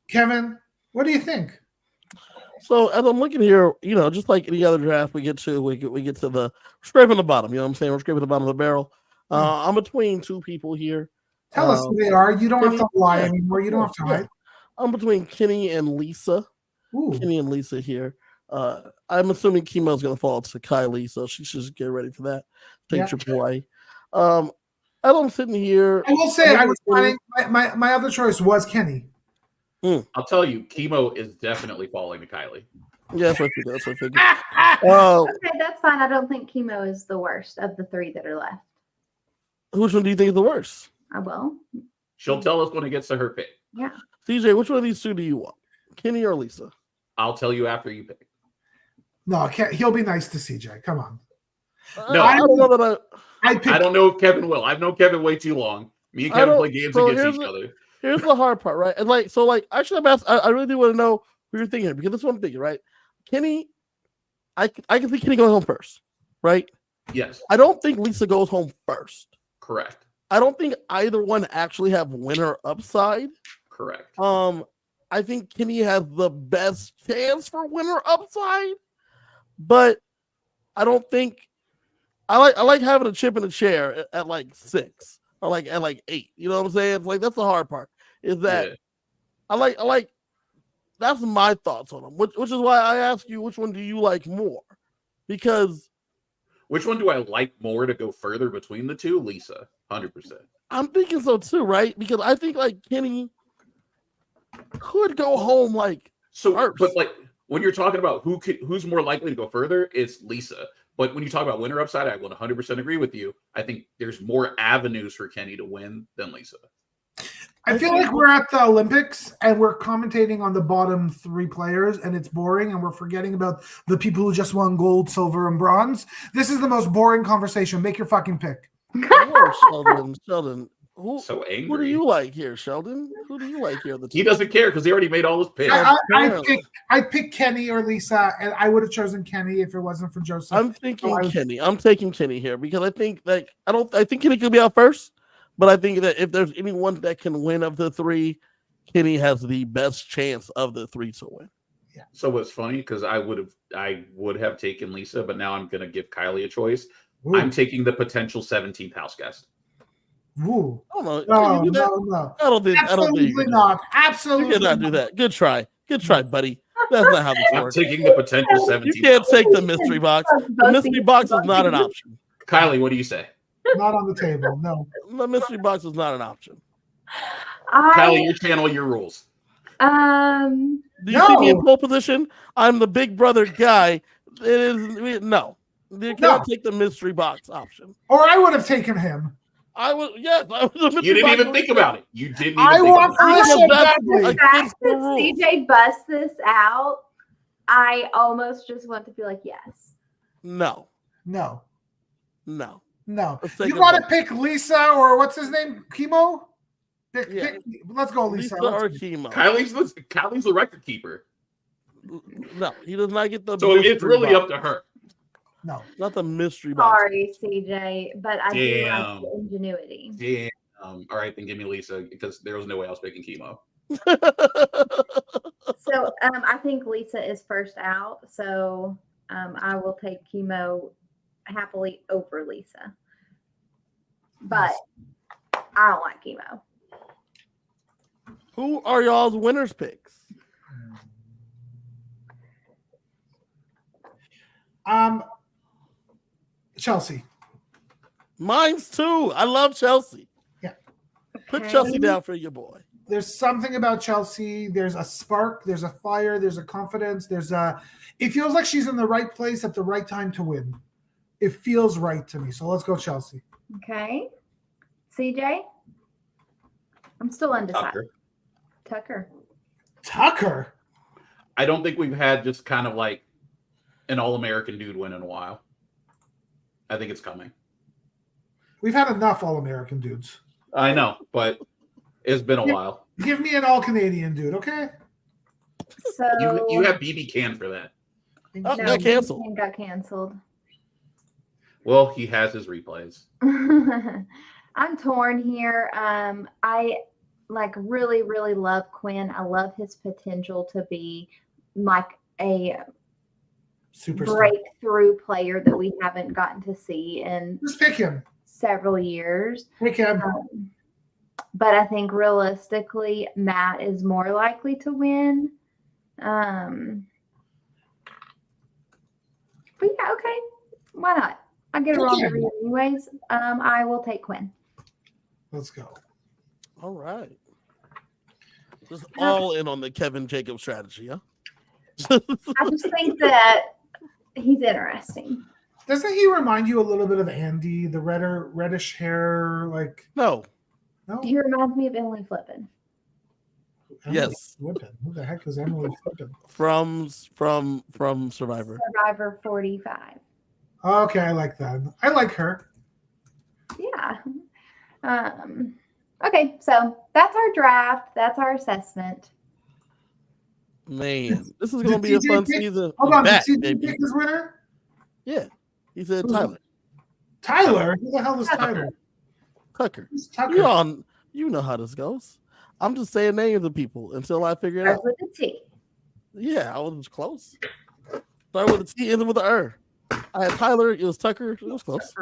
Kevin, what do you think? So as I'm looking here, just like any other draft we get to the scraping the bottom. You know what I'm saying? We're scraping the bottom of the barrel. I'm between 2 people here. Tell us who they are. You don't have to lie anymore. You don't have to hide. I'm between Kenny and Lisa. Ooh. Kenny and Lisa here. I'm assuming Chemo's going to fall to Kiley, so she should just get ready for that. Take Triple A. As I'm sitting here, I will say I was planning. My other choice was Kenny. I'll tell you, Chemo is definitely falling to Kiley. Yeah, that's what I figured. Okay, that's fine. I don't think Chemo is the worst of the 3 that are left. Which one do you think is the worst? I will. She'll tell us when it gets to her pick. Yeah. CJ, which one of these 2 do you want? Kenny or Lisa? I'll tell you after you pick. No, he'll be nice to CJ. Come on. No, I don't know that I don't know if Kevin will. I've known Kevin way too long. Me and Kevin play games against each other. Here's the hard part, right? And I should have asked. I really do want to know who you're thinking because this is what I'm thinking, right? Kenny, I can see Kenny going home first, right? Yes. I don't think Lisa goes home first. Correct. I don't think either one actually have winner upside. Correct. I think Kenny has the best chance for winner upside, but I don't think I like having a chip in the chair at 6 or at 8. You know what I'm saying? That's the hard part. Is that I like that's my thoughts on them, which is why I ask you which one do you like more? Because which one do I like more to go further between the 2? Lisa, 100%. I'm thinking so too, right? Because I think Kenny could go home first. But when you're talking about who's more likely to go further, it's Lisa. But when you talk about winner upside, I would 100% agree with you. I think there's more avenues for Kenny to win than Lisa. I feel like we're at the Olympics and we're commentating on the bottom 3 players and it's boring and we're forgetting about the people who just won gold, silver, and bronze. This is the most boring conversation. Make your fucking pick. Sheldon. So angry. Who do you like here, Sheldon? Who do you like here? He doesn't care because he already made all his picks. I pick Kenny or Lisa, and I would have chosen Kenny if it wasn't for Joseph. I'm thinking Kenny. I'm taking Kenny here because I think I think Kenny could be out first, but I think that if there's anyone that can win of the 3, Kenny has the best chance of the 3 to win. Yeah. So it's funny because I would have taken Lisa, but now I'm gonna give Kiley a choice. Ooh. I'm taking the potential 17th house guest. Ooh. Oh, no. No. I don't think. Absolutely not. Absolutely you cannot do that. Good try, buddy. That's not how this I'm works. taking the potential 17. You can't take the mystery box. The mystery box is not an option. Kylie, what do you say? Not on the table. No. The mystery box is not an option. Kylie, your channel, your rules. Do you see me in pole position? I'm the big brother guy. It is no. You can't take the mystery box option. Or I would have taken him. I would, yes. You didn't even think about it. You didn't even I think want about it. Felicia That's badly. The Against fact the that rules. CJ busts this out, I almost just want to be like, yes. No. No. No. No. Let's take You a got to vote. pick Lisa or what's his name? Chemo? Yeah. Let's go, Lisa. Lisa or chemo. Kylie's the record keeper. No, he does not get the. So it's mystery really box. up to her. No. Not the mystery box. Sorry, CJ, but I do like Damn. the ingenuity. Damn. All right, then give me Lisa because there was no way I was picking chemo. So I think Lisa is first out. So I will take chemo happily over Lisa. But I don't like chemo. Who are y'all's winners picks? Chelsea. Mine's too. I love Chelsea. Yeah. Put Okay. Chelsea down for your boy. There's something about Chelsea. There's a spark. There's a fire. There's a confidence. It feels like she's in the right place at the right time to win. It feels right to me. So let's go Chelsea. Okay. CJ? I'm still undecided. Tucker. I don't think we've had just kind of like an all-American dude win in a while. I think it's coming. We've had enough All-American dudes. I know, but it's been a while. Give me an All-Canadian dude, okay? So You have BB Can for that. Oh, got canceled. It got canceled. Well, he has his replays. I'm torn here. I really, really love Quinn. I love his potential to be like a Superstar. breakthrough player that we haven't gotten to see in Just pick him. several years. Pick him. But I think realistically, Matt is more likely to win. But yeah, okay. Why not? I get it wrong every year anyways. I will take Quinn. Let's go. All right. Just all in on the Kevin Jacobs strategy, huh? I just think that he's interesting. Doesn't he remind you a little bit of Andy, the reddish hair, like No. no? He reminds me of Emily Flippin. Emily Yes. Flippin. Who the heck is Emily Flippin? From Survivor. Survivor 45. Okay, I like that. I like her. Yeah. Okay, so that's our draft. That's our assessment. Man, this is gonna be a TJ fun pick- season. Hold on, Back, did baby. he pick his winner? Yeah. He said Who's Tyler. Tyler? Who the hell is Tyler? Tucker. Who's Tucker? You know how this goes. I'm just saying names of people until I figure it out. Starts with a T. Yeah, I was close. Start with a T, ended with an R. I had Tyler, it was Tucker, it was close.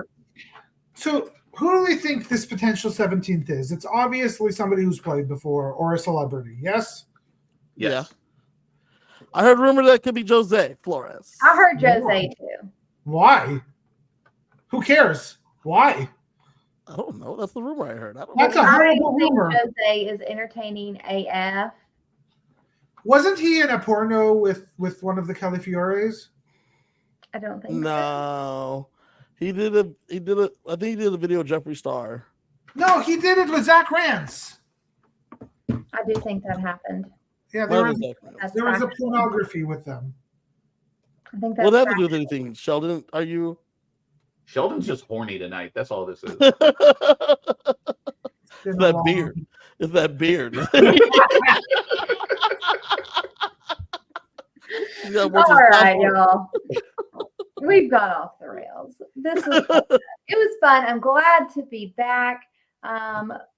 So who do we think this potential 17th is? It's obviously somebody who's played before or a celebrity. Yes? Yes. I heard rumor that could be Jose Flores. I heard Jose too. Why? Who cares? Why? I don't know. That's the rumor I heard. I don't That's know. a I horrible think rumor. Jose is entertaining AF. Wasn't he in a porno with one of the Califiores? I don't think so. No. He did a I think he did a video with Jeffree Star. No, he did it with Zach Rance. I do think that happened. Yeah, Where was that from? That's there was a fact. pornography with them. I think that's What that have to fact. do with anything? Sheldon, are you Sheldon's just horny tonight. That's all this is. It's It's been a that long- beard. It's that beard. All right, y'all. We've gone off the rails. This was fun. It was fun. I'm glad to be back.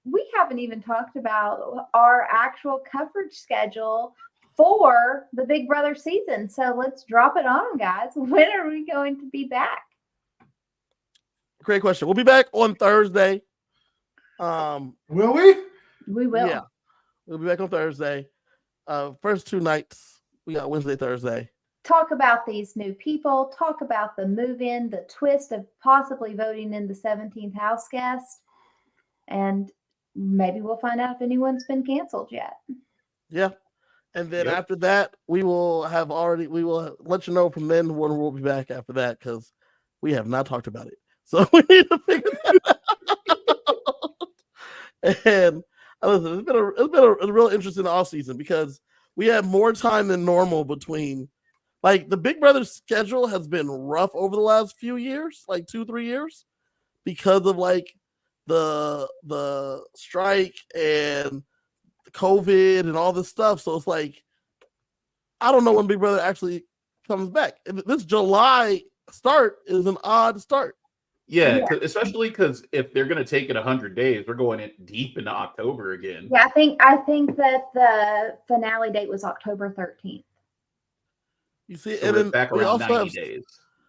We haven't even talked about our actual coverage schedule for the Big Brother season. So let's drop it on, guys. When are we going to be back? Great question. We'll be back on Thursday. Will we? We will. Yeah, we'll be back on Thursday. First two nights We got Wednesday, Thursday. Talk about these new people. Talk about the move-in, the twist of possibly voting in the 17th house guest, and maybe we'll find out if anyone's been canceled yet. Yeah. And then after that, we will let you know from then when we'll be back after that, because we have not talked about it. So we need to figure that out. And listen, it's been a real interesting off season because we have more time than normal between, like, the Big Brother schedule has been rough over the last few years, like 2-3 years, because of like the strike and COVID and all this stuff. So it's like, I don't know when Big Brother actually comes back. This July start is an odd start. Yeah. Especially because if they're going to take it 100 days, we're going in deep into October again. Yeah, I think that the finale date was October 13th. You see, So and we're then back we around also 90 have days.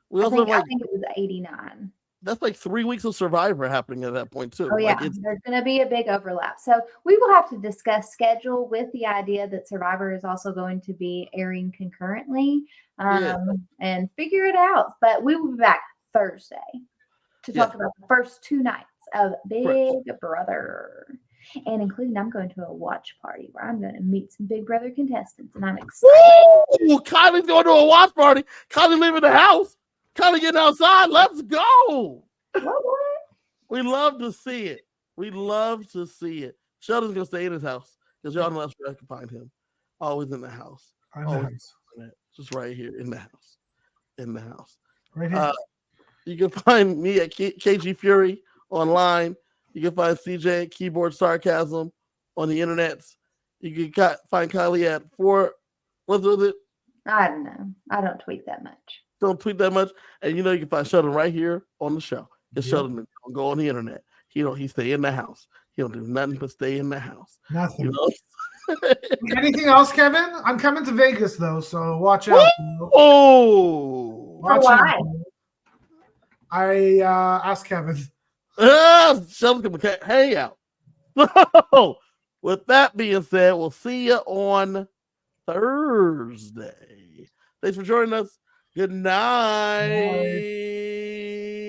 we also have I like think it was 89. that's like 3 weeks of Survivor happening at that point too. Oh yeah, Like there's going to be a big overlap. So we will have to discuss schedule with the idea that Survivor is also going to be airing concurrently, and figure it out. But we will be back Thursday to talk about the first 2 nights of Big Brother, and including I'm going to a watch party where I'm going to meet some Big Brother contestants, and I'm excited. Ooh, Kylie's going to a watch party. Kylie leaving the house. Kylie getting outside. Let's go. What? We love to see it. We love to see it. Sheldon's gonna stay in his house because y'all know that's where I can find him. Always in the house. Always just right here in the house. In the house. Right here. You can find me at KG Fury online. You can find CJ at Keyboard Sarcasm on the internet. You can find Kylie at what's it? I don't know. I don't tweet that much. Don't tweet that much. And you can find Sheldon right here on the show. Because Sheldon don't go on the internet. He stay in the house. He don't do nothing but stay in the house. Nothing. Anything else, Kevin? I'm coming to Vegas though, so watch out. Oh, why? I asked Kevin. Sheldon can hang out. So, with that being said, we'll see you on Thursday. Thanks for joining us. Good night. Bye.